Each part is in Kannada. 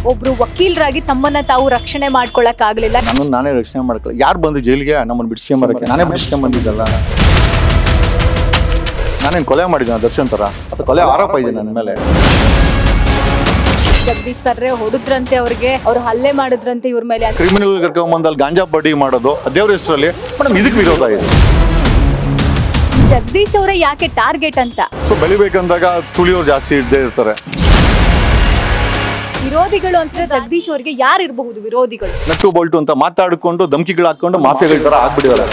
ಒಬ್ರು ವಕೀಲರಾಗಿ ತಮ್ಮನ್ನ ತಾವು ರಕ್ಷಣೆ ಮಾಡ್ಕೊಳ್ಳಕ್ಕಾಗ್ಲಿಲ್ಲ. ನಾನೇ ರಕ್ಷಣೆ ಮಾಡ್ಕೊಳ್ಳ. ಯಾರು ಬಂದು ಜೈಲಿಗೆ ನಮ್ಮನ್ನು ಬಿಡಿಸ್ಕೊಂಬರಕ್ಕೆ? ನಾನೇ ಬಿಡಿಸ್ಕೊಂಬಂದಿದ್ದಲ್ಲ. ನಾನೇನು ಕೊಲೆ ಮಾಡಿದ್ದೆ ದರ್ಶನ್ ಥರ? ಅಥವಾ ಕೊಲೆ ಆರೋಪ ಇದೆ ನನ್ನ ಮೇಲೆ. ಜಗದೀಶ್ ಸರ್ರೆ ಹೊಡೆದ್ರಂತೆ, ಅವ್ರು ಹಲ್ಲೆ ಮಾಡಿದ್ರಂತೆ ಇವ್ರ ಮೇಲೆ. ಕ್ರಿಮಿನಲ್ ಕರ್ಕೊಂಬಂದು ಅಲ್ಲಿ ಗಾಂಜಾ ಬಡ್ಡಿ ಮಾಡೋದು ದೇವ್ರ ಹೆಸರಲ್ಲಿ ಮೇಡಮ್, ಇದಕ್ಕೆ ವಿರೋಧ ಇದೆ. ಜಗದೀಶ್ ಅವರೇ ಯಾಕೆ ಟಾರ್ಗೆಟ್ ಅಂತ? ಸೊ ಬೆಳಿಬೇಕಂದಾಗ ತುಳಿಯೋರು ಜಾಸ್ತಿ ಇದ್ದೇ ಇರ್ತಾರೆ. ವಿರೋಧಿಗಳು ಅಂತ ಜಗದೀಶ್ ಅವರಿಗೆ ಯಾರು ಇರಬಹುದು ವಿರೋಧಿಗಳು? ನಟ್ಟು ಬೋಲ್ಟು ಅಂತ ಮಾತಾಡಿಕೊಂಡು ಧಮ್ಕಿಗಳು ಹಾಕೊಂಡು ಮಾಫಿಯಾಗಳ ಥರ ಆಗ್ಬಿಟ್ಟಿದ್ದಾರೆ.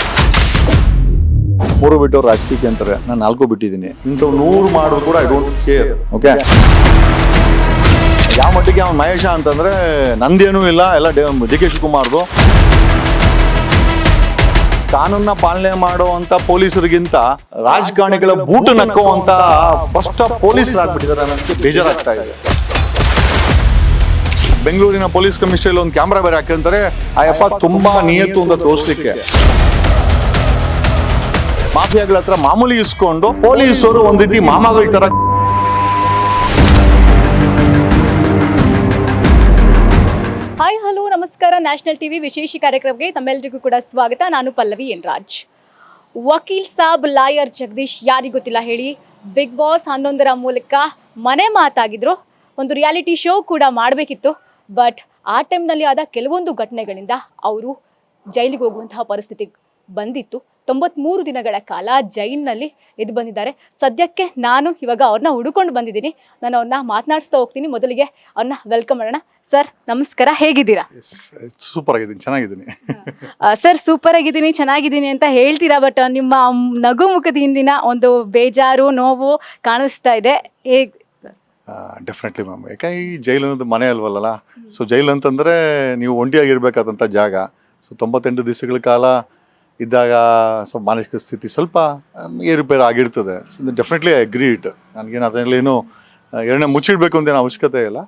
3 ಬಿಟ್ಟವ್ರು ರಾಜಕೀಯಕ್ಕೆ ಅಂತಾರೆ, ನಾನು 4 ಬಿಟ್ಟಿದ್ದೀನಿ. ಇಂಥವು 100 ಮಾಡೋದು ಕೂಡ ಐ ಡೋಂಟ್ ಕೇರ್. ಓಕೆ, ಯಾವ ಮಟ್ಟಿಗೆ ಅವ್ನು ಮಹೇಶ ಅಂತಂದ್ರೆ ನಂದೇನೂ ಇಲ್ಲ, ಎಲ್ಲ ಡಿ ಕೆ ಶಿವಕುಮಾರ್ದು. ಕಾನೂನ ಪಾಲನೆ ಮಾಡುವಂತ ಪೊಲೀಸರಿಗಿಂತ ರಾಜಕಾರಣಿಗಳ ಬೂಟು ನಕ್ಕುವಂತ ಫಸ್ಟ್ ಪೊಲೀಸರಾಗ್ಬಿಟ್ಟಿದ್ದಾರೆ. ನನಗೆ ಬೇಜಾರಾಗ್ತಾ ಇದೆ. ಬೆಂಗಳೂರಿನ ಪೊಲೀಸ್ ಕಮಿಷನರ್ ಒಂದು ಕ್ಯಾಮ್ರಾ ಬೇರೆ ಹಾಕಿರ್ತಾರೆ. ಅಯ್ಯಪ್ಪ ತುಂಬಾ ನಿಯತ್ತು ಅಂತ ತೋರಿಸ್ಲಿಕ್ಕೆ ಮಾಫಿಯಾಗಳ ಹತ್ರ ಮಾಮೂಲಿ ಇಸ್ಕೊಂಡು ಪೊಲೀಸರು ಒಂದ್ ರೀತಿ ಮಾಮಾಗಳ ತರ. ಹಾಯ್ ಹಲೋ ನಮಸ್ಕಾರ. ನ್ಯಾಷನಲ್ ಟಿವಿ ವಿಶೇಷ ಕಾರ್ಯಕ್ರಮಕ್ಕೆ ತಮ್ಮೆಲ್ಲರಿಗೂ ಕೂಡ ಸ್ವಾಗತ. ನಾನು ಪಲ್ಲವಿ ಎನ್ ರಾಜ್. ವಕೀಲ್ ಸಾಬ್ ಲಾಯರ್ ಜಗದೀಶ್ ಯಾರಿಗೂ ಗೊತ್ತಿಲ್ಲ ಹೇಳಿ. ಬಿಗ್ ಬಾಸ್ 11ರ ಮೂಲಕ ಮನೆ ಮಾತಾಗಿದ್ರು. ಒಂದು ರಿಯಾಲಿಟಿ ಶೋ ಕೂಡ ಮಾಡಬೇಕಿತ್ತು. ಬಟ್ ಆ ಟೈಮ್ನಲ್ಲಿ ಆದ ಕೆಲವೊಂದು ಘಟನೆಗಳಿಂದ ಅವರು ಜೈಲಿಗೆ ಹೋಗುವಂತಹ ಪರಿಸ್ಥಿತಿ ಬಂದಿತ್ತು. 93 ದಿನಗಳ ಕಾಲ ಜೈಲಿನಲ್ಲಿ ಎದ್ದು ಬಂದಿದ್ದಾರೆ. ಸದ್ಯಕ್ಕೆ ನಾನು ಇವಾಗ ಅವ್ರನ್ನ ಹುಡುಕೊಂಡು ಬಂದಿದ್ದೀನಿ. ನಾನು ಅವ್ರನ್ನ ಮಾತನಾಡಿಸ್ತಾ ಹೋಗ್ತೀನಿ. ಮೊದಲಿಗೆ ಅವ್ರನ್ನ ವೆಲ್ಕಮ್ ಮಾಡೋಣ. ಸರ್ ನಮಸ್ಕಾರ, ಹೇಗಿದ್ದೀರಾ? ಸೂಪರ್ ಆಗಿದ್ದೀನಿ, ಚೆನ್ನಾಗಿದ್ದೀನಿ. ಸರ್ ಸೂಪರ್ ಆಗಿದ್ದೀನಿ, ಚೆನ್ನಾಗಿದ್ದೀನಿ ಅಂತ ಹೇಳ್ತೀರಾ, ಬಟ್ ನಿಮ್ಮ ನಗು ಮುಖದ ಹಿಂದಿನ ಒಂದು ಬೇಜಾರು ನೋವು ಕಾಣಿಸ್ತಾ ಇದೆ. ಹೇಗೆ? Definitely ma'am. ಯಾಕೆ ಈ ಜೈಲು ಅನ್ನೋದು ಮನೆ ಅಲ್ವಲ್ಲ. ಸೊ ಜೈಲು ಅಂತಂದರೆ ನೀವು ಒಂಟಿಯಾಗಿರ್ಬೇಕಾದಂಥ ಜಾಗ. ಸೊ 98 ದಿವಸಗಳ ಕಾಲ ಇದ್ದಾಗ ಸ್ವಲ್ಪ ಮಾನಸಿಕ ಸ್ಥಿತಿ ಸ್ವಲ್ಪ ಏರುಪೇರು ಆಗಿರ್ತದೆ. So definitely I agree it. ನನಗೇನು ಅದರಲ್ಲೇನು ಎರಡನೇ ಮುಚ್ಚಿಡಬೇಕು ಅಂತೇನು ಅವಶ್ಯಕತೆ ಇಲ್ಲ.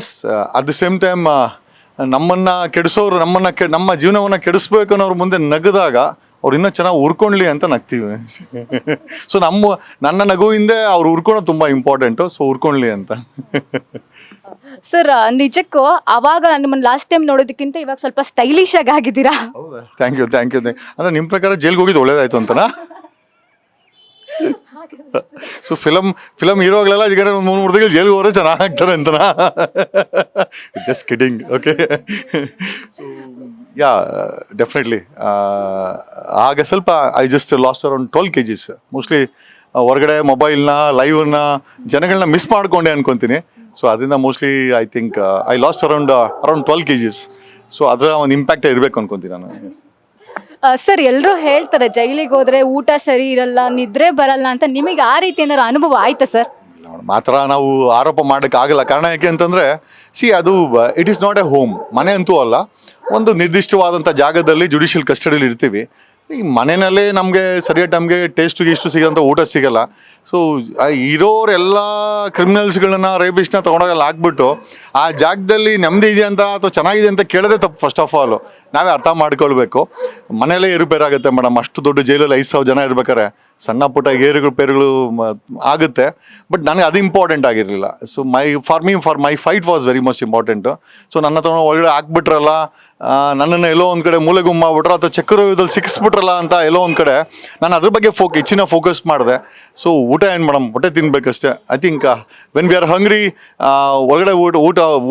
Yes, at the same time ನಮ್ಮನ್ನು ಕೆಡಿಸೋರು ನಮ್ಮ ಜೀವನವನ್ನು ಕೆಡಿಸ್ಬೇಕು ಅನ್ನೋರು ಮುಂದೆ ನಗದಾಗ ಅವ್ರು ಇನ್ನೂ ಚೆನ್ನಾಗಿ ಉರ್ಕೊಳ್ಳಿ ಅಂತ ನಗ್ತೀವಿ. ಸೊ ನನ್ನ ನಗುವಿಂದ ಅವ್ರು ಉರ್ಕೊಳ್ಳೋದು ತುಂಬ ಇಂಪಾರ್ಟೆಂಟು. ಸೊ ಉರ್ಕೊಳ್ಳಿ ಅಂತ. ಸರ್ ನಿಜಕ್ಕೂ ಅವಾಗ ನಿಮ್ಮನ್ನು ಲಾಸ್ಟ್ ಟೈಮ್ ನೋಡೋದಕ್ಕಿಂತ ಇವಾಗ ಸ್ವಲ್ಪ ಸ್ಟೈಲಿಶ್ ಆಗಿ ಆಗಿದ್ದೀರಾ. Thank you. ಅಂದರೆ ನಿಮ್ಮ ಪ್ರಕಾರ ಜೈಲ್ಗೆ ಹೋಗಿದ್ದು ಒಳ್ಳೇದಾಯ್ತು ಅಂತನಾ? ಸೊ ಫಿಲಮ್ ಹೀರೋಗಳೆಲ್ಲ ಈಗ 3 ತಿಂಗಳು ಜೈಲ್ಗೆ ಹೋದ್ರೆ ಚೆನ್ನಾಗ್ತಾರೆ ಅಂತನಾ? Just kidding. Okay, yeah definitely. ಆಗ ಸ್ವಲ್ಪ I just last around 12 kgs. Mostly ಹೊರಗಡೆ ಮೊಬೈಲ್ನ ಲೈವ್ನ ಜನಗಳನ್ನ ಮಿಸ್ ಮಾಡ್ಕೊಂಡೆ ಅನ್ಕೊತೀನಿ. ಸೊ ಅದರಿಂದ mostly I think I lost around 12 kgs. So ಅದರ ಒಂದು ಇಂಪ್ಯಾಕ್ಟ್ ಇರಬೇಕು ಅನ್ಕೊತೀನಿ ನಾನು. ಸರ್ ಎಲ್ಲರೂ ಹೇಳ್ತಾರೆ ಜೈಲಿಗೆ ಹೋದ್ರೆ ಊಟ ಸರಿ ಇರಲ್ಲ, ನಿದ್ರೆ ಬರಲ್ಲ ಅಂತ. ನಿಮಗೆ ಆ ರೀತಿ ಏನಾದ್ರು ಅನುಭವ ಆಯ್ತಾ ಸರ್? ಮಾತ್ರ ನಾವು ಆರೋಪ ಮಾಡೋಕ್ಕಾಗಲ್ಲ. ಕಾರಣ ಯಾಕೆ ಅಂತಂದರೆ ಅದು it is not A home. ಮನೆ ಅಂತೂ ಅಲ್ಲ, ಒಂದು ನಿರ್ದಿಷ್ಟವಾದಂಥ ಜಾಗದಲ್ಲಿ ಜುಡಿಷಿಯಲ್ ಕಸ್ಟಡಿಯಲ್ಲಿ ಇರ್ತೀವಿ. ಈ ಮನೆಯಲ್ಲೇ ನಮಗೆ ಸರಿಯಾದ ಟೈಮ್ಗೆ ಟೇಸ್ಟು ಸಿಗೋಂಥ ಊಟ ಸಿಗಲ್ಲ. ಸೊ ಇರೋರೆಲ್ಲ ಕ್ರಿಮಿನಲ್ಸ್ಗಳನ್ನ ರೇಪಿಸ್ಟ್ನ ತೊಗೊಂಡೋಗಲ್ಲ ಹಾಕ್ಬಿಟ್ಟು ಆ ಜಾಗದಲ್ಲಿ ನೆಮ್ಮದಿ ಇದೆ ಅಂತ ಅಥವಾ ಚೆನ್ನಾಗಿದೆ ಅಂತ ಕೇಳೋದೇ ತಪ್ಪು. ಫಸ್ಟ್ ಆಫ್ ಆಲ್ ನಾವೇ ಅರ್ಥ ಮಾಡ್ಕೊಳ್ಬೇಕು. ಮನೆಯಲ್ಲೇ ಏರುಪೇರಾಗುತ್ತೆ ಮೇಡಮ್. ಅಷ್ಟು ದೊಡ್ಡ ಜೈಲಲ್ಲಿ 5,000 ಜನ ಇರ್ಬೇಕಾರೆ ಸಣ್ಣ ಪುಟ್ಟ ಏರುಪೇರುಗಳು ಆಗುತ್ತೆ. ಬಟ್ ನನಗೆ ಅದು ಇಂಪಾರ್ಟೆಂಟ್ ಆಗಿರಲಿಲ್ಲ. So for my fight was very much important. So ನನ್ನ ಹತ್ರ ಒಳಗಡೆ ಹಾಕ್ಬಿಟ್ರಲ್ಲ, ನನ್ನನ್ನು ಎಲ್ಲೋ ಒಂದು ಕಡೆ ಮೂಲೆಗುಮ್ಮಾಗ್ಬಿಟ್ರೆ ಅಥವಾ ಚಕ್ರವ್ಯೂಹದಲ್ಲಿ ಸಿಕ್ಕಿಸ್ಬಿಟ್ರಲ್ಲ ಅಂತ ಎಲ್ಲೋ ಒಂದು ಕಡೆ ನಾನು ಅದ್ರ ಬಗ್ಗೆ ಹೆಚ್ಚಿನ ಫೋಕಸ್ ಮಾಡಿದೆ. ಸೊ ಊಟ ಏನು ಮೇಡಮ್, ಹೊಟ್ಟೆ ತಿನ್ಬೇಕಷ್ಟೇ. I think when we are hungry, ಒಳಗಡೆ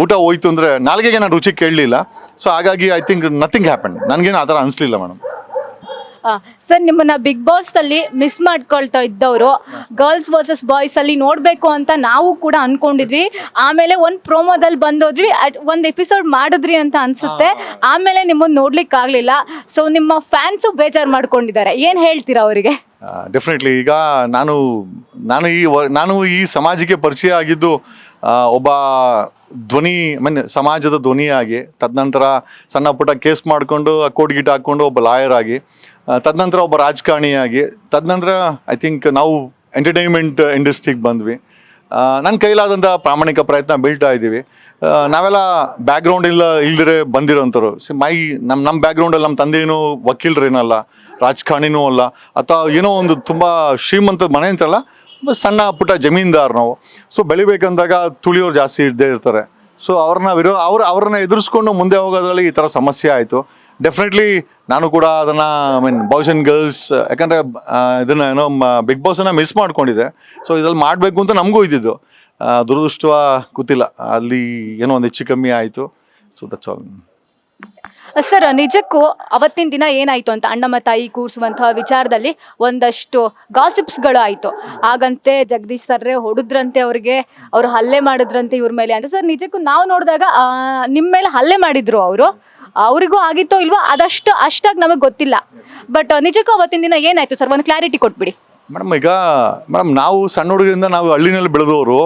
ಊಟ ಹೋಯ್ತು ಅಂದರೆ ನಾಲ್ಗೆಗೆ ನಾನು ರುಚಿ ಕೇಳಲಿಲ್ಲ. ಸೊ ಹಾಗಾಗಿ ಐ ಥಿಂಕ್ ನಥಿಂಗ್ ಹ್ಯಾಪನ್. ನನಗೇನು ಆ ಥರ ಅನಿಸ್ಲಿಲ್ಲ ಮೇಡಮ್. ಸರ್ ನಿಮ್ಮನ್ನ ಬಿಗ್ ಬಾಸ್ ಅಲ್ಲಿ ಮಿಸ್ ಮಾಡ್ಕೊಳ್ತಾ ಇದ್ದವರು ಗರ್ಲ್ಸ್ ವರ್ಸಸ್ ಬಾಯ್ಸ್ ಅಲ್ಲಿ ನೋಡ್ಬೇಕು ಅಂತ ನಾವು ಕೂಡ ಅನ್ಕೊಂಡಿದ್ವಿ. ಆಮೇಲೆ ಒಂದು ಪ್ರೋಮೋದಲ್ಲಿ ಬಂದೋದ್ವಿ, ಒಂದು ಎಪಿಸೋಡ್ ಮಾಡಿದ್ರಿ ಅಂತ ಅನ್ಸುತ್ತೆ. ಆಮೇಲೆ ನಿಮ್ಮನ್ನು ನೋಡ್ಲಿಕ್ಕೆ ಆಗ್ಲಿಲ್ಲ. ಸೊ ನಿಮ್ಮ ಫ್ಯಾನ್ಸು ಬೇಜಾರು ಮಾಡ್ಕೊಂಡಿದ್ದಾರೆ, ಏನ್ ಹೇಳ್ತೀರಾ ಅವರಿಗೆ? ಡೆಫಿನೆಟ್ಲಿ. ಈಗ ನಾನು ಈ ಸಮಾಜಕ್ಕೆ ಪರಿಚಯ ಆಗಿದ್ದು ಒಬ್ಬ ಧ್ವನಿ, ಸಮಾಜದ ಧ್ವನಿಯಾಗಿ, ತದನಂತರ ಸಣ್ಣ ಪುಟ್ಟ ಕೇಸ್ ಮಾಡಿಕೊಂಡು ಕೋರ್ಟ್ ಗೀಟ್ ಹಾಕ್ಕೊಂಡು ಒಬ್ಬ ಲಾಯರ್ ಆಗಿ, ತದನಂತರ ಒಬ್ಬ ರಾಜಕಾರಣಿಯಾಗಿ, ತದನಂತರ ಐ ಥಿಂಕ್ ನಾವು ಎಂಟರ್ಟೈನ್ಮೆಂಟ್ ಇಂಡಸ್ಟ್ರಿಗೆ ಬಂದ್ವಿ. ನನ್ನ ಕೈಲಾದಂಥ ಪ್ರಾಮಾಣಿಕ ಪ್ರಯತ್ನ ಬೀಳ್ತಾ ಇದ್ದೀವಿ. ನಾವೆಲ್ಲ ಬ್ಯಾಕ್ಗ್ರೌಂಡ್ ಇಲ್ದಿರೆ ಬಂದಿರೋಂಥವ್ರು. ನಮ್ಮ ಬ್ಯಾಕ್ಗ್ರೌಂಡಲ್ಲಿ ನಮ್ಮ ತಂದೆಯೂ ವಕೀಲರೇನಲ್ಲ, ರಾಜಕಾರಣಿನೂ ಅಲ್ಲ, ಅಥವಾ ಏನೋ ಒಂದು ತುಂಬ ಶ್ರೀಮಂತ ಮನೆ ಅಂತಲ್ಲ, ಸಣ್ಣ ಪುಟ್ಟ ಜಮೀನ್ದಾರ್ ನಾವು. ಸೊ ಬೆಳಿಬೇಕಂದಾಗ ತುಳಿಯೋರು ಜಾಸ್ತಿ ಇದ್ದೇ ಇರ್ತಾರೆ. ಸೊ ಅವ್ರನ್ನ ಎದುರಿಸ್ಕೊಂಡು ಮುಂದೆ ಹೋಗೋದ್ರಲ್ಲಿ ಈ ಥರ ಸಮಸ್ಯೆ ಆಯಿತು. ಡೆಫಿನೆಟ್ಲಿ ನಾನು ಕೂಡ ಅದನ್ನು ಬಾಯ್ಸ್ ಆ್ಯಂಡ್ ಗರ್ಲ್ಸ್, ಯಾಕಂದರೆ ಇದನ್ನು ಏನೋ ಬಿಗ್ ಬಾಸನ್ನು ಮಿಸ್ ಮಾಡ್ಕೊಂಡಿದ್ದೆ. ಸೊ ಇದ್ರಲ್ಲಿ ಮಾಡಬೇಕು ಅಂತ ನಮಗೂ ಇದ್ದಿದ್ದು, ದುರದೃಷ್ಟವ ಗೊತ್ತಿಲ್ಲ, ಅಲ್ಲಿ ಏನೋ ಒಂದು ಹೆಚ್ಚು ಕಮ್ಮಿ ಆಯಿತು. So that's all. ಸರ್, ನಿಜಕ್ಕೂ ಅವತ್ತಿನ ದಿನ ಏನಾಯ್ತು ಅಂತ ಅಣ್ಣಮ್ಮ ತಾಯಿ ಕೂರಿಸುವಂತಹ ವಿಚಾರದಲ್ಲಿ ಒಂದಷ್ಟು ಗಾಸಿಪ್ಸ್ಗಳು ಆಯಿತು. ಹಾಗಂತೆ ಜಗದೀಶ್ ಸರ್ರೇ ಹೊಡೆದ್ರಂತೆ ಅವ್ರಿಗೆ, ಅವ್ರು ಹಲ್ಲೆ ಮಾಡಿದ್ರಂತೆ ಇವ್ರ ಮೇಲೆ ಅಂತ. ಸರ್, ನಿಜಕ್ಕೂ ನಾವು ನೋಡಿದಾಗ ನಿಮ್ಮ ಮೇಲೆ ಹಲ್ಲೆ ಮಾಡಿದ್ರು ಅವರಿಗೂ ಆಗಿತ್ತೋ ಇಲ್ವೋ ಅಷ್ಟಾಗಿ ನಮಗೆ ಗೊತ್ತಿಲ್ಲ. ಬಟ್ ನಿಜಕ್ಕೂ ಅವತ್ತಿನ ದಿನ ಏನಾಯ್ತು ಸರ್, ಒಂದು ಕ್ಲಾರಿಟಿ ಕೊಟ್ಬಿಡಿ. ಮೇಡಮ್ ನಾವು ಸಣ್ಣ ಹುಡುಗರಿಂದ ನಾವು ಹಳ್ಳಿನಲ್ಲಿ ಬೆಳೆದವರು,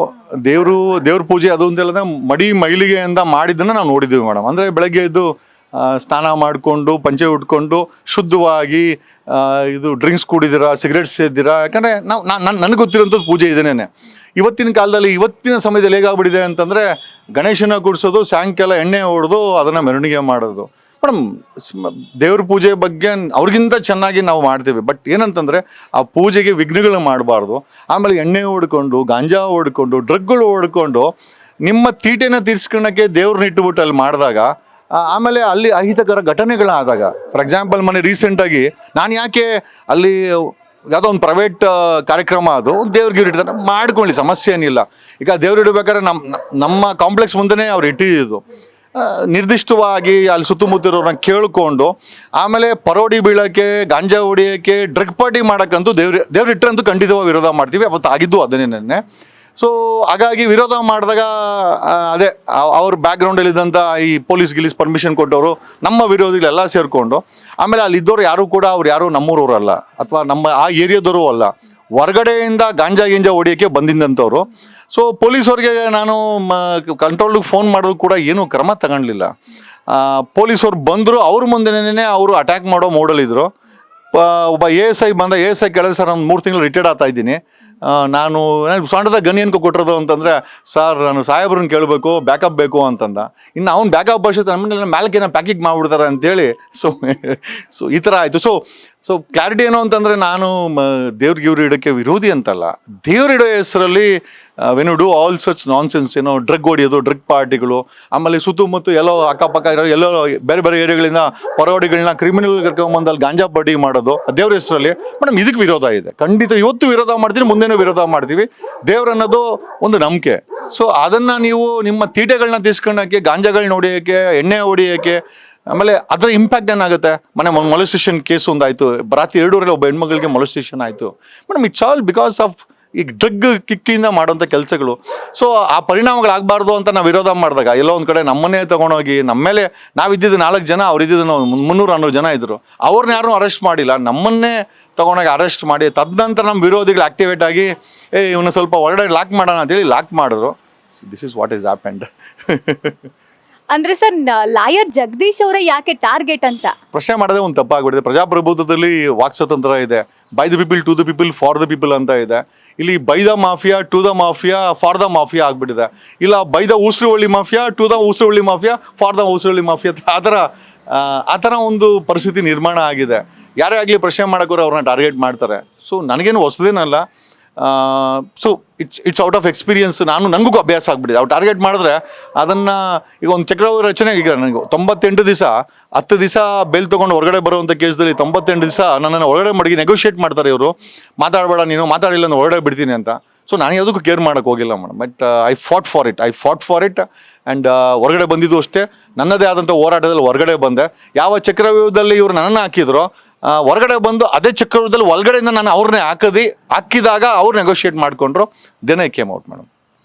ದೇವ್ರ ಪೂಜೆ ಅದು ಅಂತೆಲ್ಲ ಮಡಿ ಮೈಲಿಗೆಯಿಂದ ಮಾಡಿದ್ದನ್ನು ನಾವು ನೋಡಿದ್ದೀವಿ ಮೇಡಮ್. ಅಂದರೆ ಬೆಳಗ್ಗೆ ಎದ್ದು ಸ್ನಾನ ಮಾಡಿಕೊಂಡು ಪಂಚೆ ಉಟ್ಕೊಂಡು ಶುದ್ಧವಾಗಿ ಇದು ಡ್ರಿಂಕ್ಸ್ ಕುಡಿದಿರಾ, ಸಿಗರೇಟ್ಸ್ ಸೇದಿರಾ, ಯಾಕಂದರೆ ನನಗೆ ಗೊತ್ತಿರೋಂಥದ್ದು ಪೂಜೆ ಇದೇನೆ. ಇವತ್ತಿನ ಕಾಲದಲ್ಲಿ ಇವತ್ತಿನ ಸಮಯದಲ್ಲಿ ಹೇಗಾಗ್ಬಿಟ್ಟಿದೆ ಅಂತಂದರೆ ಗಣೇಶನ ಕೂಡಿಸೋದು, ಸಾಯಂಕಾಲ ಎಣ್ಣೆ ಹೊಡೆದು ಅದನ್ನು ಮೆರವಣಿಗೆ ಮಾಡೋದು. ಮೇಡಮ್, ದೇವ್ರ ಪೂಜೆ ಬಗ್ಗೆ ಅವ್ರಿಗಿಂತ ಚೆನ್ನಾಗಿ ನಾವು ಮಾಡ್ತೀವಿ. ಬಟ್ ಏನಂತಂದರೆ ಆ ಪೂಜೆಗೆ ವಿಘ್ನಗಳು ಮಾಡಬಾರ್ದು. ಆಮೇಲೆ ಎಣ್ಣೆ ಹೊಡ್ಕೊಂಡು, ಗಾಂಜಾ ಹೊಡ್ಕೊಂಡು, ಡ್ರಗ್ಗಳು ಹೊಡ್ಕೊಂಡು ನಿಮ್ಮ ತೀಟೆನ ತೀರ್ಸ್ಕೊಳ್ಳೋಕ್ಕೆ ದೇವ್ರನ್ನ ಇಟ್ಟುಬಿಟ್ಟು ಅಲ್ಲಿ ಮಾಡಿದಾಗ, ಆಮೇಲೆ ಅಲ್ಲಿ ಅಹಿತಕರ ಘಟನೆಗಳಾದಾಗ, ಫಾರ್ ಎಕ್ಸಾಂಪಲ್ ಮೊನ್ನೆ ರೀಸೆಂಟಾಗಿ ನಾನು ಯಾಕೆ ಅಲ್ಲಿ ಯಾವುದೋ ಒಂದು ಪ್ರೈವೇಟ್ ಕಾರ್ಯಕ್ರಮ, ಅದು ದೇವ್ರಿಗೆ ಇಡ್ತಾರೆ, ಮಾಡ್ಕೊಳ್ಳಿ, ಸಮಸ್ಯೆ ಏನಿಲ್ಲ. ಈಗ ದೇವ್ರು ಇಡಬೇಕಾದ್ರೆ ನಮ್ಮ ಕಾಂಪ್ಲೆಕ್ಸ್ ಮುಂದೆನೇ ಅವ್ರು ಇಟ್ಟಿದ್ದು, ನಿರ್ದಿಷ್ಟವಾಗಿ ಅಲ್ಲಿ ಸುತ್ತಮುತ್ತಿರೋರನ್ನ ಕೇಳಿಕೊಂಡು, ಆಮೇಲೆ ಪರೋಡಿ ಬೀಳೋಕ್ಕೆ, ಗಾಂಜಾ ಹೊಡಿಯೋಕ್ಕೆ, ಡ್ರಗ್ ಪಾರ್ಟಿ ಮಾಡೋಕ್ಕಂತೂ ದೇವ್ರು ಇಟ್ಟರಂತೂ ಖಂಡಿತವಾಗಿ ವಿರೋಧ ಮಾಡ್ತೀವಿ. ಅವತ್ತು ಆಗಿದ್ದು ಅದನ್ನೇ. ಸೊ ಹಾಗಾಗಿ ವಿರೋಧ ಮಾಡಿದಾಗ ಅದೇ ಅವ್ರ ಬ್ಯಾಕ್ಗ್ರೌಂಡಲ್ಲಿ ಇದ್ದಂಥ ಈ ಪೊಲೀಸ್ ಪರ್ಮಿಷನ್ ಕೊಟ್ಟವರು, ನಮ್ಮ ವಿರೋಧಿಗಳೆಲ್ಲ ಸೇರಿಕೊಂಡು, ಆಮೇಲೆ ಅಲ್ಲಿದ್ದವರು ಯಾರು ಕೂಡ ಅವ್ರು ಯಾರು ನಮ್ಮೂರವರಲ್ಲ ಅಥವಾ ನಮ್ಮ ಆ ಏರಿಯಾದವರು ಅಲ್ಲ, ಹೊರಗಡೆಯಿಂದ ಗಿಂಜಾ ಹೊಡಿಯೋಕ್ಕೆ ಬಂದಿದ್ದಂಥವ್ರು. ಸೊ ಪೊಲೀಸವ್ರಿಗೆ ನಾನು ಕಂಟ್ರೋಲ್ಗೆ ಫೋನ್ ಮಾಡೋದು ಕೂಡ ಏನೂ ಕ್ರಮ ತಗೊಳ್ಲಿಲ್ಲ. ಪೊಲೀಸವ್ರು ಬಂದರು, ಅವ್ರ ಮುಂದೆನೇ ಅವರು ಅಟ್ಯಾಕ್ ಮಾಡೋ ಮೋಡಲ್ಲಿದ್ದರು. ಒಬ್ಬ ASI ಬಂದ, ASI ಕೇಳಿದ್ರೆ ಸರ್ ನಾನು 3 ತಿಂಗಳು ರಿಟೈರ್ಡ್ ಆಗ್ತಾ ಇದ್ದೀನಿ, ನಾನು ಸಣ್ಣದಾಗ ಗನ್ ಏನ್ಕೊ ಕೊಟ್ಟಿರೋದು ಅಂತಂದರೆ, ಸರ್ ನಾನು ಸಾಹೇಬ್ರನ್ನ ಕೇಳಬೇಕು, ಬ್ಯಾಕಪ್ ಬೇಕು ಅಂತಂದ. ಇನ್ನು ಅವ್ನು ಬ್ಯಾಕಪ್ ಭಾಷೆ ನಮ್ಮನ್ನ ಮ್ಯಾಲ್ಕೇನ ಪ್ಯಾಕಿಂಗ್ ಮಾಡಿಬಿಡ್ತಾರೆ ಅಂತೇಳಿ. ಸೊ ಈ ಥರ ಆಯಿತು. ಸೊ ಕ್ಲಾರಿಟಿ ಏನು ಅಂತಂದರೆ, ನಾನು ದೇವ್ರಿಗೆ ಇಡೋಕ್ಕೆ ವಿರೋಧಿ ಅಂತಲ್ಲ, ದೇವ್ರ ಇಡೋ ಹೆಸರಲ್ಲಿ when you do all such nonsense, ಏನೋ ಡ್ರಗ್ ಹೊಡಿಯೋದು, ಡ್ರಗ್ ಪಾರ್ಟಿಗಳು, ಆಮೇಲೆ ಸುತ್ತಮುತ್ತ ಎಲ್ಲೋ ಅಕ್ಕಪಕ್ಕ ಎಲ್ಲೋ ಬೇರೆ ಬೇರೆ ಏರಿಯಾಗಳಿಂದ ಪರವಡಿಗಳನ್ನ ಕ್ರಿಮಿನಲ್ ಕರ್ಕೊಂಬಂದು ಅಲ್ಲಿ ಗಾಂಜಾ ಪಾರ್ಟಿ ಮಾಡೋದು ದೇವ್ರ ಹೆಸರಲ್ಲಿ, ಮೇಡಮ್ ಇದಕ್ಕೆ ವಿರೋಧ ಇದೆ. ಖಂಡಿತ ಇವತ್ತು ವಿರೋಧ ಮಾಡ್ತೀನಿ, ಮುಂದೆನೂ ವಿರೋಧ ಮಾಡ್ತೀವಿ. ದೇವ್ರ ಅನ್ನೋದು ಒಂದು ನಂಬಿಕೆ. ಸೊ ಅದನ್ನು ನೀವು ನಿಮ್ಮ ತೀಟೆಗಳನ್ನ ತೀರ್ಸ್ಕೊಳ್ಳೋಕ್ಕೆ, ಗಾಂಜಾಗಳನ್ನ ಹೊಡಿಯೋಕ್ಕೆ, ಎಣ್ಣೆ ಹೊಡಿಯೋಕ್ಕೆ, ಆಮೇಲೆ ಅದರ ಇಂಪ್ಯಾಕ್ಟ್ ಏನಾಗುತ್ತೆ. ಮೊಲೆಸ್ಟೇಷನ್ ಕೇಸ್ ಒಂದಾಯಿತು, ರಾತ್ರಿ 2:30 ಒಬ್ಬ ಹೆಣ್ಮಗಳಿಗೆ ಮೊಲೆಸ್ಟೇಷನ್ ಆಯಿತು. Madam it's all because of ಈ ಡ್ರಗ್ ಕಿಕ್ಕಿಂದ ಮಾಡೋಂಥ ಕೆಲಸಗಳು. ಸೊ ಆ ಪರಿಣಾಮಗಳಾಗಬಾರ್ದು ಅಂತ ನಾವು ವಿರೋಧ ಮಾಡಿದಾಗ, ಎಲ್ಲೋ ಒಂದು ಕಡೆ ನಮ್ಮನ್ನೇ ತೊಗೊಂಡೋಗಿ, ನಮ್ಮ ಮೇಲೆ ನಾವಿದ್ದಿದ್ದು 4 ಜನ, ಅವ್ರಿದ್ದಿದ್ದು 300-400 ಜನ ಇದ್ದರು, ಅವ್ರನ್ನ ಯಾರೂ ಅರೆಸ್ಟ್ ಮಾಡಿಲ್ಲ, ನಮ್ಮನ್ನೇ ತೊಗೊಂಡೋಗಿ ಅರೆಸ್ಟ್ ಮಾಡಿ, ತದನಂತರ ನಮ್ಮ ವಿರೋಧಿಗಳು ಆಕ್ಟಿವೇಟ್ ಆಗಿ ಇವನ್ನ ಸ್ವಲ್ಪ ಹೊರಗಡೆ ಲಾಕ್ ಮಾಡೋಣ ಅಂತೇಳಿ ಲಾಕ್ ಮಾಡಿದ್ರು. This is what is happened. ಅಂದ್ರೆ ಸರ್, ಲಾಯರ್ ಜಗದೀಶ್ ಅವರೇ ಯಾಕೆ ಟಾರ್ಗೆಟ್ ಅಂತ ಪ್ರಶ್ನೆ ಮಾಡೋದೇ ಒಂದು ತಪ್ಪಾಗ್ಬಿಟ್ಟಿದೆ. ಪ್ರಜಾಪ್ರಭುತ್ವದಲ್ಲಿ ವಾಕ್ ಸ್ವಾತಂತ್ರ್ಯ ಇದೆ, by the people to the people for the people ಅಂತ ಇದೆ. ಇಲ್ಲಿ by the mafia to the mafia for the mafia ಆಗ್ಬಿಟ್ಟಿದೆ. ಇಲ್ಲ by the Usiruvalli mafia to the Usiruvalli mafia for the Usiruvalli mafia, ಆ ಥರ ಒಂದು ಪರಿಸ್ಥಿತಿ ನಿರ್ಮಾಣ ಆಗಿದೆ. ಯಾರೇ ಆಗಲಿ ಪ್ರಶ್ನೆ ಮಾಡೋಕ್ಕೋರು ಅವ್ರನ್ನ ಟಾರ್ಗೆಟ್ ಮಾಡ್ತಾರೆ. ಸೊ ನನಗೇನು ಹೊಸದೇನಲ್ಲ. So it's out of experience. ನನಗೂ ಅಭ್ಯಾಸ ಆಗ್ಬಿಟ್ಟಿದೆ. ಅವ್ರು ಟಾರ್ಗೆಟ್ ಮಾಡಿದ್ರೆ ಅದನ್ನು, ಈಗ ಒಂದು ಚಕ್ರವರ್ತಿ ರಚನೆ, ಈಗ ನನಗೆ 98 ದಿವಸ 10 ದಿವಸ ಬೇಲ್ ತೊಗೊಂಡು ಹೊರಗಡೆ ಬರುವಂಥ ಕೇಸಲ್ಲಿ 98 ದಿವಸ ನನ್ನನ್ನು ಹೊರಗಡೆ ಮಡಗಿ ನೆಗೋಷಿಯೇಟ್ ಮಾಡ್ತಾರೆ ಇವರು. ಮಾತಾಡಬೇಡ ನೀನು, ಮಾತಾಡಿಲ್ಲ ನಾನು ಹೊರಗಡೆ ಬಿಡ್ತೀನಿ ಅಂತ. ಸೊ ನಾನು ಯಾವುದಕ್ಕೂ ಕೇರ್ ಮಾಡೋಕ್ಕೆ ಹೋಗಿಲ್ಲ madam. But I fought for it and ಹೊರಗಡೆ ಬಂದಿದ್ದು ಅಷ್ಟೇ. ನನ್ನದೇ ಆದಂಥ ಹೋರಾಟದಲ್ಲಿ ಹೊರಗಡೆ ಬಂದೆ. ಯಾವ ಚಕ್ರವ್ಯೂಹದಲ್ಲಿ ಇವರು ನನ್ನನ್ನು ಹಾಕಿದ್ರು, ಹೊರಗಡೆ ಬಂದು ಅದೇ ಚಕ್ರವ್ಯೂಹದಲ್ಲಿ ಒಳಗಡೆಯಿಂದ ನಾನು ಅವ್ರನ್ನೇ ಹಾಕಿದಾಗ ಅವ್ರು ನೆಗೋಷಿಯೇಟ್ ಮಾಡಿಕೊಂಡ್ರು. Then I came out madam.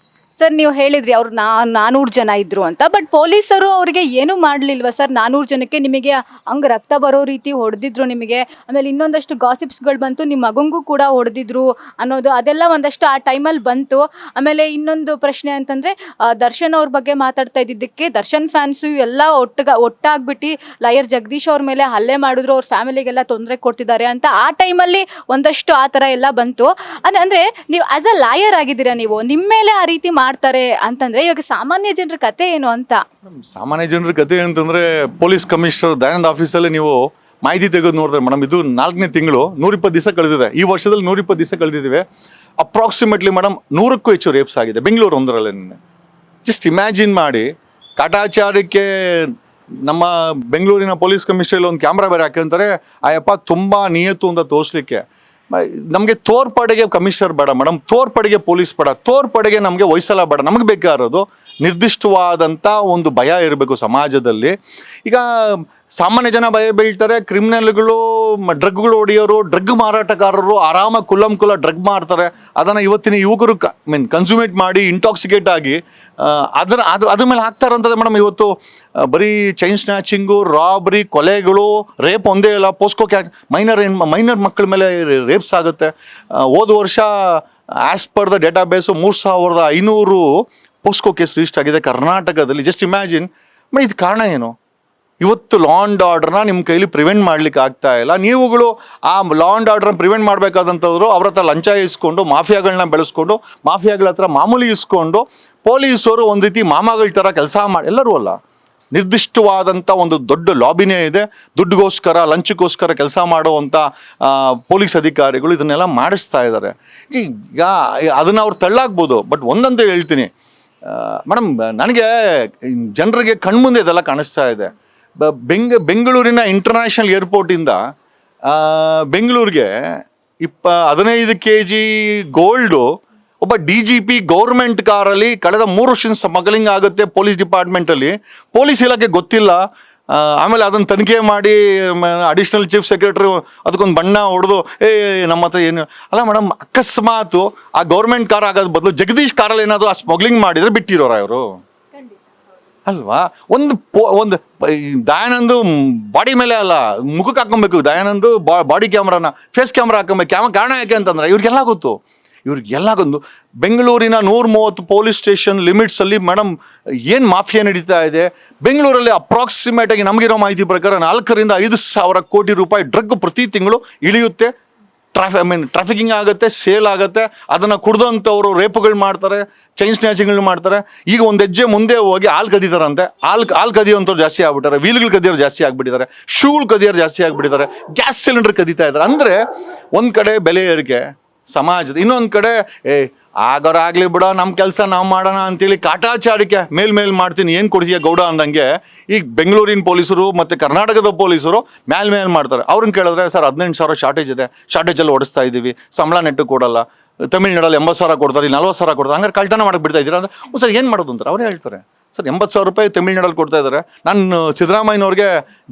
Sir, ನೀವು ಹೇಳಿದ್ರಿ ಅವ್ರು 400 ಜನ ಇದ್ರು ಅಂತ. ಬಟ್ ಪೊಲೀಸರು ಅವರಿಗೆ ಏನೂ ಮಾಡಲಿಲ್ವಾ ಸರ್? 400 ಜನಕ್ಕೆ ನಿಮಗೆ ಹಂಗೆ ರಕ್ತ ಬರೋ ರೀತಿ ಹೊಡೆದಿದ್ರು ನಿಮಗೆ. ಆಮೇಲೆ ಇನ್ನೊಂದಷ್ಟು ಗಾಸಿಪ್ಸ್ಗಳು ಬಂತು, ನಿಮ್ಮ ಮಗಂಗೂ ಕೂಡ ಹೊಡೆದಿದ್ರು ಅನ್ನೋದು, ಅದೆಲ್ಲ ಒಂದಷ್ಟು ಆ ಟೈಮಲ್ಲಿ ಬಂತು. ಆಮೇಲೆ ಇನ್ನೊಂದು ಪ್ರಶ್ನೆ ಅಂತಂದರೆ, ದರ್ಶನ್ ಅವ್ರ ಬಗ್ಗೆ ಮಾತಾಡ್ತಾ ಇದ್ದಿದ್ದಕ್ಕೆ ದರ್ಶನ್ ಫ್ಯಾನ್ಸು ಎಲ್ಲ ಒಟ್ಟಾಗ್ಬಿಟ್ಟು ಲಾಯರ್ ಜಗದೀಶ್ ಅವ್ರ ಮೇಲೆ ಹಲ್ಲೆ ಮಾಡಿದ್ರು, ಅವ್ರ ಫ್ಯಾಮಿಲಿಗೆಲ್ಲ ತೊಂದರೆ ಕೊಡ್ತಿದ್ದಾರೆ ಅಂತ ಆ ಟೈಮಲ್ಲಿ ಒಂದಷ್ಟು ಆ ಥರ ಎಲ್ಲ ಬಂತು. ಅಂದರೆ ನೀವು ಆ್ಯಸ್ ಅ ಲಾಯರ್ ಆಗಿದ್ದೀರಾ, ನೀವು ನಿಮ್ಮ ಮೇಲೆ ಆ ರೀತಿ ಮಾಡ್ತಾರೆ ಅಂತಂದ್ರೆ ಇವಾಗ ಸಾಮಾನ್ಯ ಜನರ ಕತೆ ಏನು ಅಂತ? ಸಾಮಾನ್ಯ ಜನರ ಕತೆ ಅಂತಂದ್ರೆ, ಪೊಲೀಸ್ ಕಮಿಷನರ್ ದಯಾನಂದ್ ಆಫೀಸಲ್ಲಿ ನೀವು ಮಾಹಿತಿ ತೆಗೆದು ನೋಡಿದ್ರೆ ಮೇಡಮ್, ಇದು 4ನೇ ತಿಂಗಳು 120 ದಿವಸ ಕಳೆದಿದೆ. ಈ ವರ್ಷದಲ್ಲಿ 120 ದಿವಸ ಕಳೆದಿದ್ದೀವಿ. ಅಪ್ರಾಕ್ಸಿಮೇಟ್ಲಿ ಮೇಡಮ್ 100ಕ್ಕೂ ಹೆಚ್ಚು ರೇಪ್ಸ್ ಆಗಿದೆ ಬೆಂಗಳೂರು ಒಂದರಲ್ಲೇ. ಜಸ್ಟ್ ಇಮ್ಯಾಜಿನ್ ಮಾಡಿ, ಕಾಟಾಚಾರಕ್ಕೆ ನಮ್ಮ ಬೆಂಗಳೂರಿನ ಪೊಲೀಸ್ ಕಮಿಷನರ್ ಒಂದು ಕ್ಯಾಮ್ರಾ ಬೇರೆ ಹಾಕಿರ್ತಾರೆ. ಆಯಪ್ಪ ತುಂಬ ನಿಯತ್ತು ಅಂತ ತೋರಿಸ್ಲಿಕ್ಕೆ. ನಮಗೆ ತೋರ್ಪಡೆಗೆ ಕಮಿಷನರ್ ಬೇಡ ಮೇಡಮ್, ತೋರ್ಪಡೆಗೆ ಪೊಲೀಸ್ ಬೇಡ, ತೋರ್ಪಡೆಗೆ ನಮಗೆ ವಹಿಸಲ ಬೇಡ. ನಮಗೆ ಬೇಕಾಗಿರೋದು ನಿರ್ದಿಷ್ಟವಾದಂಥ ಒಂದು ಭಯ ಇರಬೇಕು ಸಮಾಜದಲ್ಲಿ. ಈಗ ಸಾಮಾನ್ಯ ಜನ ಭಯ ಬೀಳ್ತಾರೆ, ಕ್ರಿಮಿನಲ್ಗಳು, ಡ್ರಗ್ಗಳು ಹೊಡೆಯೋರು, ಡ್ರಗ್ ಮಾರಾಟಗಾರರು ಆರಾಮಾಗಿ ಕುಲ್ಲ ಡ್ರಗ್ ಮಾರ್ತಾರೆ. ಅದನ್ನು ಇವತ್ತಿನ ಯುವಕರು ಕನ್ಸ್ಯೂಮೇಟ್ ಮಾಡಿ ಇಂಟಾಕ್ಸಿಕೇಟ್ ಆಗಿ ಅದ್ರ ಮೇಲೆ ಹಾಕ್ತಾರಂತದೆ ಮೇಡಮ್. ಇವತ್ತು ಬರೀ ಚೈನ್ ಸ್ನ್ಯಾಚಿಂಗು, ರಾಬ್ರಿ, ಕೊಲೆಗಳು, ರೇಪ್ ಒಂದೇ ಇಲ್ಲ, ಪೋಸ್ಕೋ ಮೈನರ್ ಮಕ್ಕಳ ಮೇಲೆ ರೇಪ್ಸ್ ಆಗುತ್ತೆ. ಹೋದ ವರ್ಷ as per the ಡೇಟಾಬೇಸು 3500 POCSO case register ಆಗಿದೆ ಕರ್ನಾಟಕದಲ್ಲಿ. Just imagine. ಇದು ಕಾರಣ ಏನು? ಇವತ್ತು ಲಾ ಆ್ಯಂಡ್ ಆರ್ಡರ್ನ ನಿಮ್ಮ ಕೈಲಿ ಪ್ರಿವೆಂಟ್ ಮಾಡ್ಲಿಕ್ಕೆ ಆಗ್ತಾ ಇಲ್ಲ. ನೀವುಗಳು ಆ ಲಾ ಆ್ಯಂಡ್ ಆರ್ಡರ್ನ ಪ್ರಿವೆಂಟ್ ಮಾಡಬೇಕಾದಂಥವ್ರು ಅವ್ರ ಹತ್ರ ಲಂಚ ಇಸ್ಕೊಂಡು, ಮಾಫಿಯಾಗಳನ್ನ ಬೆಳೆಸ್ಕೊಂಡು, ಮಾಫಿಯಾಗಳ ಹತ್ರ ಮಾಮೂಲಿ ಇಸ್ಕೊಂಡು, ಪೊಲೀಸರು ಒಂದು ರೀತಿ ಮಾಮಾಗಳ ಥರ ಕೆಲಸ ಮಾಡಿ, ಎಲ್ಲರೂ ಅಲ್ಲ, ನಿರ್ದಿಷ್ಟವಾದಂಥ ಒಂದು ದೊಡ್ಡ ಲಾಬಿನೇ ಇದೆ. ದುಡ್ಡುಗೋಸ್ಕರ, ಲಂಚಕ್ಕೋಸ್ಕರ ಕೆಲಸ ಮಾಡುವಂಥ ಪೊಲೀಸ್ ಅಧಿಕಾರಿಗಳು ಇದನ್ನೆಲ್ಲ ಮಾಡಿಸ್ತಾ ಇದ್ದಾರೆ. ಈಗ ಅದನ್ನು ಅವ್ರು ತಳ್ಳಾಗ್ಬೋದು. ಬಟ್ ಒಂದಂತ ಹೇಳ್ತೀನಿ ಮೇಡಮ್, ನನಗೆ ಜನರಿಗೆ ಕಣ್ಮುಂದೆ ಇದೆಲ್ಲ ಕಾಣಿಸ್ತಾ ಇದೆ. ಬೆಂಗಳೂರಿನ ಇಂಟರ್ನ್ಯಾಷನಲ್ ಏರ್ಪೋರ್ಟಿಂದ ಬೆಂಗಳೂರಿಗೆ 15 kg ಗೋಲ್ಡು ಒಬ್ಬ DGP ಗೌರ್ಮೆಂಟ್ ಕಾರಲ್ಲಿ ಕಳೆದ 3 ವರ್ಷದಿಂದ ಸ್ಮಗ್ಲಿಂಗ್ ಆಗುತ್ತೆ ಪೊಲೀಸ್ ಡಿಪಾರ್ಟ್ಮೆಂಟಲ್ಲಿ. ಪೊಲೀಸ್ ಇಲಾಖೆ ಗೊತ್ತಿಲ್ಲ. ಆಮೇಲೆ ಅದನ್ನು ತನಿಖೆ ಮಾಡಿ ಅಡಿಷ್ನಲ್ ಚೀಫ್ ಸೆಕ್ರೆಟರಿ ಅದಕ್ಕೊಂದು ಬಣ್ಣ ಹೊಡೆದು ನಮ್ಮ ಹತ್ರ ಏನು ಅಲ್ಲ ಮೇಡಮ್. ಅಕಸ್ಮಾತು ಆ ಗೌರ್ಮೆಂಟ್ ಕಾರ್ ಆಗೋದು ಬದಲು ಜಗದೀಶ್ ಕಾರಲ್ಲಿ ಏನಾದರೂ ಆ ಸ್ಮಗ್ಲಿಂಗ್ ಮಾಡಿದರೆ ಬಿಟ್ಟಿರೋರ ಇವರು ಅಲ್ವಾ? ಒಂದು ದಯಾನಂದು ಬಾಡಿ ಮೇಲೆ ಅಲ್ಲ, ಮುಖಕ್ಕೆ ಹಾಕೊಬೇಕು. Dayanand body ಕ್ಯಾಮ್ರಾನ, face camera ಹಾಕೊಬೇಕು. ಕಾರಣ ಯಾಕೆ ಅಂತಂದ್ರೆ ಇವ್ರಿಗೆಲ್ಲ ಗೊತ್ತು. ಇವ್ರಿಗೆಲ್ಲಗೊಂದು ಬೆಂಗಳೂರಿನ 130 ಪೊಲೀಸ್ ಸ್ಟೇಷನ್ ಲಿಮಿಟ್ಸಲ್ಲಿ ಮೇಡಮ್ ಏನು ಮಾಫಿಯಾ ನಡೀತಾ ಇದೆ. ಬೆಂಗಳೂರಲ್ಲಿ ಅಪ್ರಾಕ್ಸಿಮೇಟಾಗಿ ನಮಗಿರೋ ಮಾಹಿತಿ ಪ್ರಕಾರ 4 ರಿಂದ 5 ಸಾವಿರ ಕೋಟಿ ರೂಪಾಯಿ ಡ್ರಗ್ ಪ್ರತಿ ತಿಂಗಳು ಇಳಿಯುತ್ತೆ. ಟ್ರಾಫಿಕಿಂಗ್ ಆಗುತ್ತೆ, ಸೇಲ್ ಆಗುತ್ತೆ. ಅದನ್ನು ಕುಡ್ದಂಥವ್ರು ರೇಪುಗಳು ಮಾಡ್ತಾರೆ, ಚೈನ್ ಸ್ನ್ಯಾಚಿಂಗ್ಗಳು ಮಾಡ್ತಾರೆ. ಈಗ ಒಂದು ಹೆಜ್ಜೆ ಮುಂದೆ ಹೋಗಿ ಹಾಲು ಕದೀತಾರಂತೆ. ಹಾಲು ಕದಿಯೋಂಥವ್ರು ಜಾಸ್ತಿ ಆಗ್ಬಿಟ್ಟಾರೆ, ವೀಲ್ಗಳು ಕದಿಯೋರು ಜಾಸ್ತಿ ಆಗಿಬಿಟ್ಟಿದ್ದಾರೆ, ಶೂಗಳು ಕದಿಯೋರು ಜಾಸ್ತಿ ಆಗಿಬಿಟ್ಟಿದ್ದಾರೆ, ಗ್ಯಾಸ್ ಸಿಲಿಂಡರ್ ಕದೀತಾ ಇದ್ದಾರೆ. ಅಂದರೆ ಒಂದು ಕಡೆ ಬೆಲೆ ಏರಿಕೆ ಸಮಾಜದ, ಇನ್ನೊಂದು ಕಡೆ ಆಗೋರಾಗಲಿ ಬಿಡೋ, ನಮ್ಮ ಕೆಲಸ ನಾವು ಮಾಡೋಣ ಅಂತೇಳಿ ಕಾಟಾಚಾರಕ್ಕೆ ಮೇಲ್ ಮಾಡ್ತೀನಿ, ಏನು ಕೊಡ್ತೀಯ ಗೌಡ ಅಂದಂಗೆ ಈಗ ಬೆಂಗಳೂರಿನ ಪೊಲೀಸರು ಮತ್ತು ಕರ್ನಾಟಕದ ಪೊಲೀಸರು ಮೇಲ್ ಮಾಡ್ತಾರೆ. ಅವ್ರನ್ನ ಕೇಳಿದ್ರೆ ಸರ್ 18,000 ಶಾರ್ಟೇಜ್ ಇದೆ, ಶಾರ್ಟೇಜಲ್ಲಿ ಓಡಿಸ್ತಾ ಇದ್ದೀವಿ, ಸಂಬಳ ನೆಟ್ಟು ಕೊಡಲ್ಲ. ತಮಿಳ್ನಾಡಲ್ಲಿ 80,000 ಕೊಡ್ತಾರೆ, 40,000 ಕೊಡ್ತಾರೆ. ಹಂಗಾರೆ ಕಳ್ತನ ಮಾಡಕ್ಕೆ ಬಿಡ್ತಾ ಇದ್ದೀರಾ ಅಂದ್ರೆ ಸರ್ ಏನು ಮಾಡೋದು ಅಂತಾರೆ. ಅವರೇ ಹೇಳ್ತಾರೆ ಸರ್ 80,000 ರೂಪಾಯಿ ತಮಿಳ್ನಾಡಲ್ಲಿ ಕೊಡ್ತಾ ಇದ್ದಾರೆ. ನಾನು ಸಿದ್ದರಾಮಯ್ಯನವ್ರಿಗೆ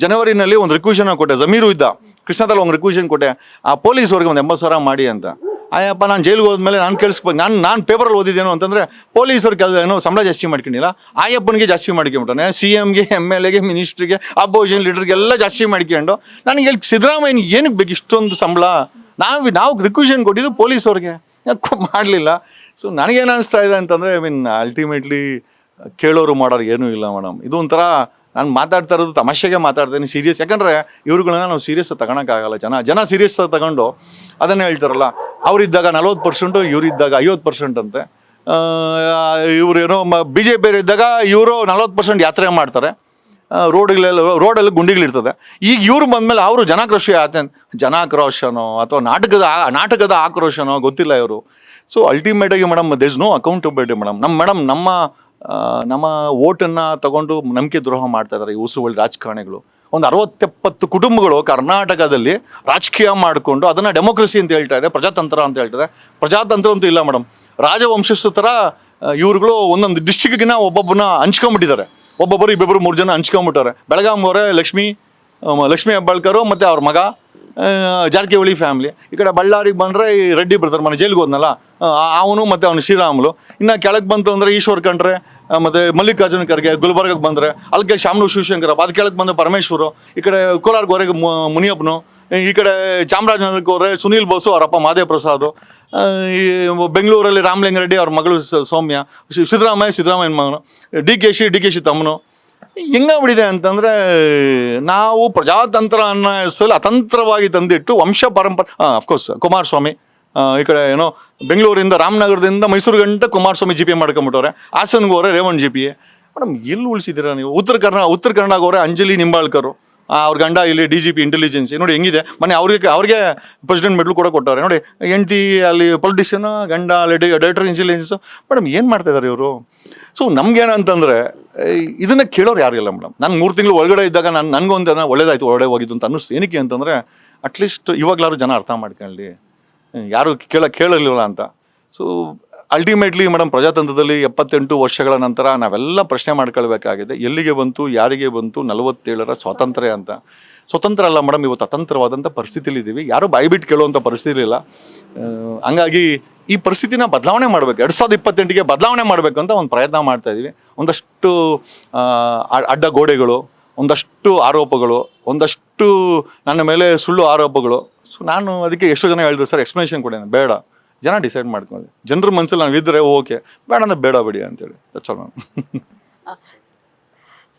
ಜನವರಿನಲ್ಲಿ ಒಂದು ರಿಕ್ವಿಷನ್ ಕೊಟ್ಟೆ, ಜಮೀರು ಇದ್ದ ಕೃಷ್ಣದಲ್ಲಿ ಒಂದು ರಿಕ್ವಿಷನ್ ಕೊಟ್ಟೆ, ಆ ಪೊಲೀಸವ್ರಿಗೆ ಒಂದು 80,000 ಮಾಡಿ ಅಂತ. ಆಯಪ್ಪ ನಾನು ಜೈಲಿಗೆ ಹೋದ್ಮೇಲೆ ನಾನು ಕೇಳಿಸ್ಬೇಕು, ನಾನು ಪೇಪರಲ್ಲಿ ಓದಿದ್ದೇನು ಅಂತಂದರೆ ಪೊಲೀಸರು ಏನೋ ಸಂಬಳ ಜಾಸ್ತಿ ಮಾಡ್ಕೊಂಡಿಲ್ಲ, ಆಯಪ್ಪನಿಗೆ ಜಾಸ್ತಿ ಮಾಡ್ಕೊಂಬಿಟ್ಟಾನೆ, CMಗೆ, MLAಗೆ, ಮಿನಿಸ್ಟ್ರಿಗೆ, ಅಪೋಸಿಷನ್ ಲೀಡರ್ಗೆಲ್ಲ ಜಾಸ್ತಿ ಮಾಡ್ಕೊಂಡು. ನನಗೆ ಹೇಳಿ ಸಿದ್ದರಾಮಯ್ಯನ ಏನಕ್ಕೆ ಬೇಕು ಇಷ್ಟೊಂದು ಸಂಬಳ? ನಾವು ರಿಕ್ವಿಷನ್ ಕೊಟ್ಟಿದ್ದು ಪೊಲೀಸವ್ರಿಗೆ, ಯಾಕೆ ಮಾಡಲಿಲ್ಲ? ಸೊ ನನಗೇನು ಅನಿಸ್ತಾ ಇದೆ ಅಂತಂದರೆ ಅಲ್ಟಿಮೇಟ್ಲಿ ಕೇಳೋರು ಮಾಡೋರು ಏನೂ ಇಲ್ಲ ಮೇಡಮ್. ಇದು ಒಂಥರ ನಾನು ಮಾತಾಡ್ತಾ ಇರೋದು ತಮಾಷೆಗೆ ಮಾತಾಡ್ತೀನಿ, ಸೀರಿಯಸ್. ಯಾಕಂದರೆ ಇವ್ರುಗಳನ್ನ ನಾವು ಸೀರಿಯಸ್ ತಗೊಳಕ್ಕಾಗಲ್ಲ. ಜನ ಸೀರಿಯಸ್ ತಗೊಂಡು ಅದನ್ನೇ ಹೇಳ್ತಾರಲ್ಲ, ಅವರಿದ್ದಾಗ 40%, ಇವರಿದ್ದಾಗ 50% ಅಂತೆ. ಇವರೇನೋ BJP ಇದ್ದಾಗ ಇವರು 40% ಯಾತ್ರೆ ಮಾಡ್ತಾರೆ, ರೋಡಲ್ಲಿ ಗುಂಡಿಗಳಿರ್ತದೆ. ಈಗ ಇವ್ರು ಬಂದಮೇಲೆ ಅವರು ಜನಾಕ್ರೋಶನೋ ಅಥವಾ ನಾಟಕದ ಆಕ್ರೋಶನೋ ಗೊತ್ತಿಲ್ಲ ಇವರು. ಸೊ ಅಲ್ಟಿಮೇಟಾಗಿ madam there is no accountability madam. ನಮ್ಮ ಓಟನ್ನು ತಗೊಂಡು ನಂಬಿಕೆ ದ್ರೋಹ ಮಾಡ್ತಾ ಇದ್ದಾರೆ ಈ ಉಸುವಳಿ ರಾಜಕಾರಣಿಗಳು. ಒಂದು 60-70 ಕುಟುಂಬಗಳು ಕರ್ನಾಟಕದಲ್ಲಿ ರಾಜಕೀಯ ಮಾಡಿಕೊಂಡು ಅದನ್ನು ಡೆಮೋಕ್ರಸಿ ಅಂತ ಹೇಳ್ತಾ ಇದೆ, ಪ್ರಜಾತಂತ್ರ ಅಂತ ಹೇಳ್ತದೆ. ಪ್ರಜಾತಂತ್ರ ಅಂತೂ ಇಲ್ಲ ಮೇಡಮ್. ರಾಜವಂಶಸ್ಥ ಥರ ಇವ್ರುಗಳು ಒಂದೊಂದು ಡಿಸ್ಟ್ರಿಕ್ಗಿನ ಒಬ್ಬೊಬ್ಬನ ಹಂಚ್ಕೊಂಬಿಟ್ಟಿದ್ದಾರೆ. ಒಬ್ಬೊಬ್ಬರು 2-3 ಜನ ಹಂಚ್ಕೊಂಬಿಟ್ಟಾರೆ. ಬೆಳಗಾಂ ಅವರೇ ಲಕ್ಷ್ಮೀ ಹೆಬ್ಬಾಳ್ಕರು ಮತ್ತು ಅವ್ರ ಮಗ ಜಾರಕಿಹೊಳಿ ಫ್ಯಾಮಿಲಿ. ಈ ಕಡೆ ಬಳ್ಳಾರಿಗೆ ಬಂದರೆ ಈ ರೆಡ್ಡಿ ಬ್ರದರ್ ಮನೆ ಜೈಲಿಗೆ ಹೋದ್ನಲ್ಲ ಅವನು ಮತ್ತು ಅವನು ಶ್ರೀರಾಮುಲು. ಇನ್ನು ಕೆಳಗೆ ಬಂತು ಅಂದರೆ ಈಶ್ವರ್ ಖಂಡ್ರೆ ಮತ್ತು ಮಲ್ಲಿಕಾರ್ಜುನ ಖರ್ಗೆ. ಗುಲ್ಬರ್ಗಕ್ಕೆ ಬಂದರೆ ಅಲ್ಲಿಗೆ ಶಾಮನು ಶಿವಶಂಕರಪ್ಪ. ಅದು ಕೆಳಗೆ ಬಂದರೆ ಪರಮೇಶ್ವರು. ಈ ಕಡೆ ಕೋಲಾರಗೋರೆಗೆ ಮುನಿಯಪ್ಪನು. ಈ ಕಡೆ ಚಾಮರಾಜನಗರಕ್ಕೆ ಹೋದರೆ ಸುನೀಲ್ ಬೋಸು, ಅವರಪ್ಪ ಮಾದೇವ ಪ್ರಸಾದ್. ಈ ಬೆಂಗಳೂರಲ್ಲಿ ರಾಮಲಿಂಗಾರೆಡ್ಡಿ ಅವ್ರ ಮಗಳು ಸೌಮ್ಯ. ಸಿದ್ದರಾಮಯ್ಯನ ಮಗನು. ಡಿ ಕೆ ಶಿ ತಮ್ಮನು. ಹೆಂಗಾಗ್ಬಿಟ್ಟಿದೆ ಅಂತಂದರೆ ನಾವು ಪ್ರಜಾತಂತ್ರ ಅನ್ನೋ ಹೆಸರಲ್ಲಿ ಅತಂತ್ರವಾಗಿ ತಂದಿಟ್ಟು ವಂಶ ಪರಂಪರೆ. ಅಫ್ಕೋರ್ಸ್ ಕುಮಾರಸ್ವಾಮಿ ಈ ಕಡೆ ಏನೋ ಬೆಂಗಳೂರಿಂದ ರಾಮನಗರದಿಂದ ಮೈಸೂರು ಗಂಟೆ ಕುಮಾರಸ್ವಾಮಿ GPA ಮಾಡ್ಕೊಂಬಿಟ್ಟವ್ರೆ. ಹಾಸನ್ಗೆ ಹೋದ್ರೆ ರೇವಣ್ GPA. ಮೇಡಮ್ ಎಲ್ಲಿ ಉಳಿಸಿದ್ದೀರಾ ನೀವು? ಉತ್ತರ ಕನ್ನಡ ಹೋದ್ರೆ ಅಂಜಲಿ ನಿಂಬಾಳ್ಕರು, ಅವ್ರ ಗಂಡ ಇಲ್ಲಿ DGP ಇಂಟೆಲಿಜೆನ್ಸಿ. ನೋಡಿ ಹೆಂಗಿದೆ. ಮೊನ್ನೆ ಅವ್ರಿಗೆ ಪ್ರೆಸಿಡೆಂಟ್ ಮೆಡಲ್ ಕೂಡ ಕೊಟ್ಟವ್ರೆ ನೋಡಿ. ಹೆಂಡತಿ ಅಲ್ಲಿ ಪೊಲಿಟಿಷಿಯನ್, ಗಂಡ ಅಲ್ಲಿ ಡೈರೆಕ್ಟರ್ ಇಂಟೆಲಿಜೆನ್ಸ್. ಮೇಡಮ್ ಏನು ಮಾಡ್ತಾ ಇದ್ದಾರೆ ಇವರು? ಸೊ ನಮ್ಗೇನಂತಂದರೆ ಇದನ್ನು ಕೇಳೋರು ಯಾರು ಇಲ್ಲ ಮೇಡಮ್. ನಾನು 3 ತಿಂಗಳು ಒಳಗಡೆ ಇದ್ದಾಗ ನನಗೊಂದು ಒಳ್ಳೇದಾಯ್ತು ಹೊರಗಡೆ ಹೋಗಿದ್ದು ಅಂತ ಅನ್ನಿಸ್ತು. ಏನಕ್ಕೆ ಅಂತಂದರೆ ಅಟ್ಲೀಸ್ಟ್ ಇವಾಗಲಾದ್ರು ಜನ ಅರ್ಥ ಮಾಡ್ಕೊಳ್ಳಿ, ಯಾರು ಕೇಳಲಿಲ್ಲ ಅಂತ. ಸೊ ಅಲ್ಟಿಮೇಟ್ಲಿ ಮೇಡಮ್, ಪ್ರಜಾತಂತ್ರದಲ್ಲಿ 78 ವರ್ಷಗಳ ನಂತರ ನಾವೆಲ್ಲ ಪ್ರಶ್ನೆ ಮಾಡ್ಕೊಳ್ಬೇಕಾಗಿದೆ, ಎಲ್ಲಿಗೆ ಬಂತು, ಯಾರಿಗೆ ಬಂತು 47ರ ಸ್ವಾತಂತ್ರ್ಯ ಅಂತ. ಸ್ವತಂತ್ರ ಅಲ್ಲ ಮೇಡಮ್, ಇವತ್ತು ಅತಂತ್ರವಾದಂಥ ಪರಿಸ್ಥಿತಿಲಿ ಇದ್ದೀವಿ. ಯಾರು ಬಾಯ್ಬಿಟ್ಟು ಕೇಳುವಂಥ ಪರಿಸ್ಥಿತಿ ಇಲ್ಲ. ಹಂಗಾಗಿ ಈ ಪರಿಸ್ಥಿತಿನ ಬದಲಾವಣೆ ಮಾಡಬೇಕು, 2028ಗೆ ಬದಲಾವಣೆ ಮಾಡಬೇಕು ಅಂತ ಒಂದು ಪ್ರಯತ್ನ ಮಾಡ್ತಾ ಇದ್ದೀವಿ. ಒಂದಷ್ಟು ಅಡ್ಡ ಗೋಡೆಗಳು, ಒಂದಷ್ಟು ಆರೋಪಗಳು, ಒಂದಷ್ಟು ನನ್ನ ಮೇಲೆ ಸುಳ್ಳು ಆರೋಪಗಳು. ಸೊ ನಾನು ಅದಕ್ಕೆ ಎಷ್ಟೋ ಜನ ಹೇಳಿದ್ರು, ಸರ್ ಎಕ್ಸ್ಪ್ಲನೇಷನ್ ಕೊಡಿ. ಬೇಡ, ಜನ ಡಿಸೈಡ್ ಮಾಡ್ಕೊಳ್ಳಿ. ಜನರ ಮನಸ್ಸಲ್ಲಿ ನಾವು ಇದ್ದರೆ ಓಕೆ, ಬೇಡ ಅಂದ್ರೆ ಬೇಡ ಬಿಡಿ ಅಂತೇಳಿ.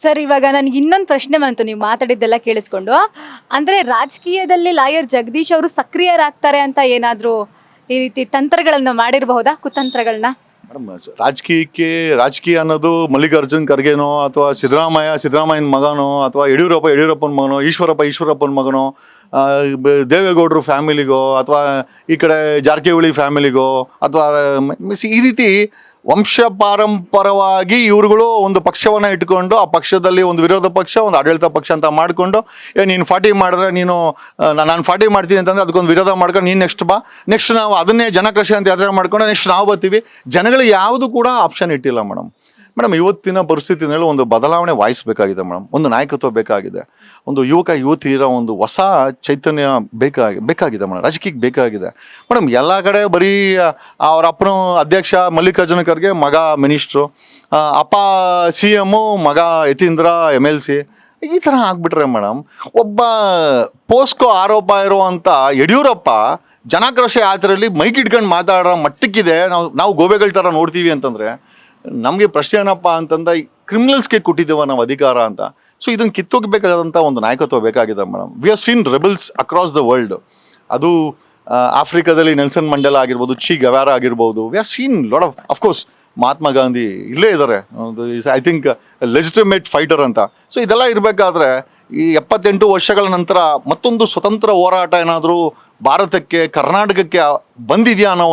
ಸರ್, ಇವಾಗ ನನಗೆ ಇನ್ನೊಂದು ಪ್ರಶ್ನೆ ಬಂತು ನೀವು ಮಾತಾಡಿದ್ದೆಲ್ಲ ಕೇಳಿಸ್ಕೊಂಡು. ಅಂದರೆ ರಾಜಕೀಯದಲ್ಲಿ ಲಾಯರ್ ಜಗದೀಶ್ ಅವರು ಸಕ್ರಿಯರಾಗ್ತಾರೆ ಅಂತ ಏನಾದರೂ ಈ ರೀತಿ ತಂತ್ರಗಳನ್ನು ಮಾಡಿರಬಹುದಾ, ಕುತಂತ್ರಗಳನ್ನ? ಮೇಡಮ್, ರಾಜಕೀಯ ಅನ್ನೋದು ಮಲ್ಲಿಕಾರ್ಜುನ್ ಖರ್ಗೆನೋ ಅಥವಾ ಸಿದ್ದರಾಮಯ್ಯನ ಮಗನೋ ಅಥವಾ ಯಡಿಯೂರಪ್ಪನ ಮಗನೋ, ಈಶ್ವರಪ್ಪನ ಮಗನೋ, ದೇವೇಗೌಡರು ಫ್ಯಾಮಿಲಿಗೋ ಅಥವಾ ಈ ಕಡೆ ಜಾರಕಿಹೊಳಿ ಫ್ಯಾಮಿಲಿಗೋ ಅಥವಾ ಈ ರೀತಿ ವಂಶ ಪಾರಂಪರವಾಗಿ ಇವ್ರುಗಳು ಒಂದು ಪಕ್ಷವನ್ನು ಇಟ್ಕೊಂಡು ಆ ಪಕ್ಷದಲ್ಲಿ ಒಂದು ವಿರೋಧ ಪಕ್ಷ, ಒಂದು ಆಡಳಿತ ಪಕ್ಷ ಅಂತ ಮಾಡಿಕೊಂಡು, ನೀನು 40 ಮಾಡಿದ್ರೆ ನಾನು 40 ಮಾಡ್ತೀನಿ ಅಂತಂದರೆ ಅದಕ್ಕೊಂದು ವಿರೋಧ ಮಾಡ್ಕೊಂಡು ನೀನು ನೆಕ್ಸ್ಟ್ ನಾವು ಅದನ್ನೇ ಜನಕೃಷಿ ಅಂತ ಯಾತ್ರೆ ಮಾಡ್ಕೊಂಡು ನೆಕ್ಸ್ಟ್ ನಾವು ಬರ್ತೀವಿ. ಜನಗಳಿಗೆ ಯಾವುದು ಕೂಡ ಆಪ್ಷನ್ ಇಟ್ಟಿಲ್ಲ ಮೇಡಮ್. ಇವತ್ತಿನ ಪರಿಸ್ಥಿತಿನಲ್ಲಿ ಒಂದು ಬದಲಾವಣೆ ಬೇಕಾಗಿದೆ ಮೇಡಮ್. ಒಂದು ನಾಯಕತ್ವ ಬೇಕಾಗಿದೆ, ಒಂದು ಯುವತಿಯರ ಒಂದು ಹೊಸ ಚೈತನ್ಯ ಬೇಕಾಗಿದೆ ಮೇಡಮ್. ರಾಜಕೀಯಕ್ಕೆ ಬೇಕಾಗಿದೆ ಮೇಡಮ್. ಎಲ್ಲ ಕಡೆ ಬರೀ ಅವ್ರ ಅಪ್ಪನ ಅಧ್ಯಕ್ಷ ಮಲ್ಲಿಕಾರ್ಜುನ ಖರ್ಗೆ, ಮಗ ಮಿನಿಸ್ಟ್ರು, ಅಪ್ಪ CM, ಮಗ ಯತೀಂದ್ರ MLC, ಈ ಥರ ಆಗ್ಬಿಟ್ರೆ ಮೇಡಮ್, ಒಬ್ಬ ಪೋಸ್ಕೋ ಆರೋಪ ಇರುವಂಥ ಯಡಿಯೂರಪ್ಪ ಜನಾಕ್ರೋಶ ಯಾತ್ರೆಯಲ್ಲಿ ಮೈಕ್ ಇಟ್ಕೊಂಡು ಮಾತಾಡೋ ಮಟ್ಟಕ್ಕಿದೆ. ನಾವು ಗೋಬೆಗಳ ಥರ ನೋಡ್ತೀವಿ ಅಂತಂದರೆ ನಮಗೆ ಪ್ರಶ್ನೆ ಏನಪ್ಪ ಅಂತಂದ್ರೆ, ಕ್ರಿಮಿನಲ್ಸ್ಗೆ ಕೊಟ್ಟಿದ್ದೇವ ನಾವು ಅಧಿಕಾರ ಅಂತ. ಸೊ ಇದನ್ನು ಕಿತ್ತೋಗಬೇಕಾದಂಥ ಒಂದು ನಾಯಕತ್ವ ಬೇಕಾಗಿದೆ madam. We have seen rebels across the world. ಅದು ಆಫ್ರಿಕಾದಲ್ಲಿ ನೆಲ್ಸನ್ ಮಂಡೇಲಾ ಆಗಿರ್ಬೋದು, ಚಿ ಗವಾರ ಆಗಿರ್ಬೋದು. We have seen lot of course Mahatma Gandhi ಇಲ್ಲೇ ಇದ್ದಾರೆ, ಐ ಥಿಂಕ್ ಲೆಜಿಟಿಮೇಟ್ ಫೈಟರ್ ಅಂತ. ಸೊ ಇದೆಲ್ಲ ಇರಬೇಕಾದ್ರೆ ಈ 78 ವರ್ಷಗಳ ನಂತರ ಮತ್ತೊಂದು ಸ್ವತಂತ್ರ ಹೋರಾಟ ಏನಾದರೂ ಭಾರತಕ್ಕೆ, ಕರ್ನಾಟಕಕ್ಕೆ ಬಂದಿದೆಯಾ ಅನ್ನೋ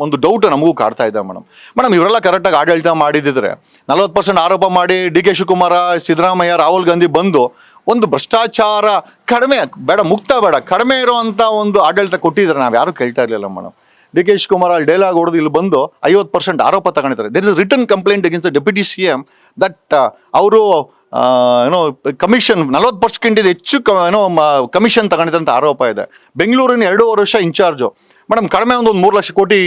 ಒಂದು ಡೌಟ್ ನಮಗೂ ಕಾಡ್ತಾ ಇದೆ ಮೇಡಮ್. ಇವರೆಲ್ಲ ಕರೆಕ್ಟಾಗಿ ಆಡಳಿತ ಮಾಡಿದ್ದಿದ್ರೆ 40% ಆರೋಪ ಮಾಡಿ DK ಶಿವಕುಮಾರ, ಸಿದ್ದರಾಮಯ್ಯ, ರಾಹುಲ್ ಗಾಂಧಿ ಬಂದು ಒಂದು ಭ್ರಷ್ಟಾಚಾರ ಕಡಿಮೆ ಇರುವಂಥ ಒಂದು ಆಡಳಿತ ಕೊಟ್ಟಿದ್ರೆ ನಾವು ಯಾರು ಕೇಳ್ತಾ ಇರಲಿಲ್ಲ ಮೇಡಮ್. DK ಶಿವಕುಮಾರ್ ಅಲ್ಲಿ ಡೈಲಾಗ್ ಹೊಡೆದು ಇಲ್ಲಿ ಬಂದು 50% ಆರೋಪ ತಗೊಂಡಿದ್ದಾರೆ. There is return complaint against the deputy CM that ಅವರು ಕಮಿಷನ್ 40% ಹೆಚ್ಚು ಕಮಿಷನ್ ತಗೊಂಡಿದ್ದಾರೆ ಅಂತ ಆರೋಪ ಇದೆ. ಬೆಂಗಳೂರಿನ 2.5 ವರ್ಷ ಇನ್ಚಾರ್ಜು ಮೇಡಮ್. ಕಡಿಮೆ ಒಂದು 3 ಲಕ್ಷ ಕೋಟಿ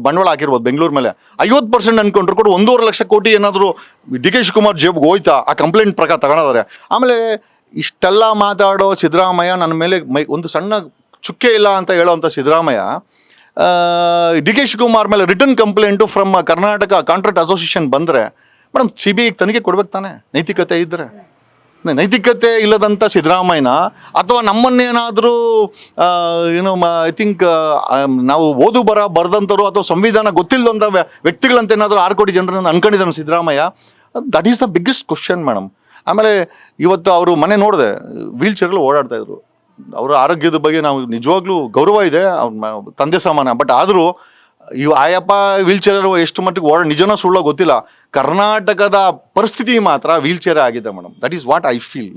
ಬಂಡವಾಳ ಹಾಕಿರ್ಬೋದು ಬೆಂಗಳೂರು ಮೇಲೆ. 50% ಅನ್ಕೊಂಡ್ರು ಕೂಡ 1.5 ಲಕ್ಷ ಕೋಟಿ ಏನಾದರೂ DK ಶಿವಕುಮಾರ್ ಜೇಬ್ಗೆ ಹೋಯ್ತಾ ಆ ಕಂಪ್ಲೇಂಟ್ ಪ್ರಕಾರ ತಗೊಂಡಿದ್ದಾರೆ. ಆಮೇಲೆ ಇಷ್ಟೆಲ್ಲ ಮಾತಾಡೋ ಸಿದ್ದರಾಮಯ್ಯ, ನನ್ನ ಮೇಲೆ ಒಂದು ಸಣ್ಣ ಚುಕ್ಕೆ ಇಲ್ಲ ಅಂತ ಹೇಳೋವಂಥ ಸಿದ್ದರಾಮಯ್ಯ DK ಶಿವಕುಮಾರ್ ಮೇಲೆ return complaint from Karnataka contract association ಬಂದರೆ ಮೇಡಮ್ CBI ತನಿಖೆ ಕೊಡ್ಬೇಕು ತಾನೆ, ನೈತಿಕತೆ ಇದ್ದರೆ. ನೈತಿಕತೆ ಇಲ್ಲದಂಥ ಸಿದ್ದರಾಮಯ್ಯನ ಅಥವಾ ನಮ್ಮನ್ನೇನಾದರೂ ಐ ಥಿಂಕ್ ನಾವು ಬರೆದಂಥವ್ರು ಅಥವಾ ಸಂವಿಧಾನ ಗೊತ್ತಿಲ್ಲದಂಥ ವ್ಯಕ್ತಿಗಳಂತ ಏನಾದರೂ 6 ಕೋಟಿ ಜನರನ್ನು ಅನ್ಕೊಂಡಿದ್ದಾನೆ Siddaramaiah. That is the biggest question madam. ಆಮೇಲೆ ಇವತ್ತು ಅವರು ಮನೆ ನೋಡಿದೆ, ವೀಲ್ ಚೇರಲ್ಲಿ ಓಡಾಡ್ತಾ ಇದ್ರು. ಅವರ ಆರೋಗ್ಯದ ಬಗ್ಗೆ ನಾವು ನಿಜವಾಗ್ಲೂ ಗೌರವ ಇದೆ, ಅವ್ರ ತಂದೆ ಸಮಾನ. ಬಟ್ ಆದರೂ ಆಯಪ್ಪ ವೀಲ್ ಚೇರ್ ಎಷ್ಟು ಮಟ್ಟಿಗೆ ನಿಜನೋ ಸುಳ್ಳೋ ಗೊತ್ತಿಲ್ಲ, ಕರ್ನಾಟಕದ ಪರಿಸ್ಥಿತಿ ಮಾತ್ರ ವೀಲ್ ಚೇರ್ ಆಗಿದೆ madam. That is what I feel.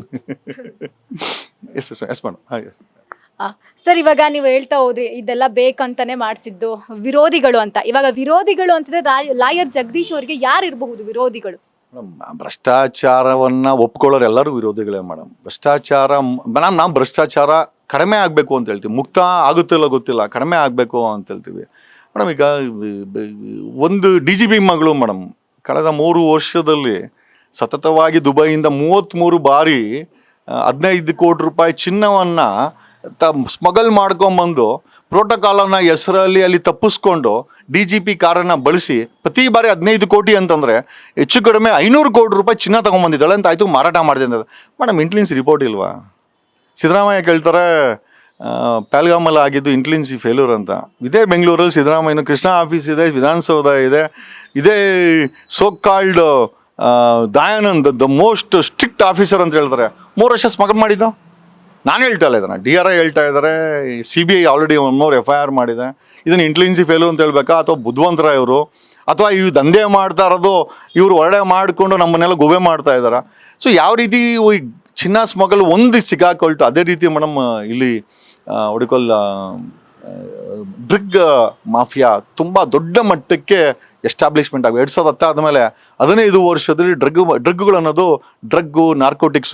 Yes madam. Sir, ಇವಾಗ ನೀವು ಹೇಳ್ತಾ ಹೋದ್ರಿ ಇದೆಲ್ಲ ಬೇಕಂತಾನೆ ಮಾಡಿಸಿದ್ದು ವಿರೋಧಿಗಳು ಅಂತ. ಇವಾಗ ವಿರೋಧಿಗಳು ಅಂತಂದ್ರೆ ಲಾಯರ್ ಜಗದೀಶ್ ಅವರಿಗೆ ಯಾರು ಇರಬಹುದು ವಿರೋಧಿಗಳು? ಭ್ರಷ್ಟಾಚಾರವನ್ನು ಒಪ್ಕೊಳ್ಳೋರು ಎಲ್ಲರೂ ವಿರೋಧಿಗಳೇ ಮೇಡಮ್. ನಾವು ಭ್ರಷ್ಟಾಚಾರ ಕಡಿಮೆ ಆಗಬೇಕು ಅಂತ ಹೇಳ್ತೀವಿ. ಮುಕ್ತ ಆಗುತ್ತಿಲ್ಲ ಗೊತ್ತಿಲ್ಲ, ಕಡಿಮೆ ಆಗಬೇಕು ಅಂತ ಹೇಳ್ತೀವಿ ಮೇಡಮ್. ಈಗ ಒಂದು DGP ಮಗಳು ಮೇಡಮ್ ಕಳೆದ 3 ವರ್ಷದಲ್ಲಿ ಸತತವಾಗಿ ದುಬೈಯಿಂದ 33 ಬಾರಿ 15 ಕೋಟಿ ರೂಪಾಯಿ ಚಿನ್ನವನ್ನು ಸ್ಮಗಲ್ ಮಾಡ್ಕೊಂಬಂದು ಪ್ರೋಟೋಕಾಲನ್ನ ಹೆಸರಲ್ಲಿ ಅಲ್ಲಿ ತಪ್ಪಿಸ್ಕೊಂಡು DGP ಕಾರನ್ನು ಬಳಸಿ ಪ್ರತಿ ಬಾರಿ 15 ಕೋಟಿ ಅಂತಂದರೆ ಹೆಚ್ಚು ಕಡಿಮೆ 500 ಕೋಟಿ ರೂಪಾಯಿ ಚಿನ್ನ ತೊಗೊಂಬಂದಿದ್ದಾಳೆ ಅಂತ ಆಯಿತು, ಮಾರಾಟ ಮಾಡಿದೆ ಅಂತ. ಮೇಡಮ್, ಇಂಟೆಲಿಜೆನ್ಸ್ ರಿಪೋರ್ಟ್ ಇಲ್ವಾ? ಸಿದ್ದರಾಮಯ್ಯ ಕೇಳ್ತಾರೆ ಪ್ಯಾಲ್ಗಾಮಲ್ಲಿ ಆಗಿದ್ದು ಇಂಟೆಲಿಜೆನ್ಸಿ ಫೇಲ್ಯೂರ್ ಅಂತ. ಇದೇ ಬೆಂಗಳೂರಲ್ಲಿ ಸಿದ್ದರಾಮಯ್ಯನ ಕೃಷ್ಣ ಆಫೀಸ್ ಇದೆ, ವಿಧಾನಸೌಧ ಇದೆ, ಇದೇ so called Dayanand the most strict officer ಅಂತ ಹೇಳ್ತಾರೆ 3 ವರ್ಷ ಸ್ಮಗಲ್ ಮಾಡಿದ್ದು. ನಾನು ಹೇಳ್ತಾ ಇಲ್ಲ, ಇದನ್ನು DRI ಹೇಳ್ತಾ ಇದ್ದಾರೆ, CBI ಆಲ್ರೆಡಿ 1 FIR ಮಾಡಿದೆ. ಇದನ್ನು ಇಂಟೆಲಿಜೆನ್ಸಿ ಫೇಲ್ಯೂರ್ ಅಂತ ಹೇಳ್ಬೇಕಾ ಅಥವಾ ಬುದ್ಧಿವಂತರ ಇವರು? ಅಥವಾ ಇವು ದಂಧೆ ಮಾಡ್ತಾ ಇರೋದು ಇವರು ಹೊರಡೆ ಮಾಡಿಕೊಂಡು ನಮ್ಮನ್ನೆಲ್ಲ ಗೋವೆ ಮಾಡ್ತಾ ಇದ್ದಾರಾ? ಸೊ ಯಾವ ರೀತಿ ಈ ಚಿನ್ನ ಸ್ಮಗಲ್ ಒಂದು ಸಿಗಾಕೊಳ್ತು, ಅದೇ ರೀತಿ ಮೇಡಮ್ ಇಲ್ಲಿ ಒಡಿಕೊಲ್ ಡ್ರಗ್ ಮಾಫಿಯಾ ತುಂಬ ದೊಡ್ಡ ಮಟ್ಟಕ್ಕೆ ಎಸ್ಟಾಬ್ಲಿಷ್ಮೆಂಟ್ ಆಗಿದೆ. 2010 ಆದಮೇಲೆ 15 ವರ್ಷದಲ್ಲಿ ಡ್ರಗ್ಗಳು ಅನ್ನೋದು ನಾರ್ಕೋಟಿಕ್ಸ್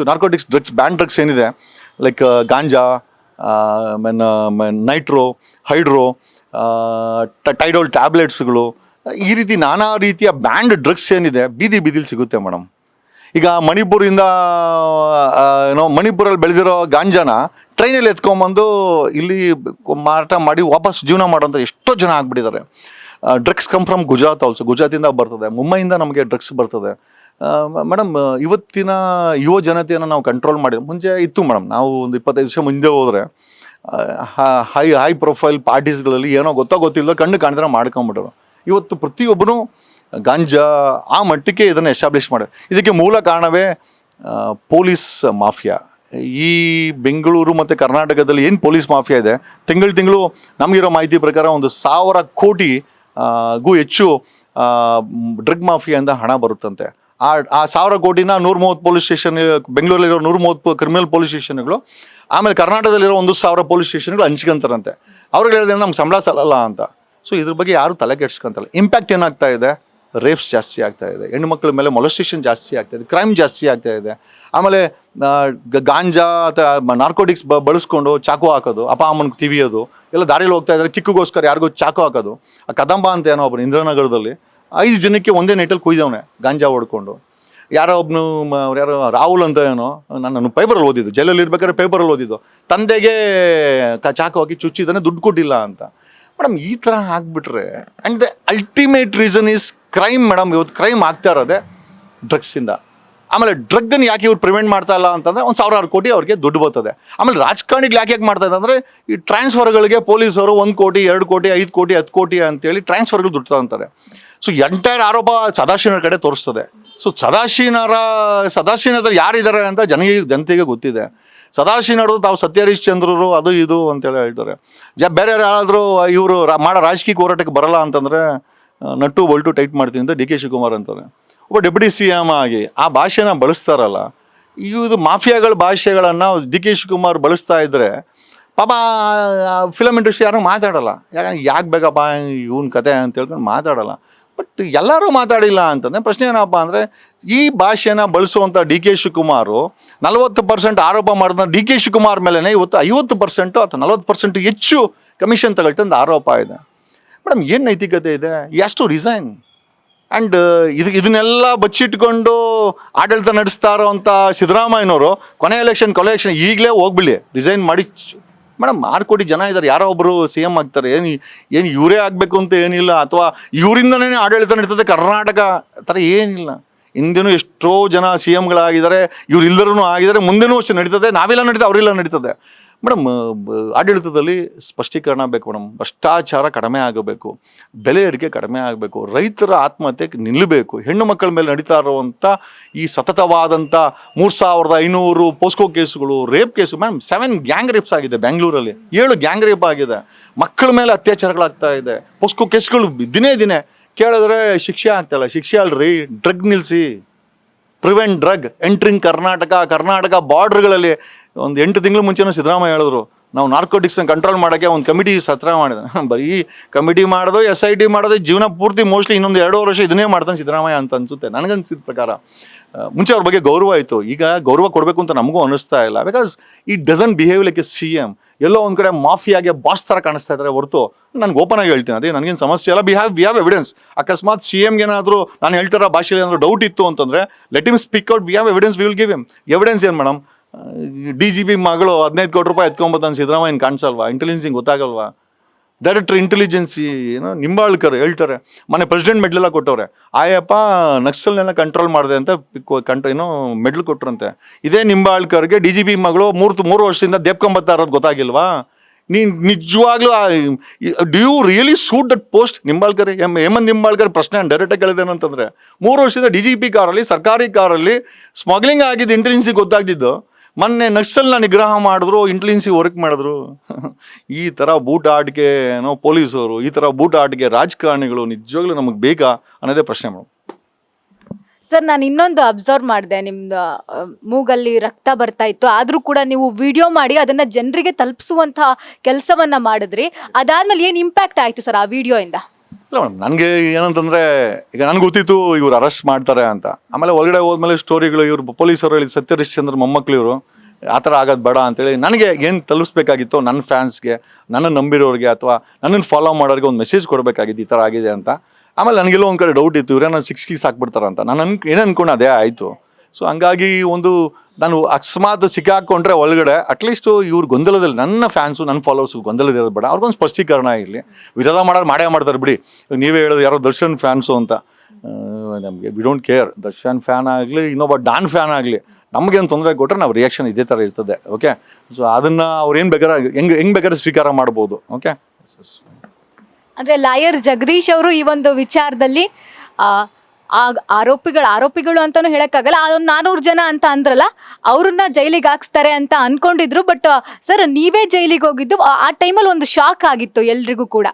ಡ್ರಗ್ಸ್, ಬ್ಯಾನ್ ಡ್ರಗ್ಸ್ ಏನಿದೆ ಲೈಕ್ ಗಾಂಜಾ, ನೈಟ್ರೋ, ಹೈಡ್ರೋ, ಟೈಡೋಲ್ ಟ್ಯಾಬ್ಲೆಟ್ಸ್ಗಳು, ಈ ರೀತಿ ನಾನಾ ರೀತಿಯ ಬ್ಯಾಂಡ್ ಡ್ರಗ್ಸ್ ಏನಿದೆ ಬೀದಿಲಿ ಸಿಗುತ್ತೆ ಮೇಡಮ್. ಈಗ ಮಣಿಪುರಲ್ಲಿ ಬೆಳೆದಿರೋ ಗಾಂಜಾನ ಟ್ರೈನಲ್ಲಿ ಎತ್ಕೊಂಬಂದು ಇಲ್ಲಿ ಮಾರಾಟ ಮಾಡಿ ವಾಪಸ್ ಜೀವನ ಮಾಡೋಂಥ ಎಷ್ಟೋ ಜನ ಆಗ್ಬಿಟ್ಟಿದ್ದಾರೆ. Drugs come from Gujarat also, ಗುಜರಾತಿಂದ ಬರ್ತದೆ, ಮುಂಬೈಯಿಂದ ನಮಗೆ ಡ್ರಗ್ಸ್ ಬರ್ತದೆ. ಮೇಡಮ್ ಇವತ್ತಿನ ಯುವ ಜನತೆಯನ್ನು ನಾವು ಕಂಟ್ರೋಲ್ ಮಾಡಿದ್ವಿ. ಮುಂಚೆ ಇತ್ತು ಮೇಡಮ್, ನಾವು ಒಂದು 25 ವರ್ಷ ಮುಂದೆ ಹೋದರೆ ಹೈ ಪ್ರೊಫೈಲ್ ಪಾರ್ಟೀಸ್ಗಳಲ್ಲಿ ಏನೋ ಗೊತ್ತಿಲ್ಲದ ಕಣ್ಣು ಕಾಣಿದ್ರೆ ಮಾಡ್ಕೊಂಬಿಟ್ಟರು. ಇವತ್ತು ಪ್ರತಿಯೊಬ್ಬನು ಗಾಂಜಾ ಆ ಮಟ್ಟಕ್ಕೆ ಇದನ್ನು ಎಸ್ಟಾಬ್ಲಿಷ್ ಮಾಡಿದೆ. ಇದಕ್ಕೆ ಮೂಲ ಕಾರಣವೇ ಪೊಲೀಸ್ ಮಾಫಿಯಾ. ಈ ಬೆಂಗಳೂರು ಮತ್ತು ಕರ್ನಾಟಕದಲ್ಲಿ ಏನು ಪೊಲೀಸ್ ಮಾಫಿಯಾ ಇದೆ, ತಿಂಗಳು ನಮಗಿರೋ ಮಾಹಿತಿ ಪ್ರಕಾರ 1,000 ಕೋಟಿಗೂ ಹೆಚ್ಚು ಡ್ರಗ್ ಮಾಫಿಯಾದಿಂದ ಹಣ ಬರುತ್ತಂತೆ. ಆ 1,000 ಕೋಟಿನ 130 ಪೊಲೀಸ್ ಸ್ಟೇಷನ್, ಬೆಂಗಳೂರಲ್ಲಿರೋ 130 ಕ್ರಿಮಿನಲ್ ಪೊಲೀಸ್ ಸ್ಟೇಷನ್ಗಳು, ಆಮೇಲೆ ಕರ್ನಾಟಕದಲ್ಲಿರೋ 1,000 ಪೊಲೀಸ್ ಸ್ಟೇಷನ್ಗಳು ಹಂಚ್ಕೊಂತಾರಂತೆ. ಅವ್ರಿಗೆ ಹೇಳಿದ್ರೆ ನಮ್ಗೆ ಸಂಬಳ ಸಲ್ಲಲ್ಲ ಅಂತ. ಸೊ ಇದ್ರ ಬಗ್ಗೆ ಯಾರು ತಲೆ ಕೆಡ್ಸ್ಕೊಂತಲ್ಲ. ಇಂಪ್ಯಾಕ್ಟ್ ಏನಾಗ್ತಾ ಇದೆ? ರೇಪ್ಸ್ ಜಾಸ್ತಿ ಆಗ್ತಾ ಇದೆ, ಹೆಣ್ಣುಮಕ್ಳ ಮೇಲೆ ಮೊಲೆಸ್ಟೇಷನ್ ಜಾಸ್ತಿ ಆಗ್ತಾ ಇದೆ, ಕ್ರೈಮ್ ಜಾಸ್ತಿ ಆಗ್ತಾ ಇದೆ. ಆಮೇಲೆ ಗಾಂಜಾ ಅಥವಾ ನಾರ್ಕೋಟಿಕ್ಸ್ ಬಳಸ್ಕೊಂಡು ಚಾಕು ಹಾಕೋದು, ಅಪ್ಪ ಅಮ್ಮನಿಗೆ ತಿವಿಯೋದು, ಎಲ್ಲ ದಾರಿಯಲ್ಲಿ ಹೋಗ್ತಾ ಇದ್ದಾರೆ ಕಿಕ್ಕಿಗೋಸ್ಕರ ಯಾರಿಗೂ ಚಾಕು ಹಾಕೋದು. ಆ ಕದಂಬ ಅಂತ ಏನೋ ಒಬ್ಬರು ಇಂದ್ರನಗರದಲ್ಲಿ 5 ಜನಕ್ಕೆ ಒಂದೇ ನೈಟಲ್ಲಿ ಕುಯ್ದವನೆ ಗಾಂಜಾ ಹೊಡ್ಕೊಂಡು. ಯಾರೋ ಒಬ್ಬನು ಯಾರೋ ರಾಹುಲ್ ಅಂತ ಏನೋ, ನಾನು ಪೇಪರಲ್ಲಿ ಓದಿದ್ದು, ಜೈಲಲ್ಲಿ ಇರ್ಬೇಕಾದ್ರೆ ಪೇಪರಲ್ಲಿ ಓದಿದ್ದು, ತಂದೆಗೆ ಚಾಕು ಹಾಕಿ ಚುಚ್ಚಿದ್ದಾನೆ, ದುಡ್ಡು ಕೊಟ್ಟಿಲ್ಲ ಅಂತ. ಮೇಡಮ್ ಈ ಥರ ಆಗಿಬಿಟ್ರೆ, and the ultimate reason is crime madam. ಇವತ್ತು ಕ್ರೈಮ್ ಆಗ್ತಾ ಇರೋದೆ ಡ್ರಗ್ಸಿಂದ. ಆಮೇಲೆ ಡ್ರಗ್ಗನ್ನು ಯಾಕೆ ಇವ್ರು ಪ್ರಿವೆಂಟ್ ಮಾಡ್ತಾ ಇಲ್ಲ ಅಂತಂದರೆ 1,000 ಕೋಟಿ ಅವ್ರಿಗೆ ದುಡ್ಡು ಬರ್ತದೆ. ಆಮೇಲೆ ರಾಜಕಾರಣಿಗಳು ಯಾಕೆ ಮಾಡ್ತಾ ಇದೆ ಅಂದರೆ, ಈ ಟ್ರಾನ್ಸ್ಫರ್ಗಳಿಗೆ ಪೊಲೀಸರು 1 ಕೋಟಿ 2 ಕೋಟಿ 5 ಕೋಟಿ 10 ಕೋಟಿ ಅಂತೇಳಿ ಟ್ರಾನ್ಸ್ಫರ್ಗಳು ದುಡ್ಡು ತಗೊಂತಾರೆ. ಸೊ ಎಂಟೈರ್ ಆರೋಪ ಸದಾಶಿವನ ಕಡೆ ತೋರಿಸ್ತದೆ. ಸೊ ಸದಾಶಿವನದಲ್ಲಿ ಯಾರಿದ್ದಾರೆ ಅಂತ ಜನತೆಗೆ ಗೊತ್ತಿದೆ. ಸದಾಶಿವನವರು ತಾವು ಸತ್ಯ ಹರಿಶ್ಚಂದ್ರರು ಅದು ಇದು ಅಂತೇಳಿ ಹೇಳ್ತಾರೆ. ಬೇರೆ ಯಾರಾದರೂ ಇವರು ಮಾಡೋ ರಾಜಕೀಯ ಹೋರಾಟಕ್ಕೆ ಬರಲ್ಲ ಅಂತಂದರೆ ನಟ್ಟು ಬಲ್ಟು ಟೈಟ್ ಮಾಡ್ತೀನಿ ಅಂತ ಡಿ.ಕೆ. ಶಿವಕುಮಾರ್ ಅಂತಾರೆ. ಒಬ್ಬ ಡೆಪ್ಯೂಟಿ CM ಆಗಿ ಆ ಭಾಷೆನ ಬಳಸ್ತಾರಲ್ಲ, ಇದು ಮಾಫಿಯಾಗಳ ಭಾಷೆಗಳನ್ನು ಡಿ.ಕೆ. ಶಿವಕುಮಾರ್ ಬಳಸ್ತಾ ಇದ್ದರೆ ಪಾಪ ಫಿಲಮ್ ಇಂಡಸ್ಟ್ರಿ ಯಾರು ಮಾತಾಡಲ್ಲ. ಯಾಕೆ ಬೇಕಪ್ಪ ಇವನ್ ಕತೆ ಅಂತ ಹೇಳ್ಕೊಂಡು ಮಾತಾಡಲ್ಲ. ಬಟ್ ಎಲ್ಲರೂ ಮಾತಾಡಿಲ್ಲ ಅಂತಂದರೆ ಪ್ರಶ್ನೆ ಏನಪ್ಪ ಅಂದರೆ, ಈ ಭಾಷೆನ ಬಳಸುವಂಥ ಡಿ.ಕೆ. ಶಿವಕುಮಾರು 40% ಆರೋಪ ಮಾಡಿದ ಡಿ.ಕೆ. ಶಿವಕುಮಾರ್ ಮೇಲೇ ಇವತ್ತು 50% ಅಥವಾ 40% ಹೆಚ್ಚು ಕಮಿಷನ್ ತಗೊಳ್ತಂದು ಆರೋಪ ಇದೆ. ಮೇಡಮ್ ಏನು ನೈತಿಕತೆ ಇದೆ? ಎಷ್ಟು ರಿಸೈನ್? ಆ್ಯಂಡ್ ಇದನ್ನೆಲ್ಲ ಬಚ್ಚಿಟ್ಕೊಂಡು ಆಡಳಿತ ನಡೆಸ್ತಾ ಇರೋವಂಥ ಸಿದ್ದರಾಮಯ್ಯನವರು ಕೊನೆ ಎಲೆಕ್ಷನ್ ಈಗಲೇ ಹೋಗ್ಬಿಡಿ, ರಿಸೈನ್ ಮಾಡಿ. ಮೇಡಮ್ 6 ಕೋಟಿ ಜನ ಇದ್ದಾರೆ, ಯಾರೋ ಒಬ್ಬರು CM ಆಗ್ತಾರೆ. ಏನು ಇವರೇ ಆಗಬೇಕು ಅಂತ ಏನಿಲ್ಲ, ಅಥವಾ ಇವರಿಂದನೇ ಆಡಳಿತ ನಡೀತದೆ ಕರ್ನಾಟಕ ಥರ ಏನಿಲ್ಲ. ಹಿಂದೆನೂ ಎಷ್ಟೋ ಜನ CMಗಳಾಗಿದ್ದಾರೆ, ಇವ್ರು ಇಲ್ಲರೂ ಆಗಿದ್ದಾರೆ, ಮುಂದೆನೂ ಅಷ್ಟೇ ನಡೀತದೆ. ನಾವೆಲ್ಲ ನಡೀತದೆ, ಅವರೆಲ್ಲ ನಡೀತದೆ. ಮೇಡಮ್ ಆಡಳಿತದಲ್ಲಿ ಸ್ಪಷ್ಟೀಕರಣ ಬೇಕು ಮೇಡಮ್. ಭ್ರಷ್ಟಾಚಾರ ಕಡಿಮೆ ಆಗಬೇಕು, ಬೆಲೆ ಏರಿಕೆ ಕಡಿಮೆ ಆಗಬೇಕು, ರೈತರ ಆತ್ಮಹತ್ಯೆಗೆ ನಿಲ್ಲಬೇಕು. ಹೆಣ್ಣು ಮಕ್ಕಳ ಮೇಲೆ ನಡೀತಾ ಇರುವಂಥ ಈ ಸತತವಾದಂಥ 3,500 ಪೋಸ್ಕೋ ಕೇಸುಗಳು, rape case. Madam 7 gang rapes ಆಗಿದೆ ಬೆಂಗಳೂರಲ್ಲಿ, 7 ಗ್ಯಾಂಗ್ ರೇಪ್ ಆಗಿದೆ. ಮಕ್ಕಳ ಮೇಲೆ ಅತ್ಯಾಚಾರಗಳಾಗ್ತಾ ಇದೆ, ಪೋಸ್ಕೋ ಕೇಸುಗಳು ದಿನೇ ಕೇಳಿದ್ರೆ ಶಿಕ್ಷೆ ಆಗ್ತಾಯಿಲ್ಲ. ಶಿಕ್ಷೆ ಅಲ್ರಿ, ಡ್ರಗ್ ನಿಲ್ಲಿಸಿ, ಪ್ರಿವೆಂಟ್ ಡ್ರಗ್ ಎಂಟ್ರಿಂಗ್ ಕರ್ನಾಟಕ ಬಾರ್ಡ್ರ್ಗಳಲ್ಲಿ. ಒಂದು 8 ತಿಂಗಳು ಮುಂಚೆನೂ ಸಿದ್ದರಾಮಯ್ಯ ಹೇಳಿದ್ರು, ನಾವು ನಾರ್ಕೋಟಿಕ್ಸ್ನ ಕಂಟ್ರೋಲ್ ಮಾಡೋಕ್ಕೆ ಒಂದು ಕಮಿಟಿ ಸತ್ರ ಮಾಡಿದೆ. ಬರೀ ಕಮಿಟಿ ಮಾಡೋದು, SIT ಮಾಡೋದು, ಜೀವನ ಪೂರ್ತಿ ಮೋಸ್ಟ್ಲಿ ಇನ್ನೊಂದು 2 ವರ್ಷ ಇದನ್ನೇ ಮಾಡ್ತಾನೆ ಸಿದ್ದರಾಮಯ್ಯ ಅಂತ ಅನಿಸುತ್ತೆ ನನಗನ್ಸಿದ ಪ್ರಕಾರ. ಮುಂಚೆ ಅವ್ರ ಬಗ್ಗೆ ಗೌರವ ಇತ್ತು, ಈಗ ಗೌರವ ಕೊಡಬೇಕು ಅಂತ ನಮಗೂ ಅನ್ನಿಸ್ತಾ ಇಲ್ಲ. Because it doesn't behave like A CM. ಎಲ್ಲೋ ಒಂದು ಕಡೆ ಮಾಫಿಯಾಗೆ ಬಾಸ್ ಥರ ಕಾಣಿಸ್ತಾ ಇದ್ದಾರೆ ಹೊರತು, ನನಗೆ ಓಪನ್ ಆಗಿ ಹೇಳ್ತೀನಿ, ಅದೇ ನನಗೇನು ಸಮಸ್ಯೆ ಇಲ್ಲ. We have evidence. ಅಕಸ್ಮಾತ್ CMಗೆ ಏನಾದರೂ ನಾನು ಹೇಳ್ತಿರೋ ಭಾಷೆಯಲ್ಲಿ ಏನಾದರೂ ಡೌಟ್ ಇತ್ತು ಅಂತಂದರೆ let him speak out. We have evidence, we will give him evidence. ಏನು ಮೇಡಮ್, DGP ಮಗಳು 15 ಕೋಟಿ ರೂಪಾಯಿ ಎತ್ಕೊಂಬತ್ತಾನೆ ಸಿದ್ದರಾಮಯ್ಯನ ಕಾಣಿಸಲ್ವಾ? ಇಂಟೆಲಿಜೆನ್ಸಿಂಗ್ ಗೊತ್ತಾಗಲ್ವಾ? ಡೈರೆಕ್ಟರ್ ಇಂಟೆಲಿಜೆನ್ಸಿ ಏನೋ ನಿಂಬಾಳ್ಕರ್ ಹೇಳ್ತಾರೆ, ಮನೆ ಪ್ರೆಸಿಡೆಂಟ್ ಮೆಡ್ಲೆಲ್ಲ ಕೊಟ್ಟವ್ರೆ. ಆಯಪ್ಪ ನಕ್ಸಲ್ನೆಲ್ಲ ಕಂಟ್ರೋಲ್ ಮಾಡಿದೆ ಅಂತ ಏನೋ ಮೆಡ್ಲ್ ಕೊಟ್ರಂತೆ. ಇದೇ ನಿಂಬಾಳ್ಕರ್ಗೆ DGP ಮಗಳು 3 ವರ್ಷದಿಂದ ದೇಪ್ಕೊಂಬತ್ತಾ ಇರೋದು ಗೊತ್ತಾಗಿಲ್ವಾ? ನೀನು ನಿಜವಾಗ್ಲೂ do you really suit that post? Hemant Nimbalkar ಪ್ರಶ್ನೆ ಡೈರೆಕ್ಟಾಗಿ ಕೇಳಿದೇನಂತಂದರೆ, 3 ವರ್ಷದಿಂದ DGP ಕಾರಲ್ಲಿ, ಸರ್ಕಾರಿ ಕಾರಲ್ಲಿ ಸ್ಮಗ್ಲಿಂಗ್ ಆಗಿದ್ದು ಇಂಟೆಲಿಜೆನ್ಸಿಗೆ ಗೊತ್ತಾಗ್ತಿದ್ದು, ಮೊನ್ನೆ ನಕ್ಸಲ್ನ ನಿಗ್ರಹ ಮಾಡಿದ್ರು, ಇಂಟೆಲಿಜೆನ್ಸಿ ವರ್ಕ್ ಮಾಡಿದ್ರು. ಈ ಥರ ಬೂಟ ಆಟಿಕೆ ಪೊಲೀಸರು, ಈ ಥರ ಬೂಟ ಆಟಿಕೆ ರಾಜಕಾರಣಿಗಳು ನಿಜವಾಗ್ಲೂ ನಮಗೆ ಬೇಕಾ ಅನ್ನೋದೇ ಪ್ರಶ್ನೆ ಮೇಡಮ್. ಸರ್, ನಾನು ಇನ್ನೊಂದು ಅಬ್ಸರ್ವ್ ಮಾಡಿದೆ, ನಿಮ್ದು ಮೂಗಲ್ಲಿ ರಕ್ತ ಬರ್ತಾ ಇತ್ತು, ಆದರೂ ಕೂಡ ನೀವು ವಿಡಿಯೋ ಮಾಡಿ ಅದನ್ನ ಜನರಿಗೆ ತಲುಪಿಸುವಂತಹ ಕೆಲಸವನ್ನ ಮಾಡಿದ್ರಿ. ಅದಾದ್ಮೇಲೆ ಏನು ಇಂಪ್ಯಾಕ್ಟ್ ಆಯ್ತು ಸರ್ ಆ ವಿಡಿಯೋ ಇಂದ? ಇಲ್ಲ ಮೇಡಮ್, ನನಗೆ ಏನಂತಂದರೆ, ಈಗ ನನಗೆ ಗೊತ್ತಿತ್ತು ಇವ್ರು ಅರೆಸ್ಟ್ ಮಾಡ್ತಾರೆ ಅಂತ. ಆಮೇಲೆ ಒಳಗಡೆ ಹೋದ್ಮೇಲೆ ಸ್ಟೋರಿಗಳು, ಇವ್ರು ಪೊಲೀಸರು ಹೇಳಿದ ಸತ್ಯಹರಿಶ್ಚಂದ್ರ ಮೊಮ್ಮಕ್ಕಳು ಇವರು, ಆ ಥರ ಆಗೋದು ಬೇಡ ಅಂತೇಳಿ ನನಗೆ ಏನು ತಲುಪಿಸ್ಬೇಕಾಗಿತ್ತು ನನ್ನ ಫ್ಯಾನ್ಸ್ಗೆ, ನನ್ನ ನಂಬಿರೋರಿಗೆ ಅಥವಾ ನನ್ನನ್ನು ಫಾಲೋ ಮಾಡೋರಿಗೆ ಒಂದು ಮೆಸೇಜ್ ಕೊಡಬೇಕಾಗಿತ್ತು ಈ ಥರ ಆಗಿದೆ ಅಂತ. ಆಮೇಲೆ ನನಗೆಲ್ಲೋ ಒಂದು ಕಡೆ ಡೌಟ್ ಇತ್ತು, ಇವರೇನೋ 60 ಹಾಕ್ಬಿಡ್ತಾರೆ ಅಂತ. ನಾನು ಏನು ಅನ್ಕೊಂಡು ಅದೇ ಆಯಿತು. ಸೊ ಹಂಗಾಗಿ ನಾನು ಅಕಸ್ಮಾತ್ ಸಿಕ್ಕಾಕೊಂಡ್ರೆ ಒಳಗಡೆ ಅಟ್ಲೀಸ್ಟ್ ಇವ್ರು ಗೊಂದಲದಲ್ಲಿ, ನನ್ನ ಫ್ಯಾನ್ಸು ನನ್ನ ಫಾಲೋವರ್ಸು ಗೊಂದಲದಿರೋದು ಬೇಡ, ಅವ್ರಿಗೊಂದು ಸ್ಪಷ್ಟೀಕರಣ ಇರಲಿ. ವಿರೋಧ ಮಾಡೋರು ಮಾಡೇ ಮಾಡ್ತಾರೆ ಬಿಡಿ. ನೀವೇ ಹೇಳೋದು ಯಾರೋ ದರ್ಶನ್ ಫ್ಯಾನ್ಸು ಅಂತ, ನಮಗೆ we don't care. Darshan fan ಆಗಲಿ, ಇನ್ನೊಬ್ಬ ಡಾನ್ ಫ್ಯಾನ್ ಆಗಲಿ, ನಮಗೇನು ತೊಂದರೆ ಕೊಟ್ಟರೆ ನಾವು ರಿಯಾಕ್ಷನ್ ಇದೇ ಥರ ಇರ್ತದೆ. ಓಕೆ, ಸೊ ಅದನ್ನು ಅವ್ರು ಏನು ಬೇಕಾದ್ರೆ ಹೆಂಗೆ ಬೇಕಾದ್ರೆ ಸ್ವೀಕಾರ ಮಾಡ್ಬೋದು. ಓಕೆ, ಅಂದ್ರೆ ಲಾಯರ್ ಜಗದೀಶ್ ಅವರು ಈ ಒಂದು ವಿಚಾರದಲ್ಲಿ ಆರೋಪಿಗಳು ಅಂತಾನು ಹೇಳಕ್ಕಾಗಲ್ಲ, ಅದೊಂದು 400 ಜನ ಅಂತ ಅಂದ್ರಲ್ಲ, ಅವ್ರನ್ನ ಜೈಲಿಗೆ ಹಾಕ್ಸ್ತಾರೆ ಅಂತ ಅನ್ಕೊಂಡಿದ್ರು. ಬಟ್ ಸರ್, ನೀವೇ ಜೈಲಿಗೆ ಹೋಗಿದ್ದು, ಆ ಟೈಮಲ್ಲಿ ಒಂದು ಶಾಕ್ ಆಗಿತ್ತು ಎಲ್ರಿಗೂ ಕೂಡ.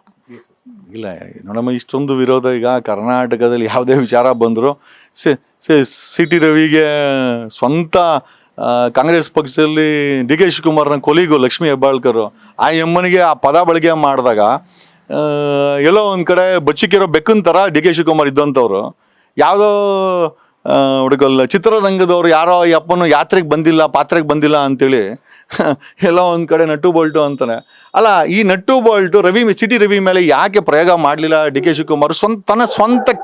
ಇಲ್ಲ ನೋಡಮ್ಮ, ಇಷ್ಟೊಂದು ವಿರೋಧ ಈಗ ಕರ್ನಾಟಕದಲ್ಲಿ ಯಾವುದೇ ವಿಚಾರ ಬಂದರೂ ಸಿ.ಟಿ. ರವಿಗೆ ಸ್ವಂತ ಕಾಂಗ್ರೆಸ್ ಪಕ್ಷದಲ್ಲಿ ಡಿ.ಕೆ. ಶಿವಕುಮಾರ್ನ ಕೊಲಿಗು ಲಕ್ಷ್ಮೀ ಹೆಬ್ಬಾಳ್ಕರ್, ಆ ಎಮ್ಮನಿಗೆ ಆ ಪದ ಬಳಕೆ ಮಾಡಿದಾಗ ಎಲ್ಲೋ ಒಂದು ಕಡೆ ಬಚ್ಚಿಕ್ಕಿರೋ ಬೆಕ್ಕನ ಥರ ಡಿ.ಕೆ. ಶಿವಕುಮಾರ್ ಇದ್ದಂಥವ್ರು, ಯಾವುದೋ ಹುಡುಗಲ್ಲ ಚಿತ್ರರಂಗದವ್ರು ಯಾರೋ ಈ ಅಪ್ಪನು ಯಾತ್ರೆಗೆ ಬಂದಿಲ್ಲ, ಪಾತ್ರೆಗೆ ಬಂದಿಲ್ಲ ಅಂತೇಳಿ ಎಲ್ಲೋ ಒಂದು ಕಡೆ ನಟ್ಟು ಬೋಲ್ಟು ಅಂತಾನೆ. ಅಲ್ಲ, ಈ ನಟ್ಟು ಬೋಲ್ಟು ಸಿ.ಟಿ. ರವಿ ಮೇಲೆ ಯಾಕೆ ಪ್ರಯೋಗ ಮಾಡಲಿಲ್ಲ ಡಿ.ಕೆ. ಶಿವಕುಮಾರ್? ತನ್ನ ಸ್ವಂತ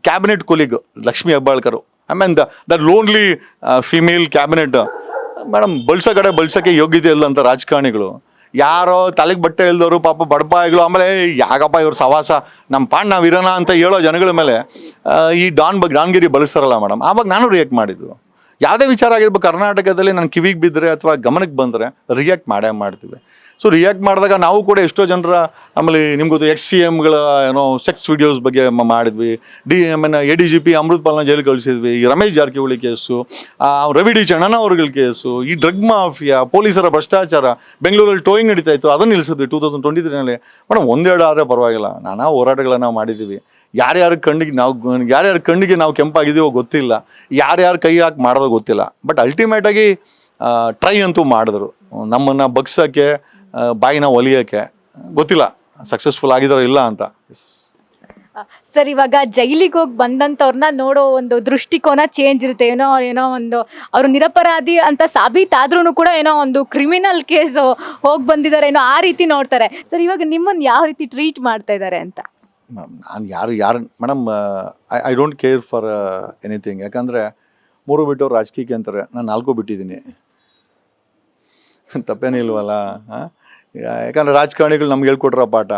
ಕ್ಯಾಬಿನೆಟ್ ಕೊಲಿಗ್ ಲಕ್ಷ್ಮೀ ಹೆಬ್ಬಾಳ್ಕರ್, ಆಮೇಲೆ the lonely female cabinet madam, ಬಳಸೋಕ್ಕೆ ಯೋಗ್ಯತೆ ಇಲ್ಲ ಅಂತ ರಾಜಕಾರಣಿಗಳು, ಯಾರೋ ತಲೆಗೆ ಬಟ್ಟೆ ಇಲ್ದವರು ಪಾಪ ಬಡಪಾಯಿಗಳು, ಆಮೇಲೆ ಯಾಕಪ್ಪ ಇವ್ರ ಸವಾಸ, ನಮ್ಮ ಪಾಂಡ್ ನಾವು ಇರೋಣ ಅಂತ ಹೇಳೋ ಜನಗಳ ಮೇಲೆ ಈ ಡಾನ್ಗಿರಿ ಬಳಸ್ತಾರಲ್ಲ ಮೇಡಮ್. ಆವಾಗ ನಾನು ರಿಯಾಕ್ಟ್ ಮಾಡಿದ್ದು. ಯಾವುದೇ ವಿಚಾರ ಆಗಿರ್ಬೇಕು ಕರ್ನಾಟಕದಲ್ಲಿ ನನ್ನ ಕಿವಿಗೆ ಬಿದ್ದರೆ ಅಥವಾ ಗಮನಕ್ಕೆ ಬಂದರೆ ರಿಯಾಕ್ಟ್ ಮಾಡ್ತೀವಿ. ಸೊ ರಿಯಾಕ್ಟ್ ಮಾಡಿದಾಗ ನಾವು ಕೂಡ ಎಷ್ಟೋ ಜನರ, ಆಮೇಲೆ ನಿಮ್ಗೆ ಗೊತ್ತು XCMಗಳ ಸೆಕ್ಸ್ ವಿಡಿಯೋಸ್ ಬಗ್ಗೆ ಮಾಡಿದ್ವಿ. ADGP ಅಮೃತ್ಪಾಲ್ನ ಜೈಲಿಗೆ ಕಳಿಸಿದ್ವಿ. ಈ ರಮೇಶ್ ಜಾರಕಿಹೊಳಿ ಕೇಸು, ರವಿ ಡಿ ಚಣ್ಣನ ಅವ್ರಗಳ ಕೇಸು, ಈ ಡ್ರಗ್ ಮಾಫಿಯಾ, ಪೊಲೀಸರ ಭ್ರಷ್ಟಾಚಾರ, ಬೆಂಗಳೂರಲ್ಲಿ ಟೋಯಿಂಗ್ ನಡೀತಾ ಇತ್ತು, ಅದನ್ನು ನಿಲ್ಲಿಸಿದ್ವಿ 2023ನಲ್ಲಿ. ಮೇಡಮ್, ಒಂದೆರಡು ಆದರೆ ಪರವಾಗಿಲ್ಲ, ನಾನಾ ಹೋರಾಟಗಳನ್ನ ಮಾಡಿದ್ದೀವಿ. ಯಾರ್ಯಾರ ಕಣ್ಣಿಗೆ ನಾವು ಕೆಂಪಾಗಿದ್ದೀವೋ ಗೊತ್ತಿಲ್ಲ, ಯಾರ್ಯಾರು ಕೈ ಹಾಕಿ ಮಾಡೋದು ಗೊತ್ತಿಲ್ಲ. ಬಟ್ ಅಲ್ಟಿಮೇಟಾಗಿ ಟ್ರೈ ಅಂತೂ ಮಾಡಿದ್ರು ನಮ್ಮನ್ನು ಬಗ್ಸೋಕ್ಕೆ, ಬಾಯಿನ ಒಲಿಯೋಕ್ಕೆ. ಗೊತ್ತಿಲ್ಲ ಸಕ್ಸಸ್ಫುಲ್ ಆಗಿದಾರೋ ಇಲ್ಲ ಅಂತ. ಸರ್, ಇವಾಗ ಜೈಲಿಗೆ ಹೋಗಿ ಬಂದಂಥವ್ರನ್ನ ನೋಡೋ ಒಂದು ದೃಷ್ಟಿಕೋನ ಚೇಂಜ್ ಇರುತ್ತೆ. ಏನೋ ಒಂದು ಅವರು ನಿರಪರಾಧಿ ಅಂತ ಸಾಬೀತಾದ್ರೂ ಕೂಡ ಏನೋ ಒಂದು ಕ್ರಿಮಿನಲ್ ಕೇಸ್ ಹೋಗಿ ಬಂದಿದ್ದಾರೆ ಏನೋ ಆ ರೀತಿ ನೋಡ್ತಾರೆ. ಸರ್, ಇವಾಗ ನಿಮ್ಮನ್ನು ಯಾವ ರೀತಿ ಟ್ರೀಟ್ ಮಾಡ್ತಾ ಇದ್ದಾರೆ ಅಂತ? ನಾನು ಯಾರು madam, I don't care for anything. ಯಾಕಂದರೆ 3 ಬಿಟ್ಟವ್ರು ರಾಜಕೀಯಕ್ಕೆ ಅಂತಾರೆ, ನಾನು 4 ಬಿಟ್ಟಿದ್ದೀನಿ. ತಪ್ಪೇನಿಲ್ವಲ್ಲ. ಯಾಕಂದರೆ ರಾಜಕಾರಣಿಗಳು ನಮ್ಗೆ ಹೇಳ್ಕೊಟ್ರ ಪಾಠ.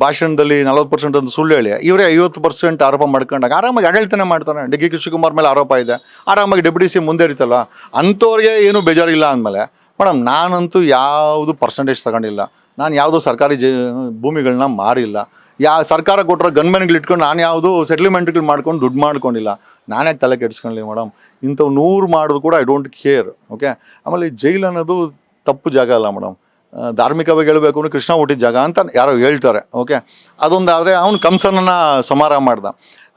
ಭಾಷಣದಲ್ಲಿ 40% ಅಂತ ಸುಳ್ಳು ಹೇಳಿ ಇವರೇ 50% ಆರೋಪ ಮಾಡ್ಕೊಂಡಾಗ ಆರಾಮಾಗಿ ಆಡಳಿತನೇ ಮಾಡ್ತಾರೆ. ಡಿ.ಕೆ. ಶಿವಕುಮಾರ್ ಮೇಲೆ ಆರೋಪ ಇದೆ, ಆರಾಮಾಗಿ ಡೆಪ್ಯೂಟಿ ಸಿ ಮುಂದೆ ಇರ್ತಲ್ಲ, ಅಂಥವ್ರಿಗೆ ಏನೂ ಬೇಜಾರಿಲ್ಲ ಅಂದಮೇಲೆ ಮೇಡಮ್, ನಾನಂತೂ ಯಾವುದು ಪರ್ಸೆಂಟೇಜ್ ತಗೊಂಡಿಲ್ಲ. ನಾನು ಯಾವುದೋ ಸರ್ಕಾರಿ ಭೂಮಿಗಳನ್ನ ಮಾರಿಲ್ಲ. ಸರ್ಕಾರ ಕೊಟ್ಟರೆ ಗನ್ಮೆನ್ಗಳು ಇಟ್ಕೊಂಡು ನಾನು ಯಾವುದು ಸೆಟ್ಲ್ಮೆಂಟ್ಗಳು ಮಾಡ್ಕೊಂಡು ದುಡ್ಡು ಮಾಡ್ಕೊಂಡಿಲ್ಲ. ನಾನೇ ತಲೆ ಕೆಡಿಸ್ಕೊಳ್ಳಿ ಮೇಡಮ್. ಇಂಥವು 100 ಮಾಡೋದು ಕೂಡ ಐ ಡೋಂಟ್ ಕೇರ್. ಓಕೆ, ಆಮೇಲೆ ಜೈಲು ಅನ್ನೋದು ತಪ್ಪು ಜಾಗ ಅಲ್ಲ ಮೇಡಮ್. ಧಾರ್ಮಿಕವಾಗಿ ಹೇಳಬೇಕು ಅಂದ್ರೆ ಕೃಷ್ಣ ಹುಟ್ಟಿದ ಜಾಗ ಅಂತ ಯಾರೋ ಹೇಳ್ತಾರೆ. ಓಕೆ, ಅದೊಂದಾದರೆ ಅವನು ಕಂಸನನ್ನು ಸಂಹಾರ ಮಾಡ್ದ.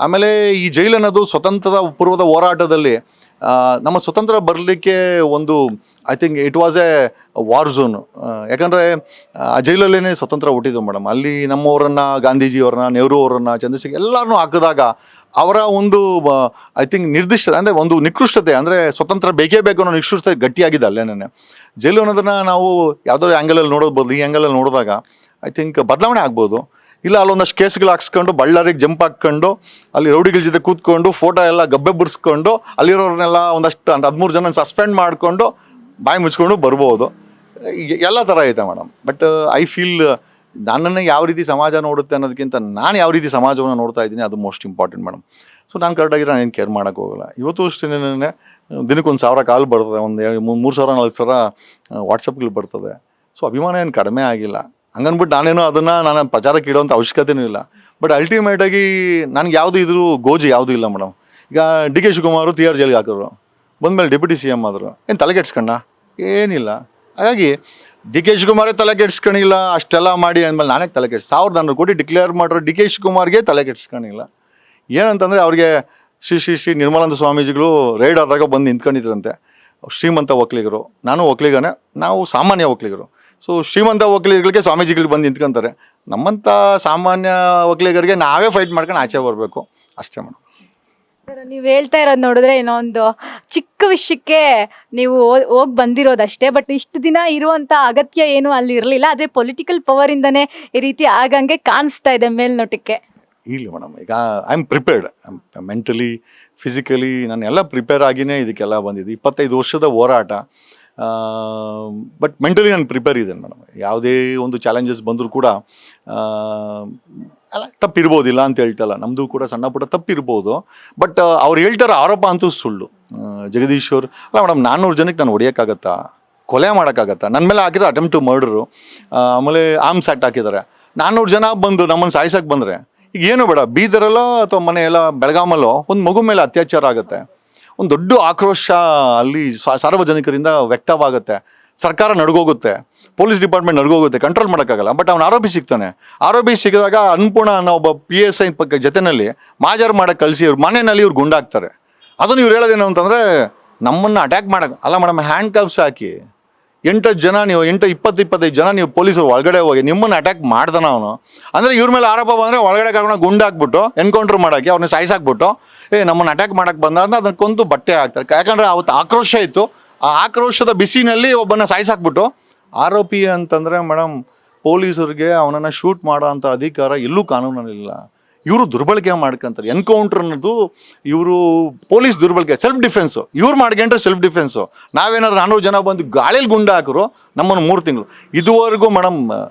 ಆಮೇಲೆ ಈ ಜೈಲು ಅನ್ನೋದು ಸ್ವತಂತ್ರದ ಪೂರ್ವದ ಹೋರಾಟದಲ್ಲಿ ನಮ್ಮ ಸ್ವತಂತ್ರ ಬರಲಿಕ್ಕೆ ಒಂದು I think it was A war zone. ಯಾಕಂದರೆ ಆ ಜೈಲಲ್ಲೇ ಸ್ವತಂತ್ರ ಹುಟ್ಟಿದ್ದು ಮೇಡಮ್. ಅಲ್ಲಿ ನಮ್ಮವರನ್ನು, ಗಾಂಧೀಜಿಯವ್ರನ್ನ, ನೆಹರು ಅವರನ್ನು, ಚಂದ್ರಶೇಖರ್ ಎಲ್ಲರನ್ನೂ ಹಾಕಿದಾಗ ಅವರ ಒಂದು ಐ ಥಿಂಕ್ ನಿರ್ದಿಷ್ಟ ಅಂದರೆ ಒಂದು ನಿಕೃಷ್ಟತೆ, ಅಂದರೆ ಸ್ವತಂತ್ರ ಬೇಕೇ ಬೇಕು ಅನ್ನೋ ನಿಕೃಷ್ಟತೆ ಗಟ್ಟಿಯಾಗಿದೆ ಅಲ್ಲೇನೇ. ಜೈಲು ಅನ್ನೋದನ್ನು ನಾವು ಯಾವುದೋ ಆ್ಯಂಗಲಲ್ಲಿ ನೋಡೋದು ಬದಲು ಈ ಆ್ಯಂಗಲಲ್ಲಿ ನೋಡಿದಾಗ ಐ ಥಿಂಕ್ ಬದಲಾವಣೆ ಆಗ್ಬೋದು. ಇಲ್ಲ ಅಲ್ಲೊಂದಷ್ಟು ಕೇಸ್ಗಳು ಹಾಕ್ಸ್ಕೊಂಡು ಬಳ್ಳಾರಿಗೆ ಜಂಪ್ ಹಾಕ್ಕೊಂಡು ಅಲ್ಲಿ ರೌಡಿಗಳ ಜೊತೆ ಕೂತ್ಕೊಂಡು ಫೋಟೋ ಎಲ್ಲ ಗಬ್ಬೆ ಬಿಡಿಸ್ಕೊಂಡು ಅಲ್ಲಿರೋರನ್ನೆಲ್ಲ ಒಂದಷ್ಟು 13 ಜನ ಸಸ್ಪೆಂಡ್ ಮಾಡಿಕೊಂಡು ಬಾಯಿ ಮುಚ್ಕೊಂಡು ಬರ್ಬೋದು. ಎಲ್ಲ ಥರ ಐತೆ ಮೇಡಮ್. ಬಟ್ ಐ ಫೀಲ್ ನನ್ನನ್ನು ಯಾವ ರೀತಿ ಸಮಾಜ ನೋಡುತ್ತೆ ಅನ್ನೋದಕ್ಕಿಂತ ನಾನು ಯಾವ ರೀತಿ ಸಮಾಜವನ್ನು ನೋಡ್ತಾ ಇದ್ದೀನಿ ಅದು ಮೋಸ್ಟ್ ಇಂಪಾರ್ಟೆಂಟ್ ಮೇಡಮ್. ಸೊ ನಾನು ಕರೆಕ್ಟಾಗಿರೋ ನಾನು ಏನು ಕೇರ್ ಮಾಡೋಕ್ಕೆ ಹೋಗಲ್ಲ. ಇವತ್ತು ಅಷ್ಟೇ ದಿನಕ್ಕೆ 1,000 ಕಾಲ್ ಬರ್ತದೆ, ಒಂದು 3,000-4,000 ವಾಟ್ಸಪ್ಗಳು ಬರ್ತದೆ. ಸೊ ಅಭಿಮಾನ ಏನು ಕಡಿಮೆ ಆಗಿಲ್ಲ. ಹಂಗನ್ಬಿಟ್ಟು ನಾನು ಪ್ರಚಾರಕ್ಕೆ ಇಡೋವಂಥ ಅವಶ್ಯಕತೆಯೂ ಇಲ್ಲ. ಬಟ್ ಅಲ್ಟಿಮೇಟಾಗಿ ನನಗೆ ಯಾವುದು ಇದ್ರೂ ಗೋಜಿ ಯಾವುದೂ ಇಲ್ಲ ಮೇಡಮ್. ಈಗ ಡಿ.ಕೆ. ಶಿವಕುಮಾರ್ ತಿಹಾರ್ ಜೈಲಿಗೆ ಹಾಕಿದ್ರು, ಬಂದಮೇಲೆ ಡೆಪ್ಯೂಟಿ ಸಿ ಎಮ್ ಆದರು. ಏನು ತಲೆ ಕೆಡ್ಸ್ಕೊಂಡ? ಏನಿಲ್ಲ. ಹಾಗಾಗಿ ಡಿ ಕೆ ಶಿವಕುಮಾರೇ ತಲೆ ಕೆಡ್ಸ್ಕೊಂಡಿಲ್ಲ, ಅಷ್ಟೆಲ್ಲ ಮಾಡಿ ಅಂದಮೇಲೆ ನಾನೇ ತಲೆ ಕೆಡ್ಸ್ 1400 ಕೋಟಿ ಡಿಕ್ಲೇರ್ ಮಾಡಿರೋ ಡಿ ಕೆ ಶಿವಕುಮಾರ್ಗೆ ತಲೆ ಕೆಡ್ಸ್ಕೊಂಡಿಲ್ಲ. ಏನಂತಂದರೆ ಅವ್ರಿಗೆ ಶ್ರೀ ನಿರ್ಮಲಾನಂದ ಸ್ವಾಮೀಜಿಗಳು ರೈಡ್ ಆದಾಗ ಬಂದು ನಿಂತ್ಕೊಂಡಿದ್ರಂತೆ. ಶ್ರೀಮಂತ ಒಕ್ಕಲಿಗರು, ನಾನು ಒಕ್ಕಲಿಗನೇ, ನಾವು ಸಾಮಾನ್ಯ ಒಕ್ಕಲಿಗರು. ಸೊ ಶ್ರೀಮಂತ ಒಕ್ಕಲಿಗರಿಗೆ ಸ್ವಾಮೀಜಿಗಳಿಗೆ ಬಂದು ನಿಂತ್ಕೊಂತಾರೆ. ನಮ್ಮಂಥ ಸಾಮಾನ್ಯ ಒಕ್ಕಲಿಗರಿಗೆ ನಾವೇ ಫೈಟ್ ಮಾಡ್ಕೊಂಡು ಆಚೆ ಬರಬೇಕು ಅಷ್ಟೇ ಮೇಡಮ್. ಸರ್ ನೀವು ಹೇಳ್ತಾ ಇರೋದು ನೋಡಿದ್ರೆ ಏನೋ ಒಂದು ಚಿಕ್ಕ ವಿಷಯಕ್ಕೆ ನೀವು ಹೋಗಿ ಬಂದಿರೋದಷ್ಟೇ, ಬಟ್ ಇಷ್ಟು ದಿನ ಇರುವಂಥ ಅಗತ್ಯ ಏನು ಅಲ್ಲಿ ಇರಲಿಲ್ಲ. ಆದರೆ ಪೊಲಿಟಿಕಲ್ ಪವರಿಂದನೇ ಈ ರೀತಿ ಆಗಂಗೆ ಕಾಣಿಸ್ತಾ ಇದೆ ಮೇಲ್ನೋಟಕ್ಕೆ. ಇಲ್ಲ ಮೇಡಮ್, ಈಗ I am prepared mentally, physically ನಾನು ಎಲ್ಲ ಪ್ರಿಪೇರ್ ಆಗಿಯೇ ಇದಕ್ಕೆಲ್ಲ ಬಂದಿದ್ದು. 25 ವರ್ಷದ ಹೋರಾಟ, ಬಟ್ ಮೆಂಟಲಿ ನಾನು ಪ್ರಿಪೇರ್ ಇದ್ದೇನೆ ಮೇಡಮ್. ಯಾವುದೇ ಒಂದು ಚಾಲೆಂಜಸ್ ಬಂದರೂ ಕೂಡ ಅಲ್ಲ ತಪ್ಪಿರ್ಬೋದಿಲ್ಲ ಅಂತ ಹೇಳ್ತಲ್ಲ, ನಮ್ಮದು ಕೂಡ ಸಣ್ಣ ಪುಟ್ಟ ತಪ್ಪಿರ್ಬೋದು. ಬಟ್ ಅವ್ರು ಹೇಳ್ತಾರ ಆರೋಪ ಅಂತೂ ಸುಳ್ಳು. ಜಗದೀಶ್ವರ್ ಅಲ್ಲ ಮೇಡಮ್, 400 ಜನಕ್ಕೆ ನಾನು ಹೊಡಿಯೋಕ್ಕಾಗತ್ತಾ? ಕೊಲೆ ಮಾಡೋಕ್ಕಾಗತ್ತಾ? ನನ್ನ ಮೇಲೆ ಹಾಕಿದ್ರೆ ಅಟೆಂಪ್ಟ್ ಟು ಮರ್ಡರು, ಆಮೇಲೆ ಆರ್ಮ್ಸ್ ಆ್ಯಕ್ಟ್ ಹಾಕಿದ್ದಾರೆ. 400 ಜನ ಬಂದು ನಮ್ಮನ್ನು ಸಾಯಿಸೋಕ್ಕೆ ಬಂದರೆ ಈಗ ಏನು ಬೇಡ, ಬೀದರಲ್ಲೋ ಅಥವಾ ಮನೆಯೆಲ್ಲ ಬೆಳಗಾಮಲ್ಲೋ ಒಂದು ಮಗು ಮೇಲೆ ಅತ್ಯಾಚಾರ ಆಗುತ್ತೆ, ಒಂದು ದೊಡ್ಡ ಆಕ್ರೋಶ ಅಲ್ಲಿ ಸಾರ್ವಜನಿಕರಿಂದ ವ್ಯಕ್ತವಾಗುತ್ತೆ, ಸರ್ಕಾರ ನಡ್ಗೋಗುತ್ತೆ, ಪೊಲೀಸ್ ಡಿಪಾರ್ಟ್ಮೆಂಟ್ ನಡ್ಗೋಗುತ್ತೆ, ಕಂಟ್ರೋಲ್ ಮಾಡೋಕ್ಕಾಗಲ್ಲ. ಬಟ್ ಅವ್ನು ಆರೋಪಿ ಸಿಗ್ತಾನೆ. ಆರೋಪಿ ಸಿಕ್ಕಿದಾಗ ಅನ್ಪೂರ್ಣ ಅನ್ನೋ ಒಬ್ಬ PSI ಜೊತೆಯಲ್ಲಿ ಮಾಜಾರು ಮಾಡೋಕ್ಕೆ ಕಳಿಸಿ ಇವ್ರ ಮನೆಯಲ್ಲಿ ಇವ್ರು ಗುಂಡಾಕ್ತಾರೆ. ಅದನ್ನು ಇವ್ರು ಹೇಳೋದೇನು ಅಂತಂದರೆ ನಮ್ಮನ್ನು ಅಟ್ಯಾಕ್ ಮಾಡೋಕ್ಕೆ ಅಲ್ಲ ಮೇಡಮ್, ಹ್ಯಾಂಡ್ ಕಫ್ಸ್ ಹಾಕಿ 8 ಜನ ನೀವು 25 ಜನ ನೀವು ಪೊಲೀಸರು ಒಳಗಡೆ ಹೋಗಿ ನಿಮ್ಮನ್ನು ಅಟ್ಯಾಕ್ ಮಾಡ್ತಾನೆ ಅವನು. ಅಂದರೆ ಇವ್ರ ಮೇಲೆ ಆರೋಪ ಬಂದರೆ ಒಳಗಡೆ ಕರ್ಕೊಂಡು ಗುಂಡಾಕ್ಬಿಟ್ಟು ಎನ್ಕೌಂಟ್ರ್ ಮಾಡೋಕ್ಕೆ ಅವ್ರನ್ನ ಸಾಯಿಸಾಕ್ಬಿಟ್ಟು ನಮ್ಮನ್ನು ಅಟ್ಯಾಕ್ ಮಾಡೋಕ್ಕೆ ಬಂದ ಅಂತ ಅದನ್ನ ಕೊಂದು ಬಟ್ಟೆ ಹಾಕ್ತಾರೆ. ಯಾಕಂದರೆ ಅವತ್ತು ಆಕ್ರೋಶ ಇತ್ತು, ಆ ಆಕ್ರೋಶದ ಬಿಸಿನಲ್ಲಿ ಒಬ್ಬನ ಸಾಯಿಸಾಕ್ಬಿಟ್ಟು ಆರೋಪಿ ಅಂತಂದರೆ ಮೇಡಮ್ ಪೊಲೀಸರಿಗೆ ಅವನನ್ನು ಶೂಟ್ ಮಾಡೋ ಅಂಥ ಅಧಿಕಾರ ಎಲ್ಲೂ ಕಾನೂನಲ್ಲಿಲ್ಲ. ಇವರು ದುರ್ಬಳಕೆ ಮಾಡ್ಕೊಂತಾರೆ. ಎನ್ಕೌಂಟ್ರ್ ಅನ್ನೋದು ಇವರು ಪೊಲೀಸ್ ದುರ್ಬಳಕೆ, ಸೆಲ್ಫ್ ಡಿಫೆನ್ಸು. ಇವ್ರು ಮಾಡ್ಕೊಂಡ್ರೆ ಸೆಲ್ಫ್ ಡಿಫೆನ್ಸು. ನಾವೇನಾದ್ರು 400 ಜನ ಬಂದು ಗಾಳಿಯಲ್ಲಿ ಗುಂಡು ಹಾಕಿದ್ರು ನಮ್ಮನ್ನು 3 ತಿಂಗಳು ಇದುವರೆಗೂ ಮೇಡಮ್